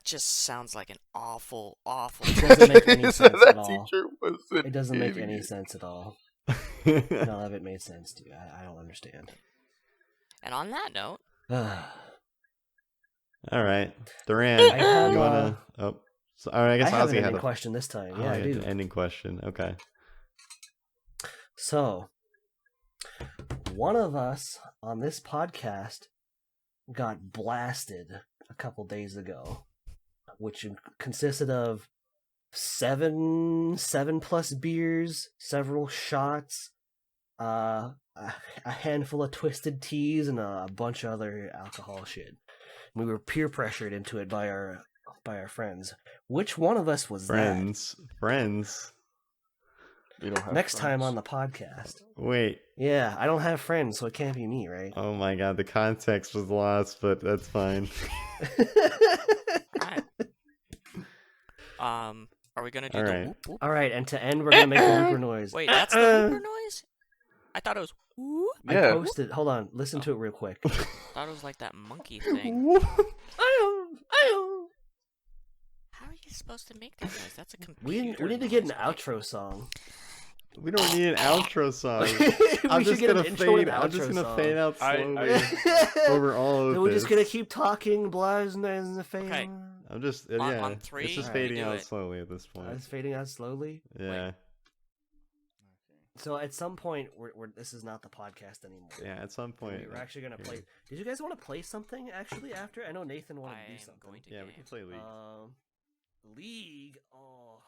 just sounds like an awful, awful. Doesn't make any He sense said at that all. teacher was an It doesn't make any idiot. sense at all. None of it made sense to you. I don't understand. And on that note, All right, Duran, I have, you wanna? Oh, so, all right. I guess I have an Ozzy had ending a question this time. Oh, Yeah, I you had do. an ending question. Okay. So, one of us on this podcast got blasted a couple days ago, which consisted of seven plus beers, several shots, a handful of twisted teas, and a bunch of other alcohol shit. We were peer pressured into it by our friends. Which one of us was Friends. We don't that? have Next time friends. on the podcast. Wait. Yeah, I don't have friends, so it can't be me, right? Oh my God, the context was lost, but that's fine. alright. Are we gonna do the Alright. whoop whoop? All right, and to end, we're gonna make the whooper noise. Wait, that's the whooper noise? I thought it was whoop. I Yeah. posted. Hold on, listen to it real quick. I thought it was like that monkey thing. How are you supposed to make that noise? That's a computer. We need to get an noise, right? outro song. We don't need an outro song. We I'm should just get an gonna intro and fade. an I'm just outro gonna song. fade out I- slowly over all of So we're this. just gonna keep talking, blah, and the fade. Okay. I'm just On- yeah. on three, it's just Alright, fading do out it. slowly at this point. It's fading out slowly. Yeah. So at some point, this is not the podcast anymore. Yeah. At some point. We're actually gonna here. play. Did you guys want to play something actually after? I know Nathan wanted to do I'm something. going to Yeah, we game. can play League. League. Oh.